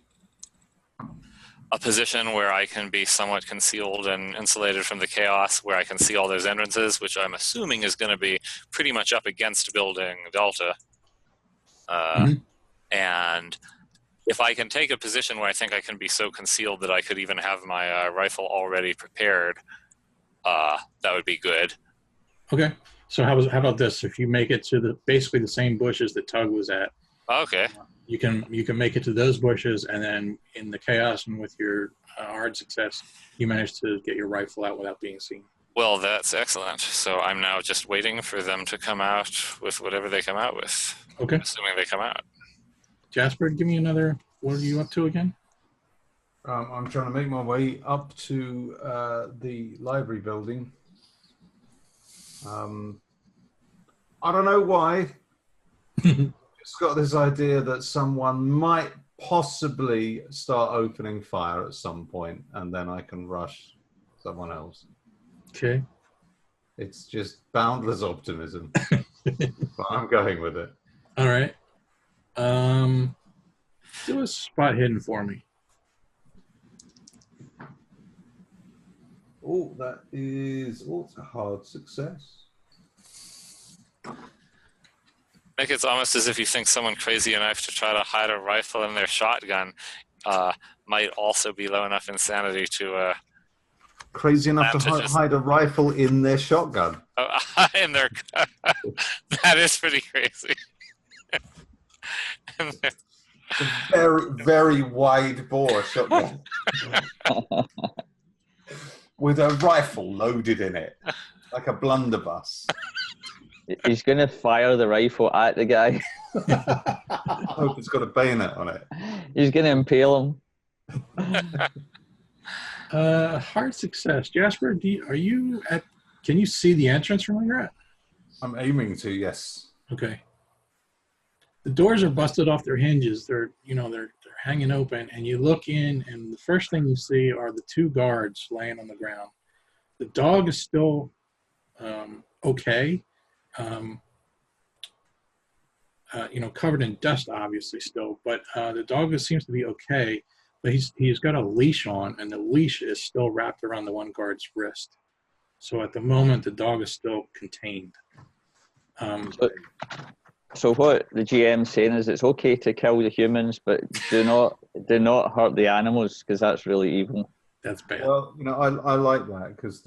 position where I can be somewhat concealed and insulated from the chaos, where I can see all those entrances, which I'm assuming is going to be pretty much up against building Delta. And if I can take a position where I think I can be so concealed that I could even have my rifle already prepared, that would be good. Okay. So how about this? If you make it to basically the same bushes that Tug was at, Okay. you can make it to those bushes, and then in the chaos and with your hard success, you manage to get your rifle out without being seen. Well, that's excellent. So I'm now just waiting for them to come out with whatever they come out with. Okay. Assuming they come out. Jasper, give me another. What are you up to again? I'm trying to make my way up to the library building. I don't know why. Just got this idea that someone might possibly start opening fire at some point, and then I can rush someone else. Okay. It's just boundless optimism. But I'm going with it. All right. Do a spot hidden for me. Oh, that is also a hard success. Nick, it's almost as if you think someone crazy enough to try to hide a rifle in their shotgun might also be low enough insanity to... Crazy enough to hide a rifle in their shotgun. in their... That is pretty crazy. Very, very wide bore shotgun. With a rifle loaded in it. Like a blunderbuss. He's going to fire the rifle at the guy. I hope it's got a bayonet on it. He's going to impale him. Hard success. Jasper, can you see the entrance from where you're at? I'm aiming to, yes. Okay. The doors are busted off their hinges. They're hanging open, and you look in, and the first thing you see are the two guards laying on the ground. The dog is still okay. Covered in dust, obviously, still, but the dog seems to be okay. But he's got a leash on, and the leash is still wrapped around the one guard's wrist. So at the moment, the dog is still contained. So what the GM's saying is it's okay to kill the humans, but do not hurt the animals, because that's really evil. That's bad. Well, I like that, because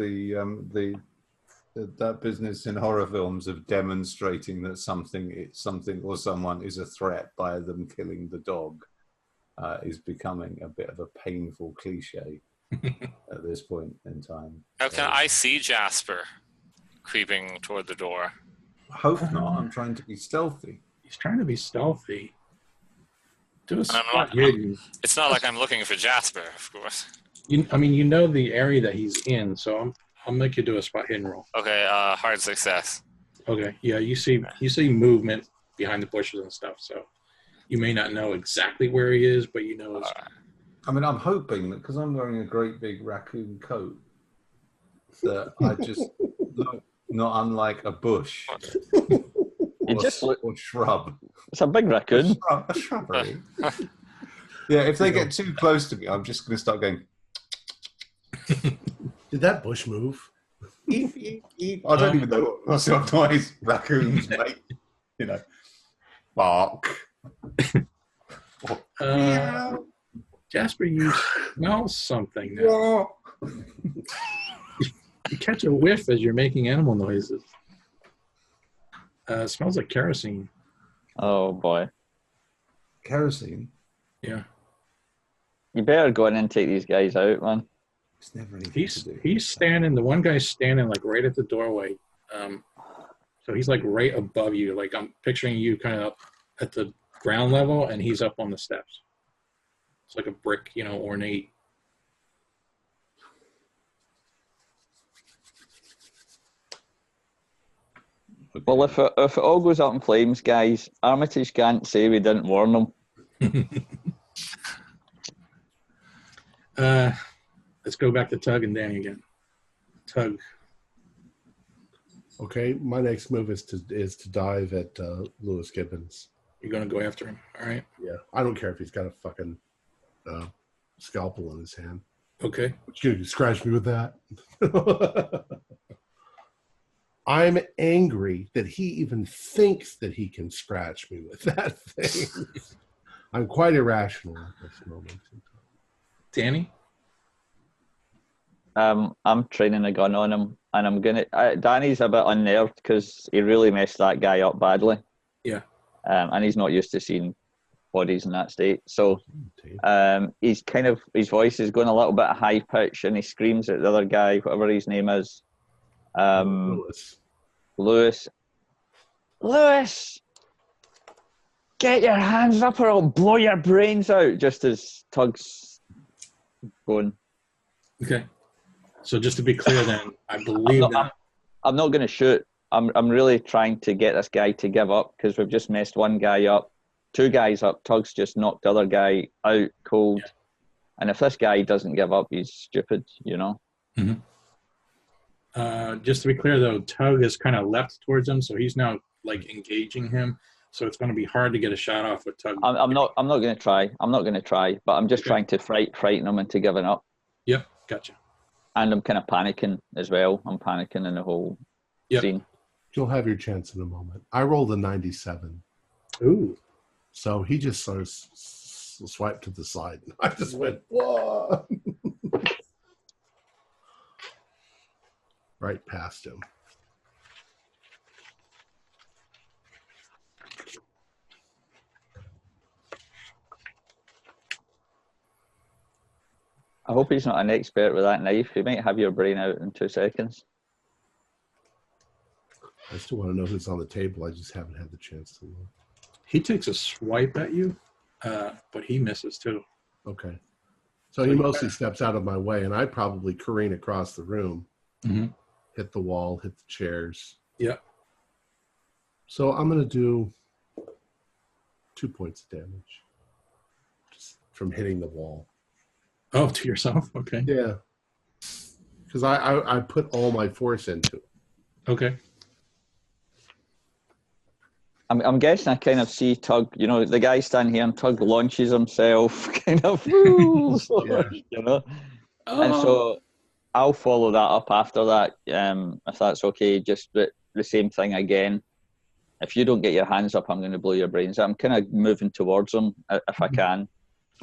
that business in horror films of demonstrating that something or someone is a threat by them killing the dog is becoming a bit of a painful cliche at this point in time. How can I see Jasper creeping toward the door? I hope not. I'm trying to be stealthy. He's trying to be stealthy. It's not like I'm looking for Jasper, of course. You know the area that he's in, so I'll make you do a spot hidden roll. Okay, hard success. Okay, yeah, you see movement behind the bushes and stuff, so you may not know exactly where he is, but you know. I'm hoping that because I'm wearing a great big raccoon coat, that I just look not unlike a bush or shrub. It's a big raccoon. A shrubbery. Yeah, if they get too close to me, I'm just going to start going. Did that bush move? Eep, eep, eep. I don't even know what sort of noise raccoons make. Bark. Jasper, you smell something now. You catch a whiff as you're making animal noises. It smells like kerosene. Oh boy. kerosene. Yeah. You better go in and take these guys out, man. It's never anything to do. He's standing. The one guy's standing like right at the doorway. So he's like right above you. Like I'm picturing you kind of up at the ground level, and he's up on the steps. It's like a brick, ornate. Okay. Well, if it all goes up in flames, guys, Armitage can't say we didn't warn them. Let's go back to Tug and Danny again. Tug. Okay, my next move is to dive at Lewis Gibbons. You're going to go after him, all right? Yeah, I don't care if he's got a fucking scalpel in his hand. Okay. You can scratch me with that. I'm angry that he even thinks that he can scratch me with that thing. I'm quite irrational at this moment. Danny? I'm training a gun on him, and I'm gonna. Danny's a bit unnerved because he really messed that guy up badly. Yeah. And he's not used to seeing bodies in that state, so he's kind of, his voice is going a little bit high pitch, and he screams at the other guy, whatever his name is. Lewis, get your hands up or I'll blow your brains out, just as Tug's going. Okay. So just to be clear then, I believe I'm not going to shoot. I'm really trying to get this guy to give up because we've just messed one guy up, two guys up. Tug's just knocked the other guy out cold. Yeah. And if this guy doesn't give up, he's stupid, Mm-hmm. Just to be clear, though, Tug has kind of leapt towards him, so he's now like engaging him. So it's going to be hard to get a shot off with Tug. I'm not going to try. I'm not going to try, but I'm just trying to frighten him into giving up. Yep, gotcha. And I'm kind of panicking as well. I'm panicking in the whole scene. You'll have your chance in a moment. I rolled a 97. Ooh. So he just sort of swiped to the side. I just went, whoa. Right past him. I hope he's not an expert with that knife. He might have your brain out in 2 seconds. I still want to know who's on the table. I just haven't had the chance to look. He takes a swipe at you, but he misses too. Okay. So he mostly steps out of my way, and I probably careen across the room, hit the wall, hit the chairs. Yeah. So I'm going to do 2 points of damage just from hitting the wall. Oh, to yourself? Okay. Yeah. Because I put all my force into it. Okay. I'm guessing I kind of see Tug, the guy standing here, and Tug launches himself, kind of, And so I'll follow that up after that, if that's okay. Just the same thing again. If you don't get your hands up, I'm going to blow your brains out. I'm kind of moving towards him if I can.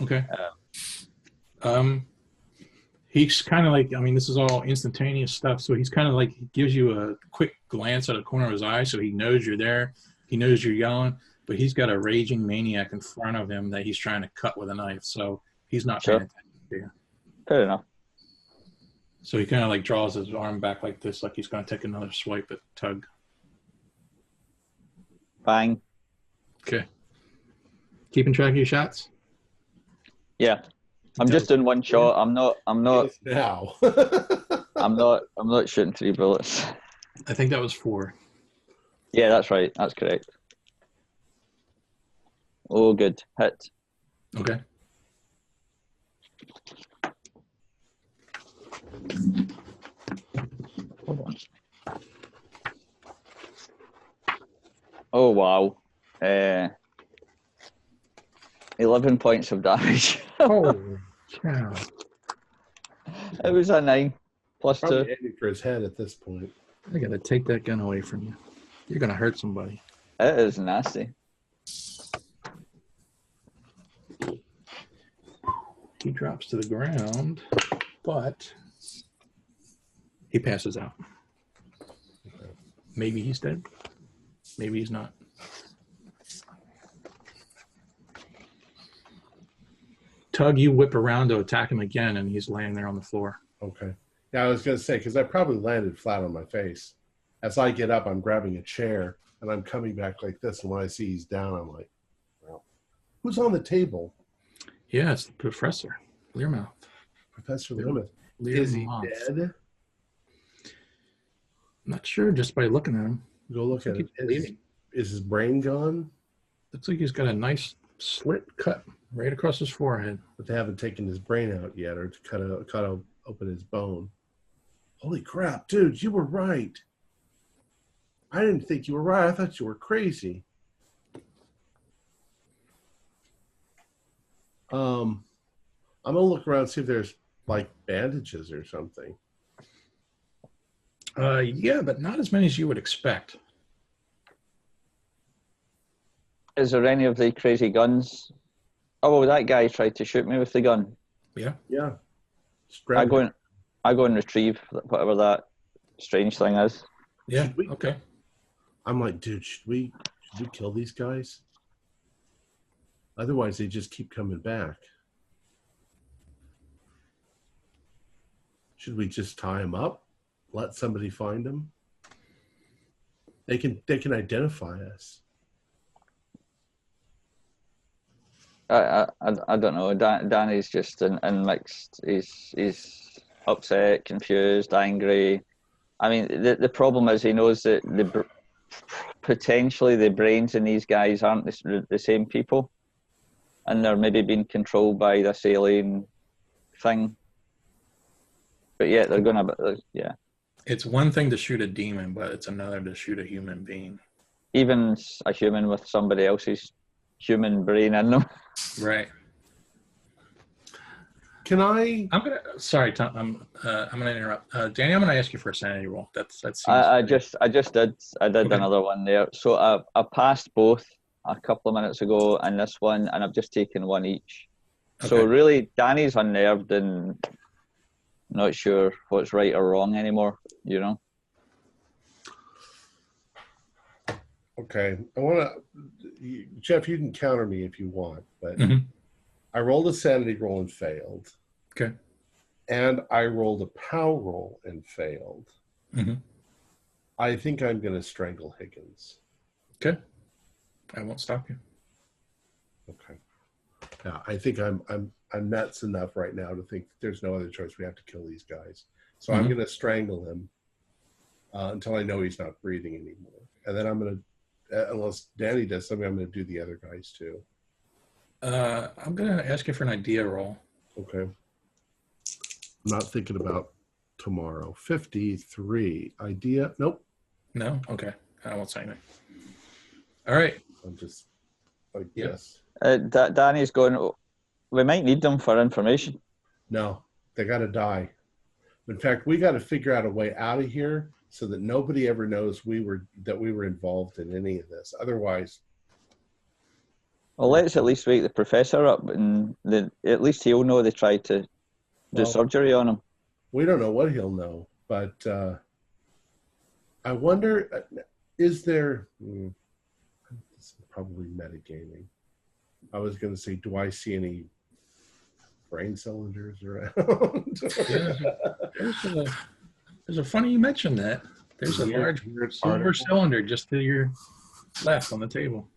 Okay. He's kind of like, this is all instantaneous stuff. So he's kind of like, he gives you a quick glance at the corner of his eye, so he knows you're there. He knows you're yelling, but he's got a raging maniac in front of him that he's trying to cut with a knife. So he's not paying attention to you. Fair enough. So he kind of like draws his arm back like this, like he's going to take another swipe at Tug. Bang. Okay. Keeping track of your shots? Yeah. I'm just doing one shot. I'm not now. I'm not shooting 3 bullets. I think that was 4. Yeah, that's right. That's correct. Oh, good. Hit. Okay. Hold on. Oh, wow. 11 points of damage. Oh, cow. It was a 9 plus Probably 2. aiming for his head at this point. I got to take that gun away from you. You're going to hurt somebody. It is nasty. He drops to the ground, but he passes out. Maybe he's dead. Maybe he's not. Tug, you whip around to attack him again, and he's laying there on the floor. Okay. Yeah, I was going to say, because I probably landed flat on my face. As I get up, I'm grabbing a chair, and I'm coming back like this. And when I see he's down, I'm like, well, who's on the table? Yeah, it's the Professor Learmouth. Professor Learmouth. Learmouth. Is he dead? Not sure just by looking at him. Go look at it. Is his brain gone? Looks like he's got a nice slit cut right across his forehead. But they haven't taken his brain out yet, or cut open his bone. Holy crap, dude, you were right. I didn't think you were right. I thought you were crazy. I'm gonna look around and see if there's like bandages or something. Yeah, but not as many as you would expect. Is there any of the crazy guns? Oh, well, that guy tried to shoot me with the gun. Yeah. Yeah. I go and retrieve whatever that strange thing is. Yeah. Okay. I'm like, dude, should we kill these guys? Otherwise, they just keep coming back. Should we just tie them up? Let somebody find them? They can identify us. I don't know. Danny's just in mixed. He's upset, confused, angry. I mean, the problem is he knows that potentially the brains in these guys aren't the same people, and they're maybe being controlled by this alien thing. But yeah, they're gonna. Yeah. It's one thing to shoot a demon, but it's another to shoot a human being. Even a human with somebody else's human brain in them. Right. Can I? Sorry, Tom. I'm gonna interrupt. Danny, I'm gonna ask you for a sanity roll. I just did Okay. another one there. So I passed both a couple of minutes ago, and this one, and I've just taken one each. Okay. So really, Danny's unnerved and not sure what's right or wrong anymore. You know. Okay, I want to, Jeff, you can counter me if you want, but I rolled a sanity roll and failed. Okay. And I rolled a POW roll and failed. I think I'm going to strangle Higgins. Okay. I won't stop you. Okay. Yeah, I think I'm nuts enough right now to think there's no other choice. We have to kill these guys. So I'm going to strangle him until I know he's not breathing anymore. And then I'm going to, unless Danny does something, I'm going to do the other guys too. I'm going to ask you for an idea roll. Okay. I'm not thinking about tomorrow. 53. Idea? Nope. No? Okay. I won't say anything. All right. I'm just like, Yep. yes. Danny's going, we might need them for information. No, they got to die. In fact, we got to figure out a way out of here so that nobody ever knows we were involved in any of this. Otherwise, Well, let's at least wake the professor up, and at least he'll know they tried to do surgery on him. we don't know what he'll know. But I wonder, is there? This is probably metagaming. I was going to say, do I see any brain cylinders around? There's a funny you mentioned that. There's a large silver cylinder just to your left on the table.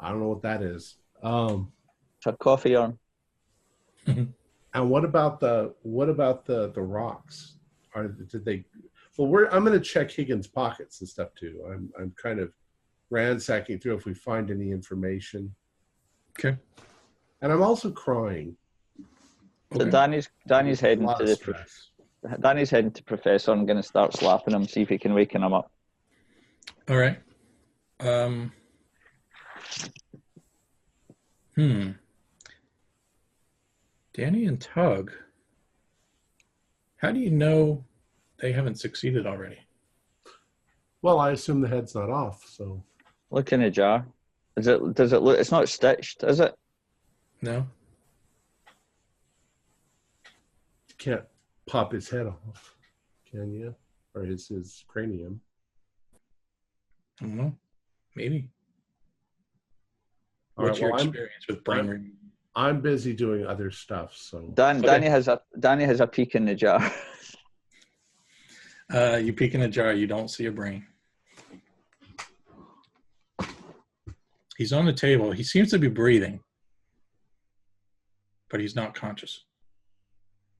I don't know what that is. It's a coffee urn. And what about the rocks? Did they? Well, I'm going to check Higgins' pockets and stuff too. I'm kind of ransacking through if we find any information. Okay. And I'm also crying. So Okay. Danny's heading to Danny's heading to Professor and going to start slapping him, see if he can waken him up. All right. Danny and Tug, how do you know they haven't succeeded already? Well, I assume the head's not off, so. Look in the jar. Does it look? It's not stitched, is it? No. You can't pop his head off, can you? Or his cranium. I don't know. Maybe. All What's right, your well, experience with brain removal? I'm busy doing other stuff, so Danny has a peek in the jar. You peek in the jar, you don't see a brain. He's on the table. He seems to be breathing, but he's not conscious.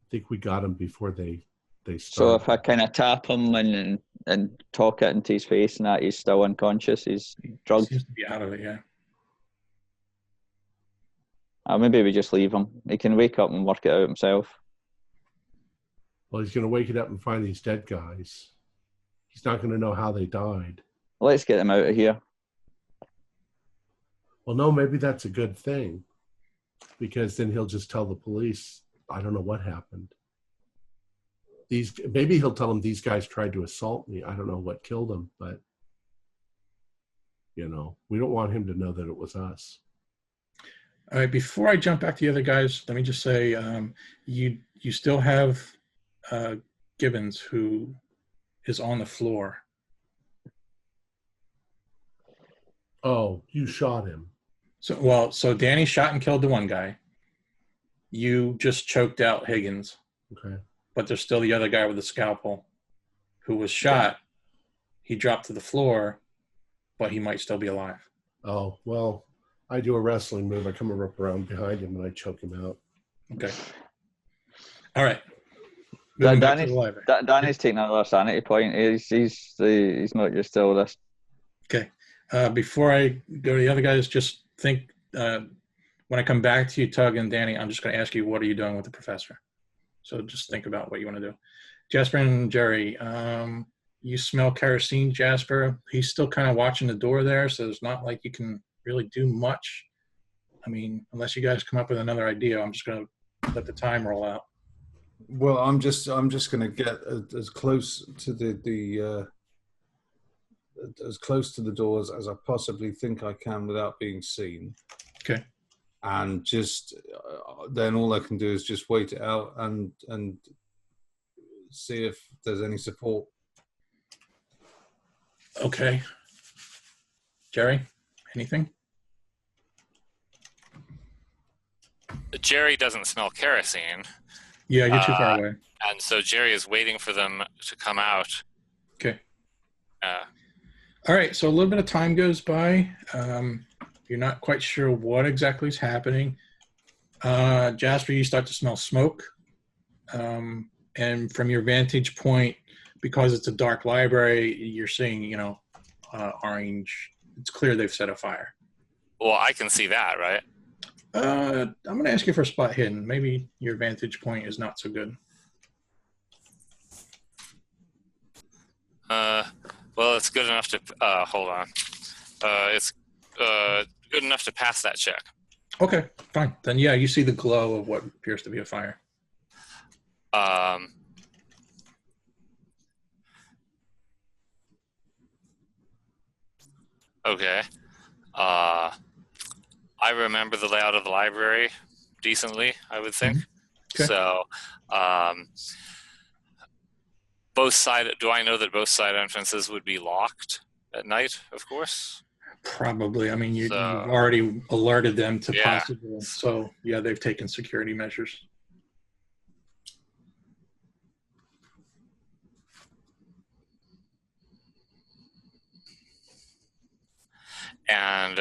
I think we got him before they started. So if I kind of tap him and talk it into his face and that, he's still unconscious. He's drugged. Seems to be out of it, yeah. Maybe we just leave him. He can wake up and work it out himself. Well, he's going to wake it up and find these dead guys. He's not going to know how they died. Let's get him out of here. Well, no, maybe that's a good thing, because then he'll just tell the police, I don't know what happened. Maybe he'll tell them these guys tried to assault me. I don't know what killed them, but we don't want him to know that it was us. All right, before I jump back to the other guys, let me just say you still have Gibbons, who is on the floor. Oh, you shot him. So Danny shot and killed the one guy. You just choked out Higgins. Okay. But there's still the other guy with the scalpel who was shot. He dropped to the floor, but he might still be alive. Oh, well, I do a wrestling move. I come up around behind him and I choke him out. Okay. All right. Danny's taking another sanity point. He's not just still this. Okay. Before I go to the other guys, just think when I come back to you, Tug and Danny, I'm just going to ask you, what are you doing with the professor? So just think about what you want to do. Jasper and Jerry, you smell kerosene, Jasper. He's still kind of watching the door there, so it's not like you can really do much. I mean, unless you guys come up with another idea, I'm just going to let the time roll out. Well, I'm just going to get as close to as close to the doors as I possibly think I can without being seen. Okay. And just then all I can do is just wait it out and see if there's any support. Okay. Jerry, anything? Jerry doesn't smell kerosene. Yeah, you're too far away. And so Jerry is waiting for them to come out. Okay. All right, so a little bit of time goes by. You're not quite sure what exactly is happening. Jasper, you start to smell smoke. And from your vantage point, because it's a dark library, you're seeing, orange. It's clear they've set a fire. Well, I can see that, right? I'm going to ask you for a spot hidden. Maybe your vantage point is not so good. Well, it's good enough to hold on. It's good enough to pass that check. Okay, fine. Then yeah, you see the glow of what appears to be a fire. Okay. I remember the layout of the library decently, I would think. Okay. So, do I know that both side entrances would be locked at night, of course? Probably. I mean, you've already alerted them to possible. So, yeah, they've taken security measures. And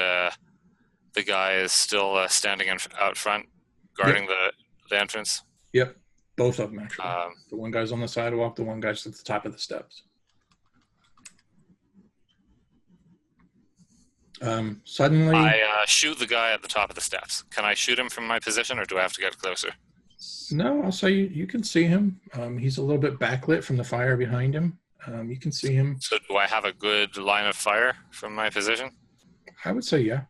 the guy is still standing out front, guarding the entrance? Yep. Both of them, actually. The one guy's on the sidewalk, the one guy's at the top of the steps. Suddenly... I shoot the guy at the top of the steps. Can I shoot him from my position, or do I have to get closer? No, I'll say you can see him. He's a little bit backlit from the fire behind him. You can see him. So do I have a good line of fire from my position? I would say yeah.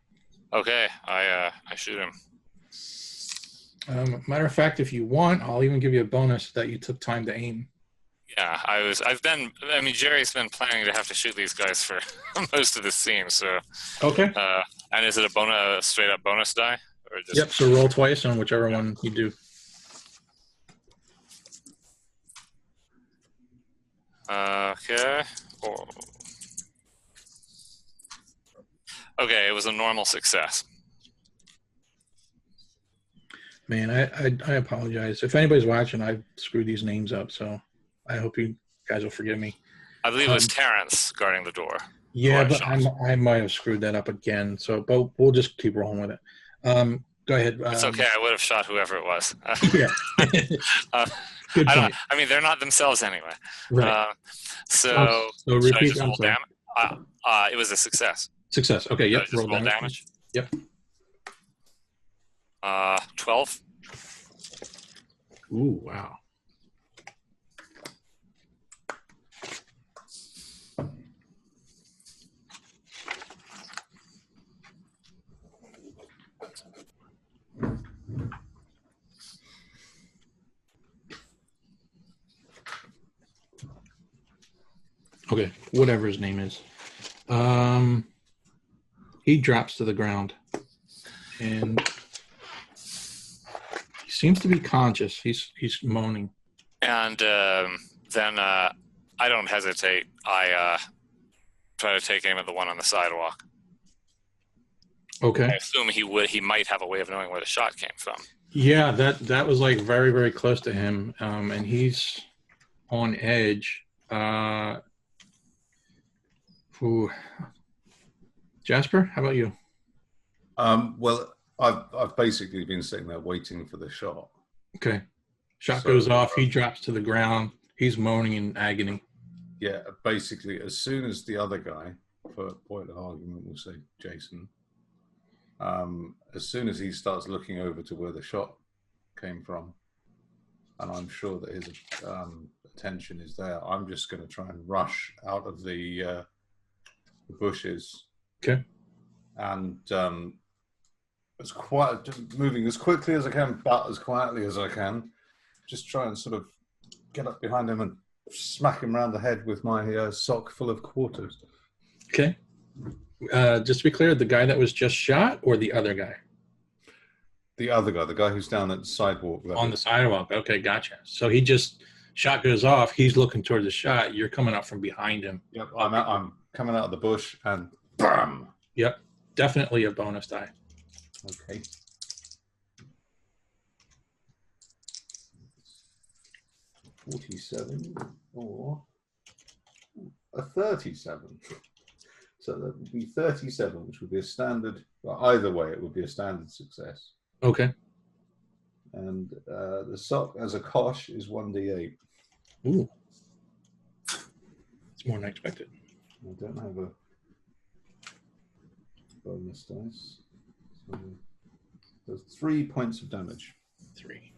Okay, I shoot him. Matter of fact, if you want, I'll even give you a bonus that you took time to aim. Yeah, Jerry's been planning to have to shoot these guys for most of the scene, so. Okay. And is it a straight up bonus die? Or just... Yep, so roll twice on whichever one you do. Okay. Oh. Okay, it was a normal success. Man, I apologize. If anybody's watching, I screwed these names up, so I hope you guys will forgive me. I believe it was Terrence guarding the door. Yeah, but I might have screwed that up again. So, but we'll just keep rolling with it. Go ahead. It's okay. I would have shot whoever it was. Yeah. Good point. I mean, they're not themselves anyway. Right. So repeat. roll damage. It was a success. Success. Okay. Yep. Roll damage. Yep. 12. Ooh, wow. Okay, whatever his name is. He drops to the ground. And he seems to be conscious. He's moaning. And then I don't hesitate. I try to take aim at the one on the sidewalk. Okay. I assume he might have a way of knowing where the shot came from. Yeah, that was like very, very close to him. And he's on edge. Jasper, how about you? Well, I've basically been sitting there waiting for the shot. Okay. Shot goes off. He drops to the ground. He's moaning in agony. Yeah, basically, as soon as the other guy, for point of argument, we'll say Jason, as soon as he starts looking over to where the shot came from, and I'm sure that his attention is there, I'm just going to try and rush out of the bushes. Okay. And just moving as quickly as I can, but as quietly as I can. Just try and sort of get up behind him and smack him around the head with my sock full of quarters. Okay. Just to be clear, the guy that was just shot or the other guy? The other guy, the guy who's down at the sidewalk. On the sidewalk. Okay, gotcha. So shot goes off. He's looking toward the shot. You're coming up from behind him. Yep, I'm coming out of the bush and bam. Yep, definitely a bonus die. Okay. $47 or a 37. So that would be 37, which would be a standard. Well, either way, it would be a standard success. Okay. And the sock as a kosh is 1d8. Ooh. It's more than I expected. I don't have a bonus dice. So there's 3 points of damage. 3.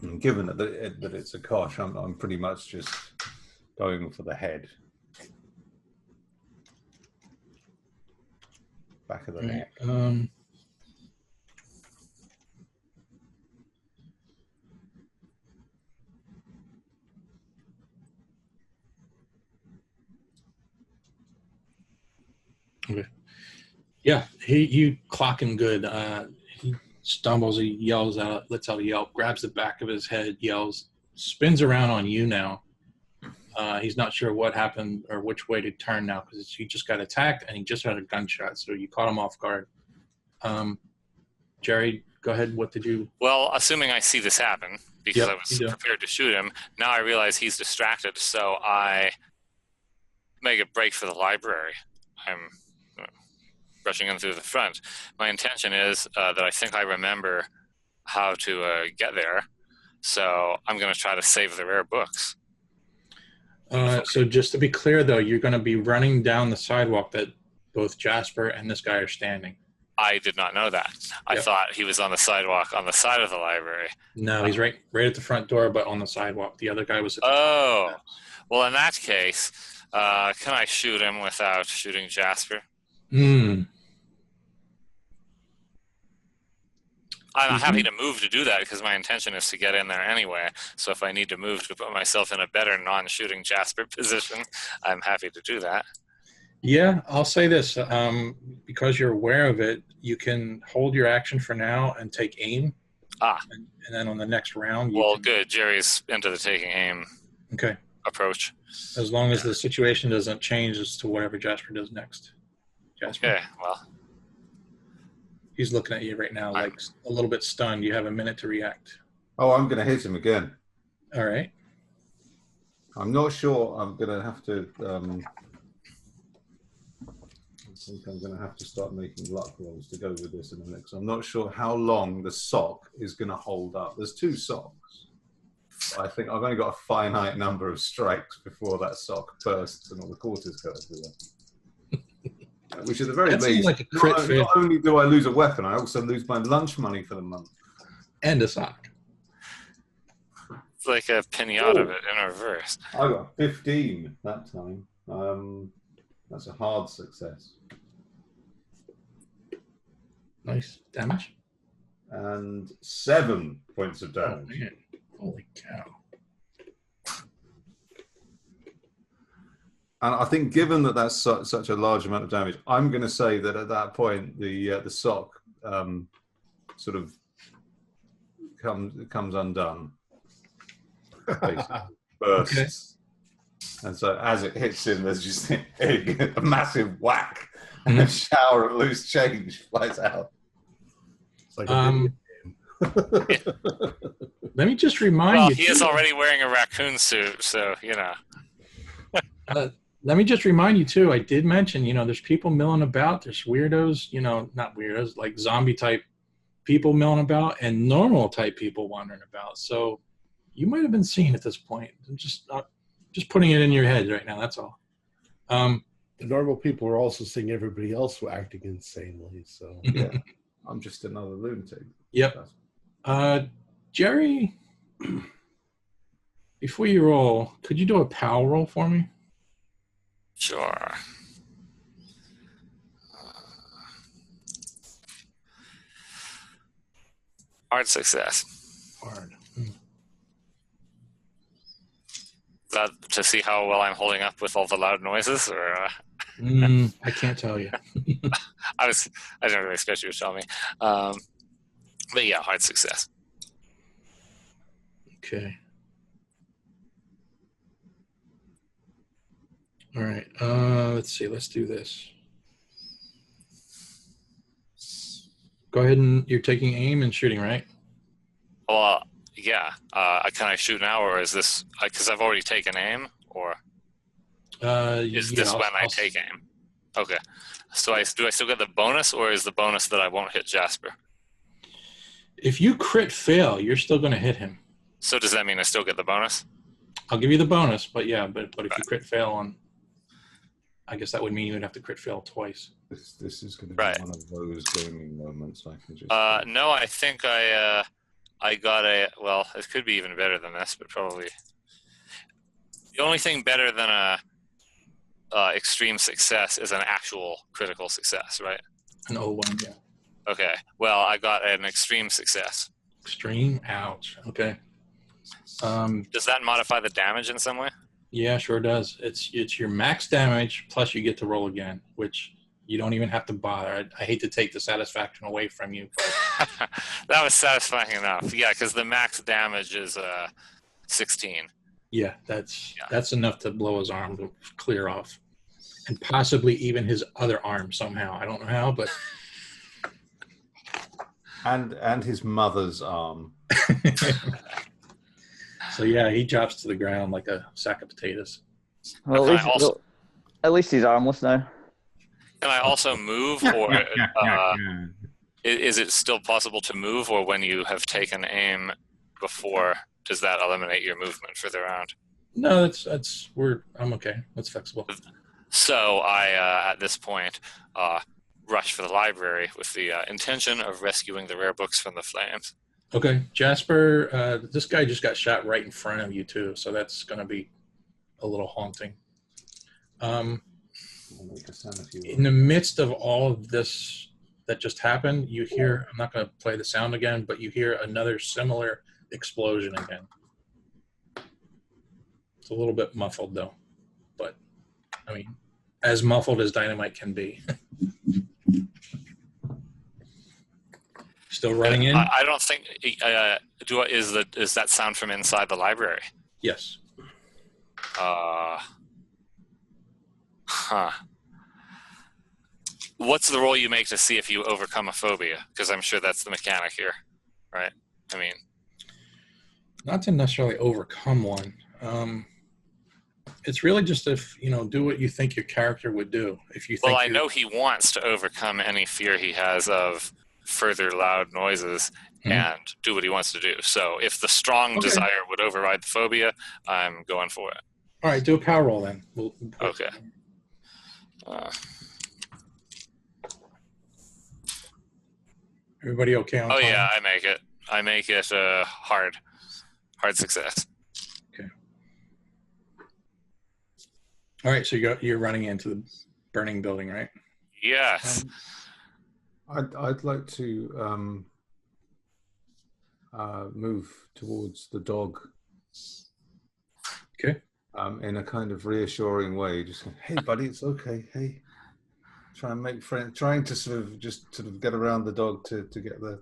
And given that it's a kosh, I'm pretty much just going for the head. Back of the neck. Okay. Yeah, you clock him good. He stumbles, he yells out, lets out a yelp, grabs the back of his head, yells, spins around on you now. He's not sure what happened or which way to turn now because he just got attacked and he just had a gunshot, so you caught him off guard. Jerry, go ahead. What did you? Well, assuming I see this happen, because I was prepared to shoot him, now I realize he's distracted, so I make a break for the library. I'm rushing in through the front. My intention is that I think I remember how to get there, so I'm going to try to save the rare books. So just to be clear, though, you're going to be running down the sidewalk that both Jasper and this guy are standing. I did not know that. I thought he was on the sidewalk on the side of the library. No, he's right at the front door, but on the sidewalk. The other guy was at the top. Well, in that case, can I shoot him without shooting Jasper? I'm happy to move to do that because my intention is to get in there anyway. So if I need to move to put myself in a better non-shooting Jasper position, I'm happy to do that. Yeah, I'll say this. Because you're aware of it, you can hold your action for now and take aim. And then on the next round... Good. Jerry's into the taking aim approach. As long as the situation doesn't change as to whatever Jasper does next. Jasper? Okay, well... He's looking at you right now, like a little bit stunned. You have a minute to react. Oh, I'm going to hit him again. All right. I'm not sure. I'm going to have to. I think I'm going to have to start making luck rolls to go with this in a minute. 'Cause I'm not sure how long the sock is going to hold up. There's 2 socks. I think I've only got a finite number of strikes before that sock bursts and all the quarters go everywhere. Which at the very least, like a crit not only do I lose a weapon, I also lose my lunch money for the month. And a sock. It's like a pinata bit in reverse. I got 15 that time. That's a hard success. Nice. Damage? And 7 points of Oh, damage. man. Holy cow. And I think, given that that's such a large amount of damage, I'm going to say that at that point the sock sort of comes undone, basically bursts, and so as it hits him, there's just a massive whack, and a shower of loose change flies out. It's like a video game. Let me just remind Well, you. he is already wearing a raccoon suit, so, you know. Let me just remind you, too, I did mention, there's people milling about. There's weirdos, not weirdos, like zombie-type people milling about and normal-type people wandering about. So you might have been seen at this point. I'm just putting it in your head right now, that's all. The normal people are also seeing everybody else acting insanely. So Yeah, I'm just another lunatic. Yep. Jerry, before you roll, could you do a POW roll for me? Sure. Hard success. Hard. Is that to see how well I'm holding up with all the loud noises, or? I can't tell you. I didn't really expect you to tell me. But yeah, hard success. Okay. All right. Let's see. Let's do this. Go ahead and you're taking aim and shooting, right? Well, yeah. Can I shoot now, or is this because I've already taken aim, or is this when I take aim? Okay. So do I still get the bonus, or is the bonus that I won't hit Jasper? If you crit fail, you're still going to hit him. So does that mean I still get the bonus? I'll give you the bonus, but yeah, but if you crit fail on, I guess that would mean you would have to crit fail twice. This is going to be one of those gaming moments I can just. No, I think I got a. Well, it could be even better than this, but probably the only thing better than a extreme success is an actual critical success, right? An 0-1, yeah. Okay. Well, I got an extreme success. Extreme? Ouch. Okay. Does that modify the damage in some way? Yeah, sure does. It's your max damage plus you get to roll again, which you don't even have to bother. I hate to take the satisfaction away from you, but that was satisfying enough. Yeah, because the max damage is 16. Yeah, that's enough to blow his arm clear off, and possibly even his other arm somehow. I don't know how, but and his mother's arm. So yeah, he drops to the ground like a sack of potatoes. Well, at least he's armless now. Can I also move, or is it still possible to move, or when you have taken aim before, does that eliminate your movement for the round? No, I'm okay. That's flexible. So I, at this point, rush for the library with the intention of rescuing the rare books from the flames. Okay, Jasper, this guy just got shot right in front of you too, so that's going to be a little haunting. In the midst of all of this that just happened, you hear, I'm not going to play the sound again, but you hear another similar explosion again. It's a little bit muffled though, but I mean, as muffled as dynamite can be. Still running in? I don't think. Is that sound from inside the library? Yes. what's the roll you make to see if you overcome a phobia? Because I'm sure that's the mechanic here, right? I mean, not to necessarily overcome one. It's really just if, do what you think your character would do. If you think well, I know he wants to overcome any fear he has of further loud noises and do what he wants to do. So if the strong desire would override the phobia, I'm going for it. All right, do a power roll then. Okay. Everybody okay on time? Yeah, I make it. I make it hard success. Okay. All right, so you're running into the burning building, right? Yes. I'd like to move towards the dog. Okay. In a kind of reassuring way, just going, hey, buddy, it's okay. Hey, try and make friends. Trying to sort of get around the dog to get the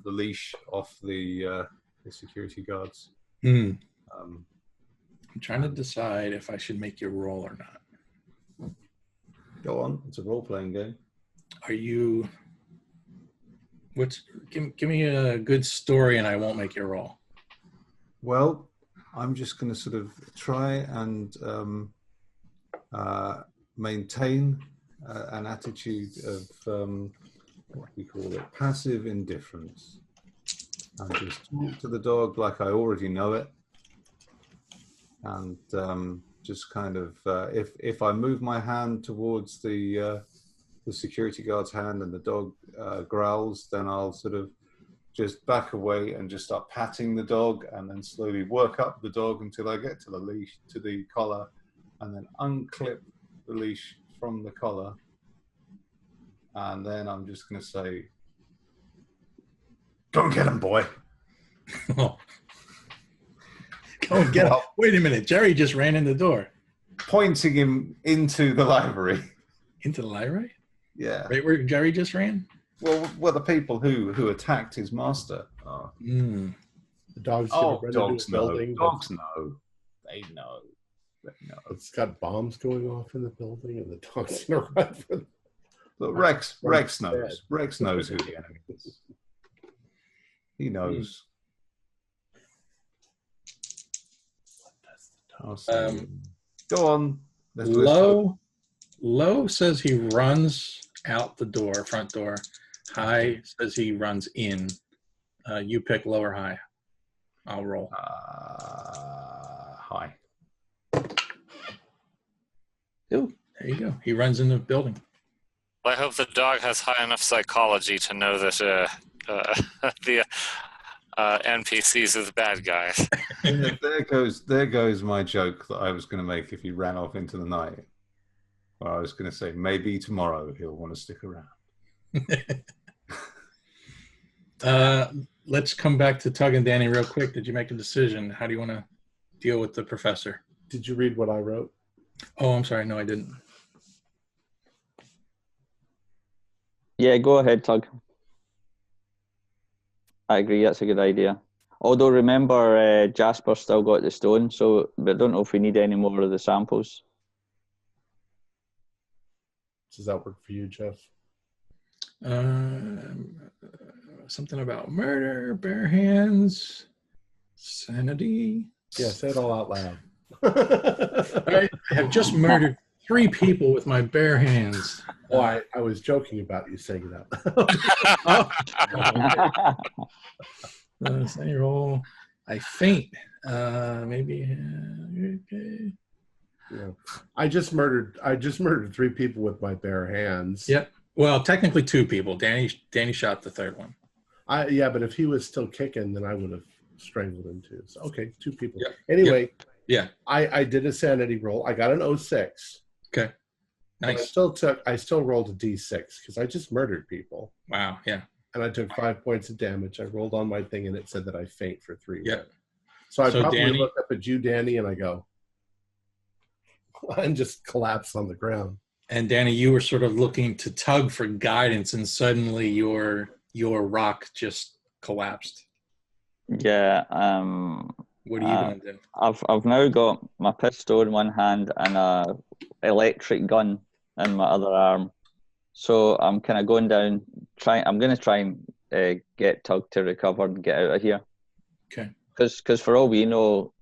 leash off the security guards. I'm trying to decide if I should make you roll or not. Go on. It's a role-playing game. Are you? Give me a good story, and I won't make you roll. Well, I'm just going to sort of try and maintain an attitude of what we call it, passive indifference, and just talk to the dog like I already know it, and just kind of if I move my hand towards the security guard's hand and the dog growls, then I'll sort of just back away and just start patting the dog, and then slowly work up the dog until I get to the leash, to the collar, and then unclip the leash from the collar. And then I'm just going to say, go and get him, boy. Go and get him. Wait a minute. Jerry just ran in the door. Pointing him into the library. Into the library? Yeah. Right where Jerry just ran? Well, the people who attacked his master are. The dogs. Dogs know. Dogs know. They know. It's got bombs going off in the building, and the dogs gonna run for them. But Rex knows. Rex knows who the enemy is. He knows. Go on. Low says he runs out the door, front door. High says he runs in. You pick low or high. I'll roll. High. Ooh, there you go. He runs in the building. Well, I hope the dog has high enough psychology to know that the NPCs are the bad guys. There goes my joke that I was going to make if he ran off into the night. Well, I was going to say maybe tomorrow he'll want to stick around. Let's come back to Tug and Danny real quick. Did you make a decision? How do you want to deal with the professor? Did you read what I wrote? Oh, I'm sorry. No, I didn't. Yeah, go ahead, Tug. I agree, that's a good idea. Although remember, Jasper still got the stone, so I don't know if we need any more of the samples. Does that work for you, Jeff? Something about murder, bare hands, sanity. Yeah, say it all out loud. I have just murdered 3 people with my bare hands. Oh, I was joking about you saying that. Sanity roll. I faint. Maybe. Okay. Yeah. I just murdered 3 people with my bare hands. Yep. Well, technically 2 people. Danny shot the 3rd one. Yeah, but if he was still kicking, then I would have strangled him too. So okay, 2 people. Yep. Anyway, yeah. I did a sanity roll. I got an 06. Okay. Nice. I still rolled a D6 because I just murdered people. Wow. Yeah. And I took 5 points of damage. I rolled on my thing and it said that I faint for 3. Yeah. So I probably look up at you, Danny, and I go, and just collapse on the ground. And Danny, you were sort of looking to Tug for guidance, and suddenly your rock just collapsed. Yeah. What are you going to do? I've now got my pistol in one hand and a electric gun in my other arm. So I'm kind of going down. I'm going to try and get Tug to recover and get out of here. Okay. Because for all we know,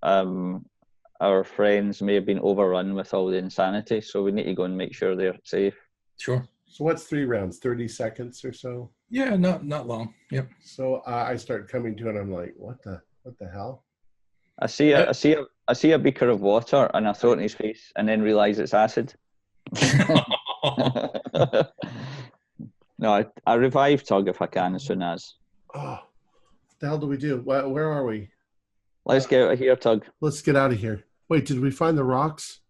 our friends may have been overrun with all the insanity, so we need to go and make sure they're safe. Sure. So what's 3 rounds? 30 seconds or so? Yeah, not long. Yep. So I start coming to, and I'm like, what the hell? I see a beaker of water, and I throw it in his face, and then realize it's acid. No, I revive Tug if I can as soon as. Oh, what the hell do we do? Where are we? Let's get out of here, Tug. Let's get out of here. Wait, did we find the rocks?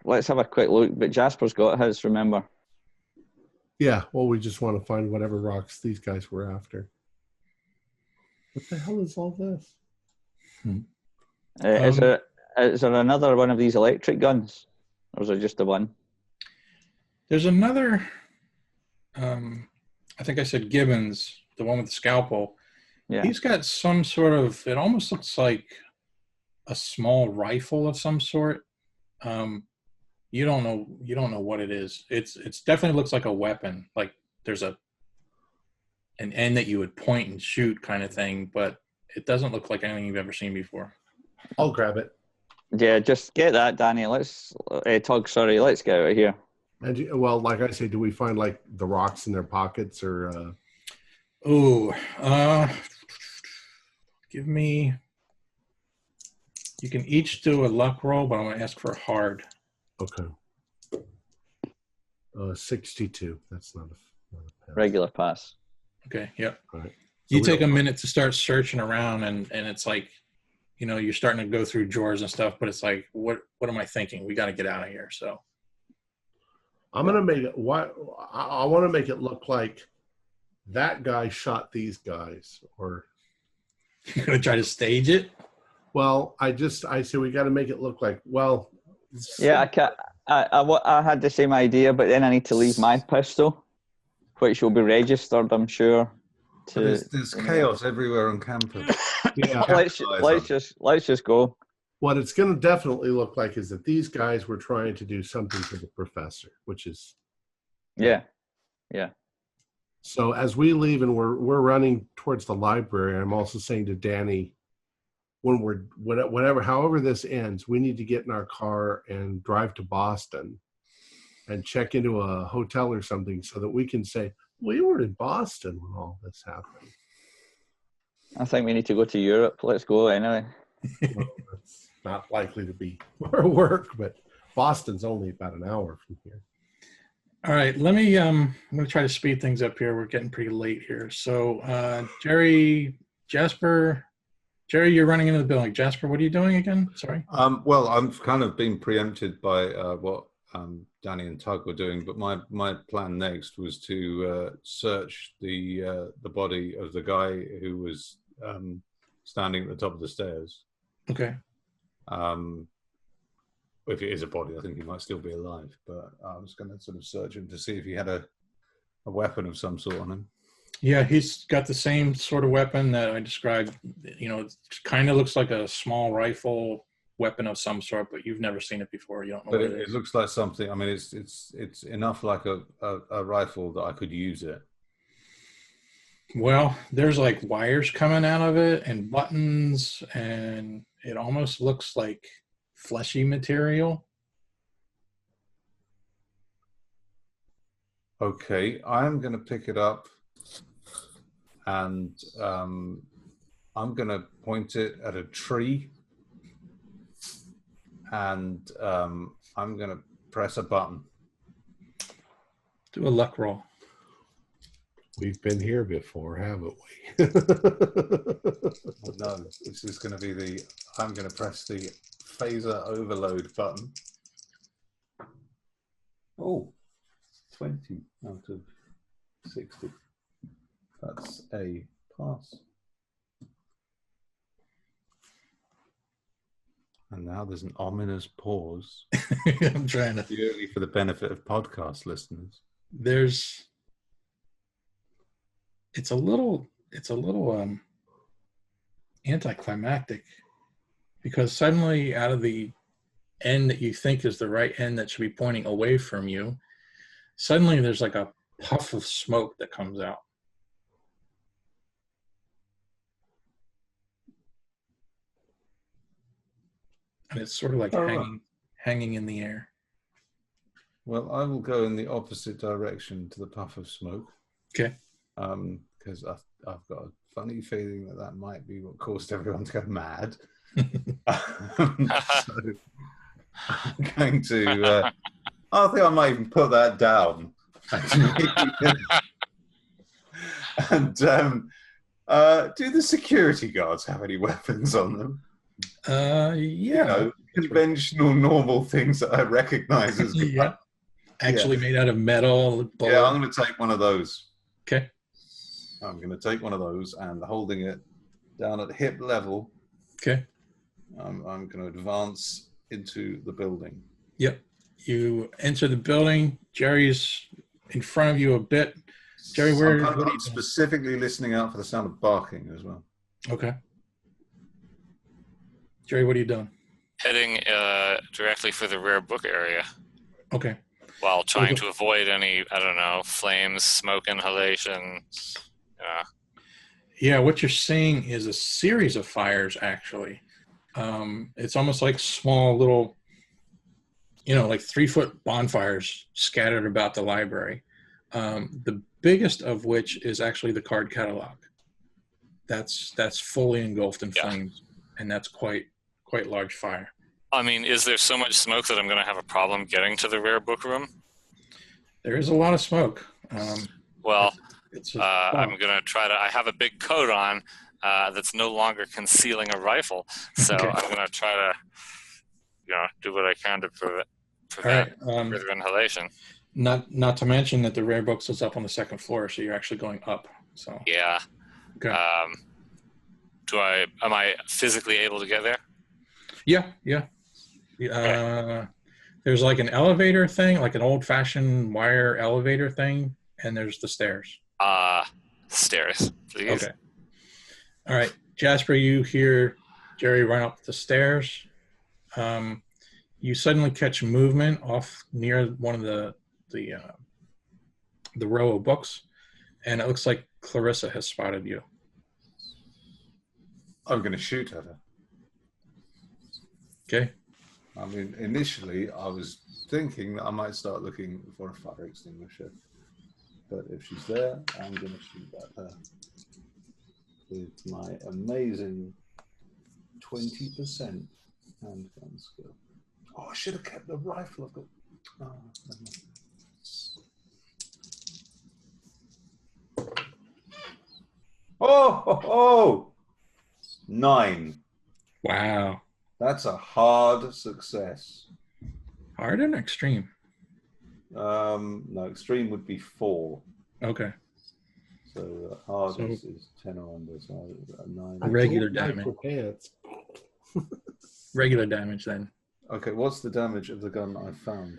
Let's have a quick look. But Jasper's got his, remember? Yeah, well, we just want to find whatever rocks these guys were after. What the hell is all this? Is there another one of these electric guns? Or is it just the one? There's another, I think I said Gibbons, the one with the scalpel. Yeah. He's got some sort of, it almost looks like a small rifle of some sort. You don't know what it is. It's definitely looks like a weapon. Like there's an end that you would point and shoot kind of thing, but it doesn't look like anything you've ever seen before. I'll grab it. Yeah, just get that, Danny. Tug, sorry, let's get out of here. And well, like I say, do we find like the rocks in their pockets or? Give me. You can each do a luck roll, but I'm going to ask for hard. Okay. 62. That's not a pass. Regular pass. Okay. Yep. All right. So you take a minute to start searching around, and it's like, you're starting to go through drawers and stuff, but it's like, what am I thinking? We got to get out of here. So I'm gonna make it. I want to make it look like that guy shot these guys, or you're gonna try to stage it. Well, I say we got to make it look like, well. Yeah, I had the same idea, but then I need to leave my pistol, which will be registered, I'm sure. There's chaos everywhere on campus. Yeah. let's just go. What it's going to definitely look like is that these guys were trying to do something to the professor, which is. Yeah. So as we leave and we're running towards the library, I'm also saying to Danny, however this ends, we need to get in our car and drive to Boston and check into a hotel or something so that we can say, we were in Boston when all this happened. I think we need to go to Europe. Let's go anyway. Well, that's not likely to be our work, but Boston's only about an hour from here. All right, let me. I'm going to try to speed things up here. We're getting pretty late here. So, Jasper, you're running into the building. Jasper, what are you doing again? Sorry. Well, I'm kind of being preempted by what Danny and Tug were doing, but my plan next was to search the body of the guy who was standing at the top of the stairs. Okay. If it is a body, I think he might still be alive. But I was going to sort of search him to see if he had a weapon of some sort on him. Yeah, he's got the same sort of weapon that I described. It kind of looks like a small rifle weapon of some sort, but you've never seen it before. You don't know. But it looks like something. I mean, it's enough like a rifle that I could use it. Well, there's like wires coming out of it and buttons, and it almost looks like fleshy material. Okay, I'm going to pick it up and I'm going to point it at a tree and I'm going to press a button. Do a luck roll. We've been here before, haven't we? No, this is going to be I'm going to press the phaser overload button. Oh, 20 out of 60. That's a pass. And now there's an ominous pause. I'm trying to. Purely for the benefit of podcast listeners. It's a little anticlimactic, because suddenly out of the end that you think is the right end that should be pointing away from you, suddenly there's like a puff of smoke that comes out. And it's sort of like hanging in the air. Well, I will go in the opposite direction to the puff of smoke. Okay. Because I've got a funny feeling that might be what caused everyone to go mad. So I'm going to. I think I might even put that down. And do the security guards have any weapons on them? Yeah. You know, conventional, normal things that I recognize as yeah. Actually made out of metal. Bullet. Yeah, I'm going to take one of those. Okay. I'm going to take one of those and holding it down at hip level. Okay. I'm going to advance into the building. Yep. You enter the building. Jerry's in front of you a bit. Jerry, where are you specifically listening out for the sound of barking as well. Okay. Jerry, what are you doing? Heading directly for the rare book area. Okay. While trying to avoid any, I don't know, flames, smoke inhalation. Yeah, what you're seeing is a series of fires, actually. It's almost like small little, like 3-foot bonfires scattered about the library. The biggest of which is actually the card catalog. That's fully engulfed in flames, and that's quite large fire. I mean, is there so much smoke that I'm going to have a problem getting to the rare book room? There is a lot of smoke. I'm going to try to... I have a big coat on that's no longer concealing a rifle, so I'm going to try to, do what I can to prevent further inhalation. Not to mention that the rare books is up on the second floor, so you're actually going up. So yeah. Okay. Am I physically able to get there? Yeah. Okay. There's like an elevator thing, like an old-fashioned wire elevator thing, and there's the stairs. Stairs, please. Okay. All right, Jasper, you hear Jerry run up the stairs. You suddenly catch movement off near one of the row of books, and it looks like Clarissa has spotted you. I'm going to shoot at her. Okay. I mean, initially, I was thinking that I might start looking for a fire extinguisher. But if she's there, I'm going to shoot at her with my amazing 20% handgun skill. Oh, I should have kept the rifle. I've got... Oh! 9. Wow. That's a hard success. Hard and extreme? No, extreme would be 4. Okay. So hard is 10 or under, so a 9. Regular damage. Pants. Regular damage then. Okay, what's the damage of the gun I found?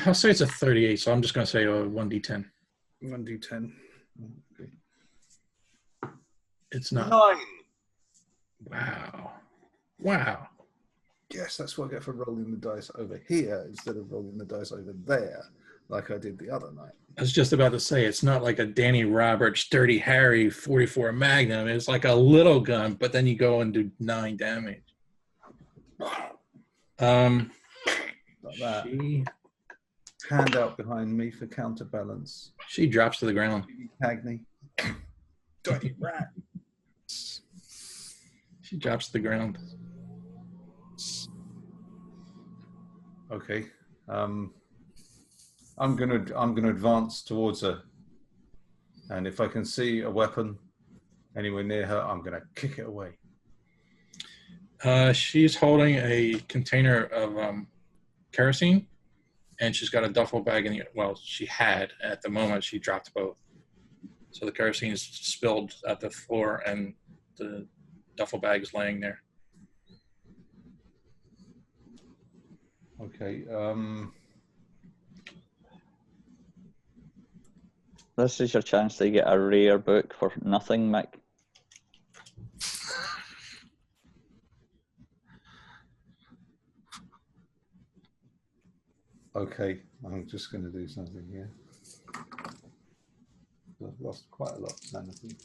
I'll say it's a 38, so I'm just going to say a 1d10. 1d10. Okay. It's not. 9! Wow. Yes, that's what I get for rolling the dice over here instead of rolling the dice over there, like I did the other night. I was just about to say, it's not like a Danny Roberts, Dirty Harry 44 Magnum. It's like a little gun, but then you go and do 9 damage. Like that. Hand out behind me for counterbalance. She drops to the ground. Hagney. Dirty rat. She drops to the ground. Okay. I'm gonna advance towards her, and if I can see a weapon anywhere near her, I'm gonna kick it away. She's holding a container of kerosene, and she's got a duffel bag in the. Well, she had at the moment. She dropped both, so the kerosene is spilled at the floor, and the duffel bag is laying there. Okay. This is your chance to get a rare book for nothing, Mick. Okay, I'm just going to do something here. I've lost quite a lot of sanity.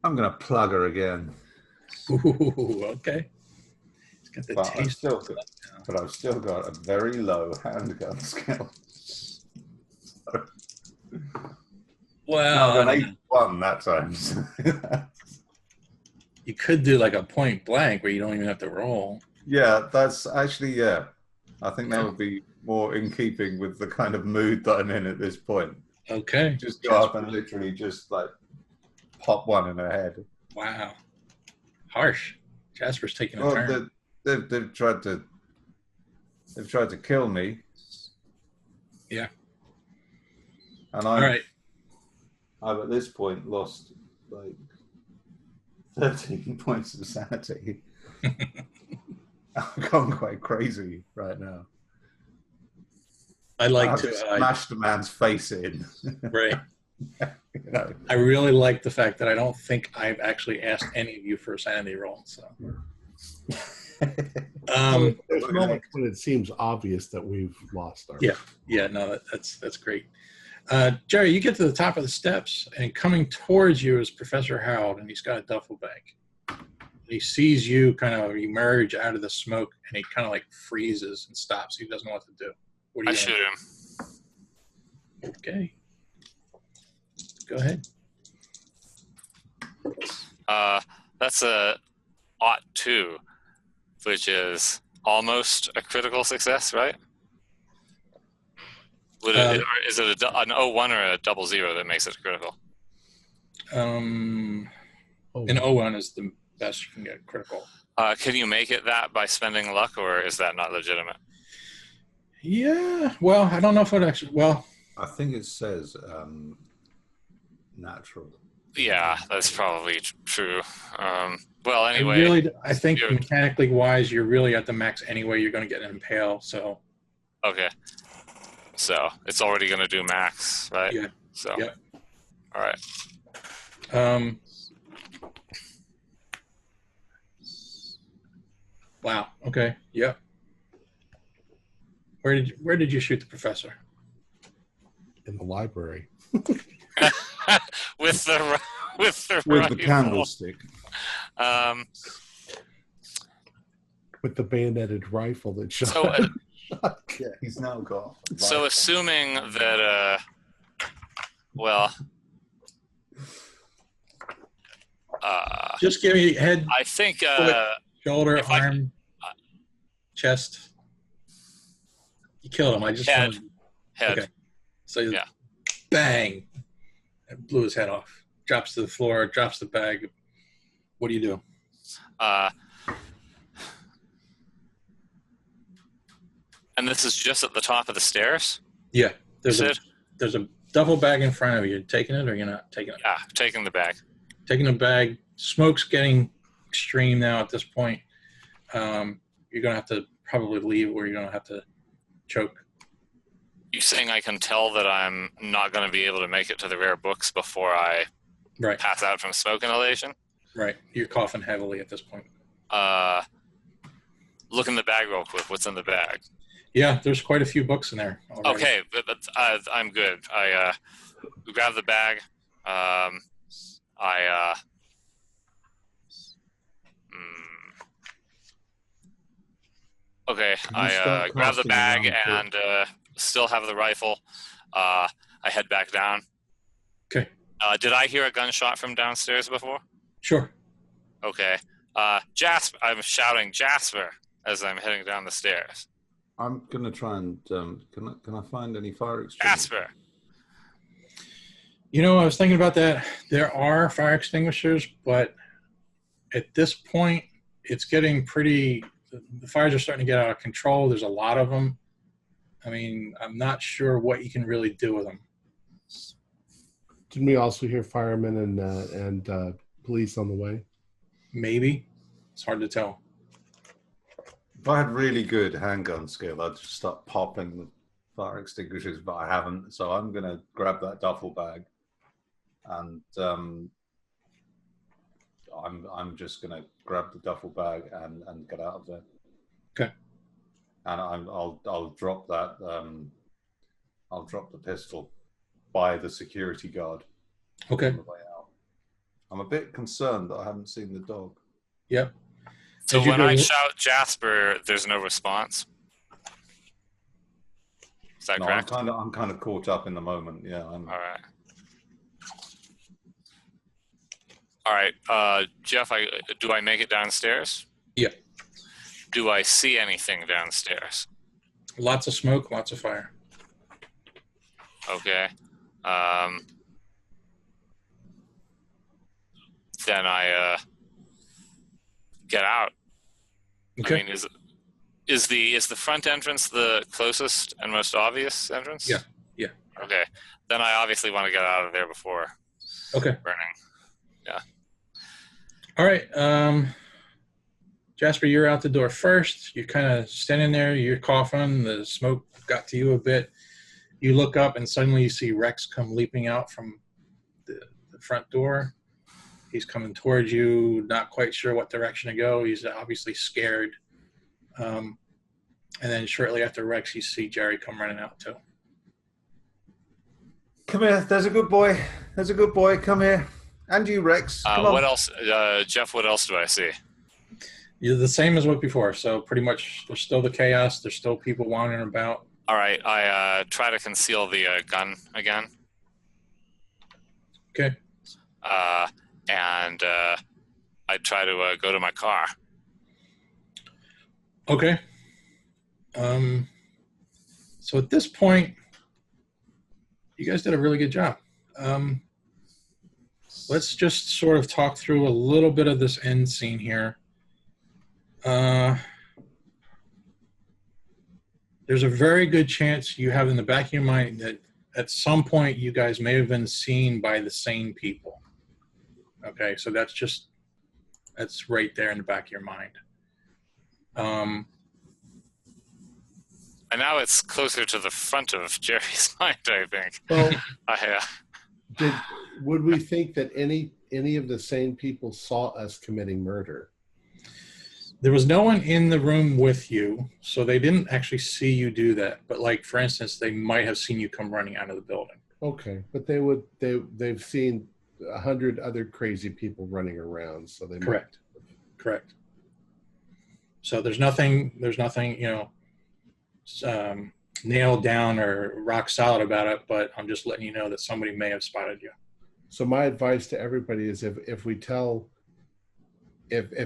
I'm going to plug her again. Ooh, okay. It's got the taste. But I've still got a very low handgun skill. Well, no, I've got 8-1 that time. You could do like a point blank where you don't even have to roll. Yeah, that's actually, yeah. I think that would be more in keeping with the kind of mood that I'm in at this point. Okay. Just go up and literally just like pop one in her head. Wow. Harsh. Jasper's taking a turn. They've tried to kill me. Yeah. And I've at this point lost like 13 points of sanity. I've gone quite crazy right now. I like to smash the man's face in. Right. You know. I really like the fact that I don't think I've actually asked any of you for a sanity roll. So, there's moments when it seems obvious that we've lost our. Yeah. No, that's great. Jerry, you get to the top of the steps, and coming towards you is Professor Howard, and he's got a duffel bag. He sees you kind of emerge out of the smoke, and he kind of like freezes and stops. He doesn't know what to do. What do you I shoot him. Okay. Go ahead. That's a Ch2, which is almost a critical success, right? Is it an 01 or a 00 that makes it critical? An 01 is the best you can get critical. Can you make it that by spending luck, or is that not legitimate? Yeah. Well, I don't know if it actually. Well, I think it says natural. Yeah, that's probably true. Well, anyway, I think mechanically wise, you're really at the max anyway. You're going to get an impale. So. Okay. So it's already going to do max, right? Yeah. So. Yep. All right. Wow. Okay. Yep. Where did you shoot the professor? In the library. with the candlestick. With the bayoneted rifle that shot. So, yeah, he's now got. So assuming that, just give me head. I think foot, shoulder, arm, chest. You killed him. I just head. Okay. So yeah. Bang! It blew his head off. Drops to the floor. Drops the bag. What do you do? And this is just at the top of the stairs? Yeah. There's a duffel bag in front of you. Taking it or you're not taking it? Yeah, taking the bag. Taking the bag. Smoke's getting extreme now at this point. You're going to have to probably leave or you're going to have to choke. You saying I can tell that I'm not going to be able to make it to the rare books before I pass out from smoke inhalation? Right. You're coughing heavily at this point. Look in the bag real quick. What's in the bag? Yeah, there's quite a few books in there already. Okay, but I'm good. I grab the bag. Okay, I grab the bag and still have the rifle. I head back down. Okay. Did I hear a gunshot from downstairs before? Sure. Okay. Jasper, I'm shouting Jasper as I'm heading down the stairs. I'm gonna try and can I find any fire extinguishers? Jasper. You know, I was thinking about that. There are fire extinguishers, but at this point, it's getting pretty. The fires are starting to get out of control. There's a lot of them. I mean, I'm not sure what you can really do with them. Didn't we also hear firemen and police on the way? Maybe. It's hard to tell. If I had really good handgun skill, I'd just start popping the fire extinguishers, but I haven't. So I'm going to grab that duffel bag and I'm just going to grab the duffel bag and get out of there. Okay. And I'll drop that. I'll drop the pistol by the security guard. Okay. On the way out. I'm a bit concerned that I haven't seen the dog. Yep. So when I shout Jasper, there's no response. Is that correct? I'm kind of caught up in the moment. Yeah. All right. Jeff, do I make it downstairs? Yeah. Do I see anything downstairs? Lots of smoke, lots of fire. Okay. Then I get out. Okay. I mean, is the front entrance the closest and most obvious entrance? Yeah. Yeah. Okay. Then I obviously want to get out of there before burning. Yeah. All right. Jasper, you're out the door first. You're kind of standing there. You're coughing. The smoke got to you a bit. You look up and suddenly you see Rex come leaping out from the front door. He's coming towards you, not quite sure what direction to go. He's obviously scared. And then shortly after Rex, you see Jerry come running out too. Come here. There's a good boy. There's a good boy. Come here. And you, Rex. Come on. What else, Jeff? What else do I see? You're the same as what before. So pretty much, there's still the chaos. There's still people wandering about. All right. I try to conceal the gun again. Okay. And I try to go to my car. Okay. So at this point, you guys did a really good job. Let's just sort of talk through a little bit of this end scene here. There's a very good chance you have in the back of your mind that at some point you guys may have been seen by the same people. Okay, so that's right there in the back of your mind. And now it's closer to the front of Jerry's mind, I think. Well, Yeah. Would we think that any of the same people saw us committing murder? There was no one in the room with you, so they didn't actually see you do that. But like, for instance, they might have seen you come running out of the building. Okay, but they've seen 100 other crazy people running around, so they Correct. So there's nothing, nailed down or rock solid about it, but I'm just letting you know that somebody may have spotted you. So my advice to everybody is if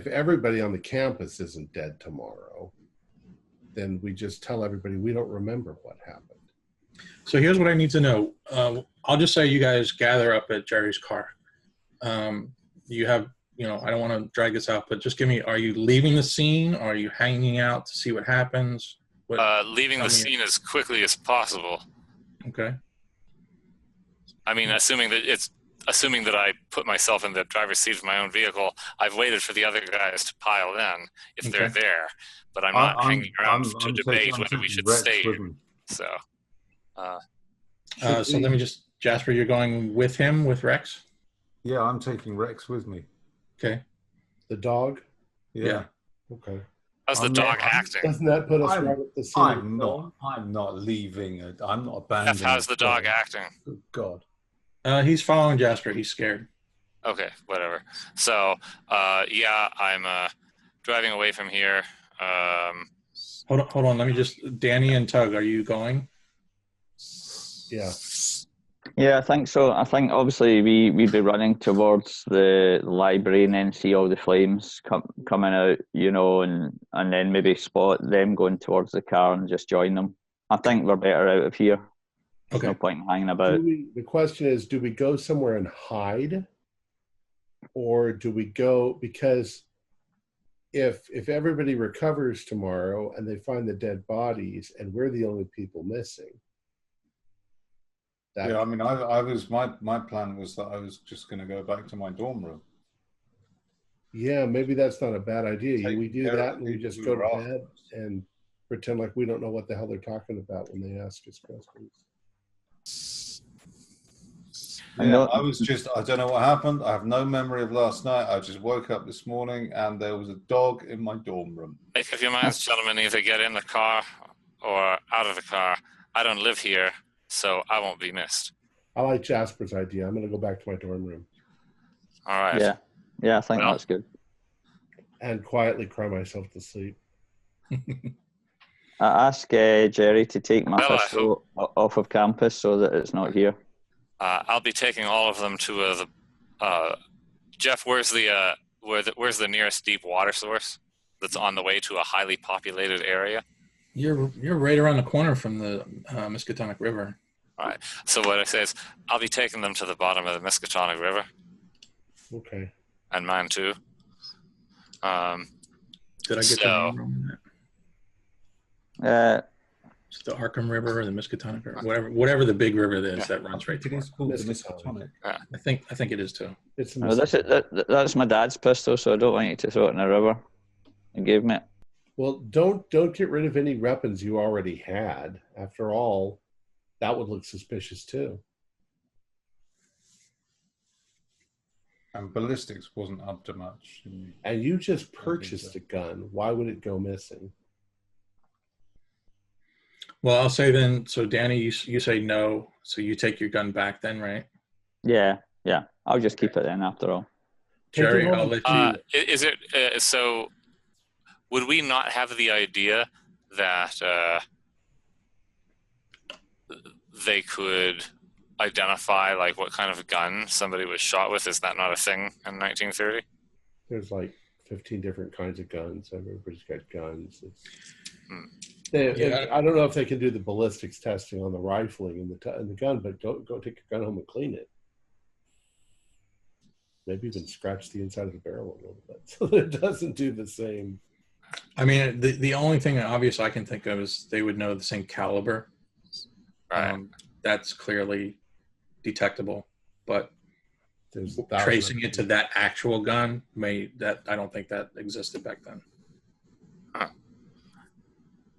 everybody on the campus isn't dead tomorrow, then we just tell everybody we don't remember what happened. So here's what I need to know. I'll just say you guys gather up at Jerry's car. You have, I don't want to drag this out, but just give me, are you leaving the scene? Or are you hanging out to see what happens? Leaving the scene as quickly as possible. Okay. I mean, assuming that I put myself in the driver's seat of my own vehicle, I've waited for the other guys to pile in if they're there, but I'm not hanging around to debate whether we should stay here. So let me just, Jasper, you're going with him, with Rex? Yeah, I'm taking Rex with me. Okay. The dog? Yeah. Okay. How's the dog acting? Doesn't that put us right at the scene? I'm not leaving it. I'm not abandoning. How's the dog acting? Good God. He's following Jasper. He's scared. Okay, whatever. So, I'm driving away from here. Hold on. Let me just. Danny and Tug, are you going? Yeah. Yeah, I think so. I think obviously we'd be running towards the library and then see all the flames coming out, and then maybe spot them going towards the car and just join them. I think we're better out of here. There's no point in hanging about. The question is, do we go somewhere and hide? Or do we go, because if everybody recovers tomorrow and they find the dead bodies and we're the only people missing. Yeah, I mean, my plan was that I was just going to go back to my dorm room. Yeah, maybe that's not a bad idea. We do that and we just go to bed and pretend like we don't know what the hell they're talking about when they ask us questions. Yeah, I don't know what happened. I have no memory of last night. I just woke up this morning and there was a dog in my dorm room. Make up your minds, gentlemen, either get in the car or out of the car. I don't live here, so I won't be missed. I like Jasper's idea. I'm going to go back to my dorm room. All right. Yeah, I think that's good. And quietly cry myself to sleep. I ask Jerry to take my pistol off of campus so that it's not here. I'll be taking all of them to Jeff, where's the nearest deep water source that's on the way to a highly populated area? You're right around the corner from the Miskatonic River. All right. So what I say is I'll be taking them to the bottom of the Miskatonic River. Okay. And mine too. Did I get the name wrong on that? It's the Arkham River or the Miskatonic River, whatever the big river is that runs right through. It's called the Miskatonic. Yeah. I think it is too. That's my dad's pistol, so I don't want you to throw it in the river. He gave me it. Well, don't get rid of any weapons you already had. After all, that would look suspicious too. And ballistics wasn't up to much. And you just purchased a gun. Why would it go missing? Well, I'll say then, so Danny, you say no, so you take your gun back then, right? Yeah. I'll just keep it then after all. Jerry, I'll let you... Is it, so would we not have the idea that they could identify like what kind of gun somebody was shot with? Is that not a thing in 1930? There's like 15 different kinds of guns. Everybody's got guns. I don't know if they can do the ballistics testing on the rifling and the gun, but go take your gun home and clean it. Maybe even scratch the inside of the barrel a little bit so that it doesn't do the same. I mean, the only thing obvious I can think of is they would know the same caliber. Right. That's clearly detectable, but There's tracing it to that actual gun I don't think that existed back then.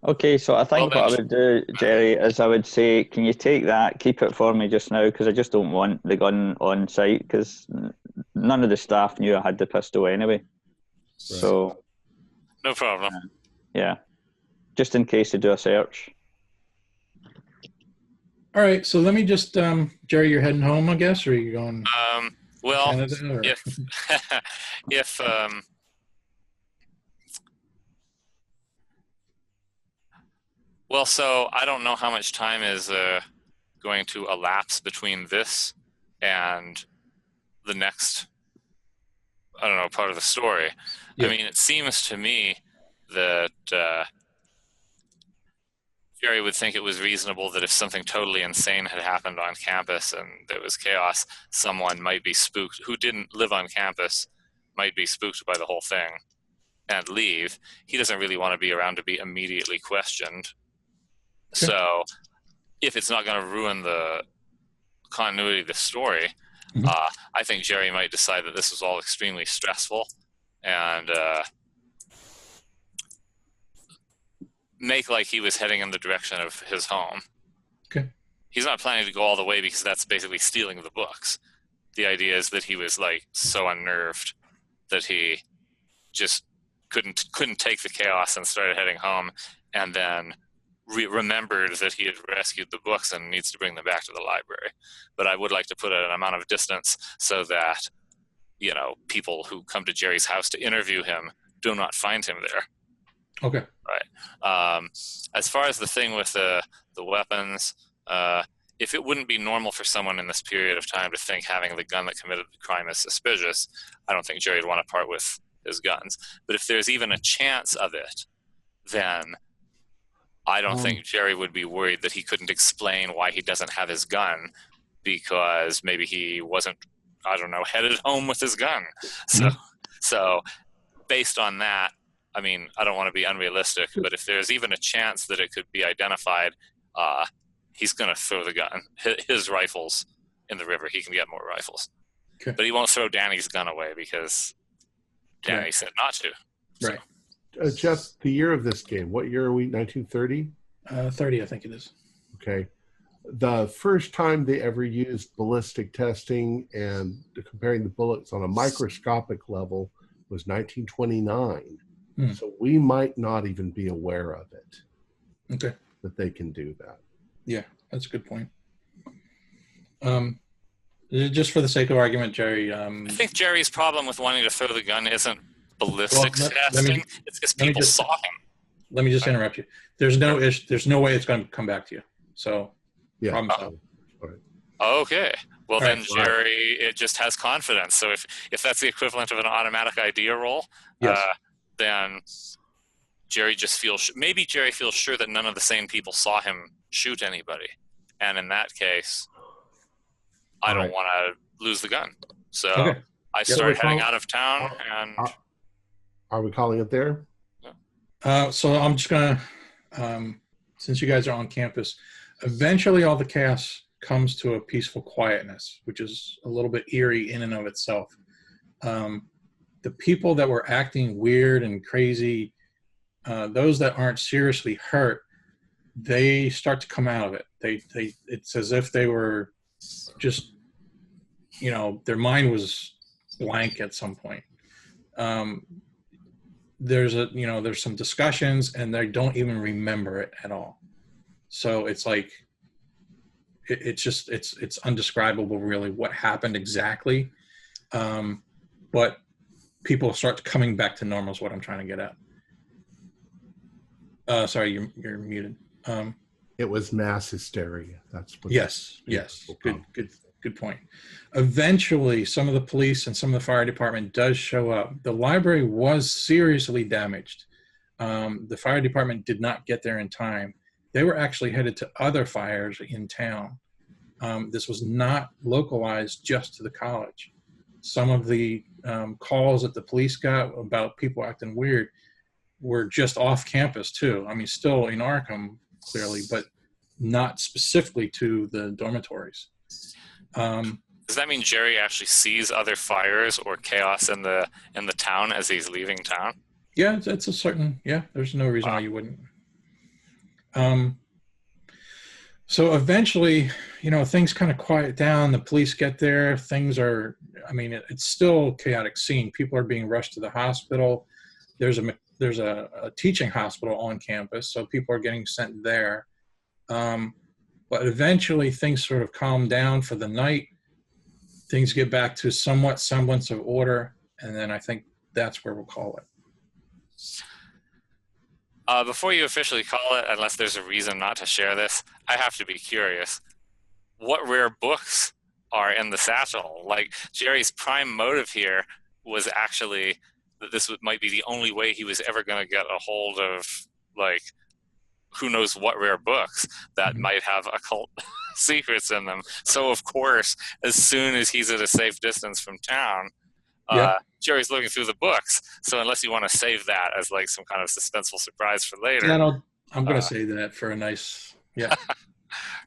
Okay, so I think what I would do, Jerry, is I would say, can you take that, keep it for me just now, because I just don't want the gun on site, because none of the staff knew I had the pistol anyway. Right. So, no problem. Yeah, just in case they do a search. All right, so let me just, Jerry, you're heading home, I guess, or are you going? Well, Canada, if well, so I don't know how much time is going to elapse between this and the next, I don't know, part of the story. Yeah. I mean, it seems to me that Jerry would think it was reasonable that if something totally insane had happened on campus and there was chaos, someone might be spooked who didn't live on campus might be spooked by the whole thing and leave. He doesn't really want to be around to be immediately questioned. Okay. So if it's not going to ruin the continuity of the story, I think Jerry might decide that this was all extremely stressful and make like he was heading in the direction of his home. Okay. He's not planning to go all the way because that's basically stealing the books. The idea is that he was like so unnerved that he just couldn't take the chaos and started heading home, and then remembered that he had rescued the books and needs to bring them back to the library. But I would like to put an amount of distance so that, you know, people who come to Jerry's house to interview him do not find him there. Okay. Right. As far as the thing with the weapons, if it wouldn't be normal for someone in this period of time to think having the gun that committed the crime is suspicious, I don't think Jerry would want to part with his guns. But if there's even a chance of it, then I don't think Jerry would be worried that he couldn't explain why he doesn't have his gun, because maybe he wasn't, I don't know, headed home with his gun. So based on that, I mean, I don't want to be unrealistic, but if there's even a chance that it could be identified, he's going to throw the gun, his rifles in the river. He can get more rifles. Okay. But he won't throw Danny's gun away because Danny said not to. So. Right. Jeff, the year of this game, what year are we? 1930? 30, I think it is. Okay. The first time they ever used ballistic testing and comparing the bullets on a microscopic level was 1929. So we might not even be aware of it. Okay. That they can do that. Yeah, that's a good point. Just for the sake of argument, Jerry. I think Jerry's problem with wanting to throw the gun isn't ballistics testing. It's because people saw him. Let me just interrupt you. There's no way it's going to come back to you. So, yeah. Problem solved. All right. Okay. Well, then right. Jerry, it just has confidence. So if that's the equivalent of an automatic idea roll, yes. Then Jerry just feels maybe Jerry feels sure that none of the same people saw him shoot anybody, and in that case, I don't want to lose the gun. So I start heading out of town. And are we calling it there? So I'm just gonna, since you guys are on campus, eventually all the chaos comes to a peaceful quietness, which is a little bit eerie in and of itself. The people that were acting weird and crazy, those that aren't seriously hurt, they start to come out of it. It's as if they were just, their mind was blank at some point. There's some discussions and they don't even remember it at all. So it's like, it's undescribable really what happened exactly. But people start coming back to normal is what I'm trying to get at. Sorry, you're muted. It was mass hysteria. That's what. Yes. Good point. Eventually, some of the police and some of the fire department does show up. The library was seriously damaged. The fire department did not get there in time. They were actually headed to other fires in town. This was not localized just to the college. Some of the calls that the police got about people acting weird were just off campus too. I mean, still in Arkham, clearly, but not specifically to the dormitories. Does that mean Jerry actually sees other fires or chaos in the town as he's leaving town? Yeah, that's a certain. Yeah, there's no reason why you wouldn't. So eventually, things kind of quiet down. The police get there. Things are. I mean, it's still a chaotic scene. People are being rushed to the hospital. There's a teaching hospital on campus, so people are getting sent there. But eventually things sort of calm down for the night. Things get back to somewhat semblance of order. And then I think that's where we'll call it. Before you officially call it, unless there's a reason not to share this, I have to be curious. What rare books are in the satchel? Like, Jerry's prime motive here was actually that this might be the only way he was ever going to get a hold of, like, who knows what rare books that might have occult secrets in them. So, of course, as soon as he's at a safe distance from town, Jerry's looking through the books. So unless you want to save that as like some kind of suspenseful surprise for later. Yeah, I'm going to save that for a nice,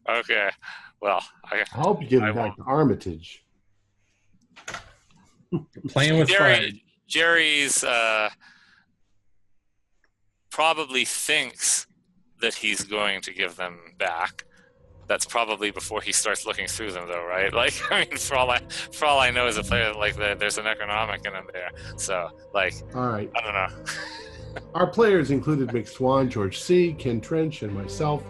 Okay. Well, I hope you give it back to Armitage. Playing with fire. Jerry's probably thinks that he's going to give them back. That's probably before he starts looking through them, though, right? Like, I mean, for all I know as a player, like, there's an economic in there. So, like, all right, I don't know. Our players included Mick Swan, George C., Ken Trench, and myself.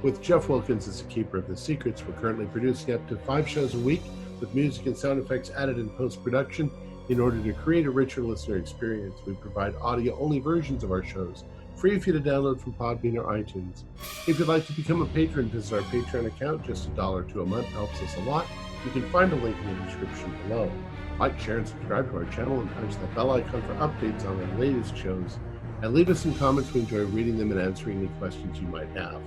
With Jeff Wilkins as the keeper of the secrets, we're currently producing up to 5 shows a week with music and sound effects added in post-production. In order to create a richer listener experience, we provide audio-only versions of our shows, free for you to download from Podbean or iTunes. If you'd like to become a patron, visit our Patreon account. Just $1 or $2 a month helps us a lot. You can find a link in the description below. Like, share, and subscribe to our channel and punch that bell icon for updates on our latest shows. And leave us some comments. We enjoy reading them and answering any questions you might have.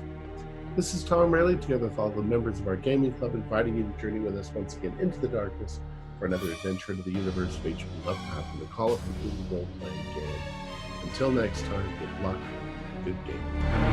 This is Tom Rayleigh, together with all the members of our gaming club, inviting you to journey with us once again into the darkness for another adventure into the universe of H.P. Lovecraft and the Call of Cthulhu role-playing game. Until next time, good luck, good game.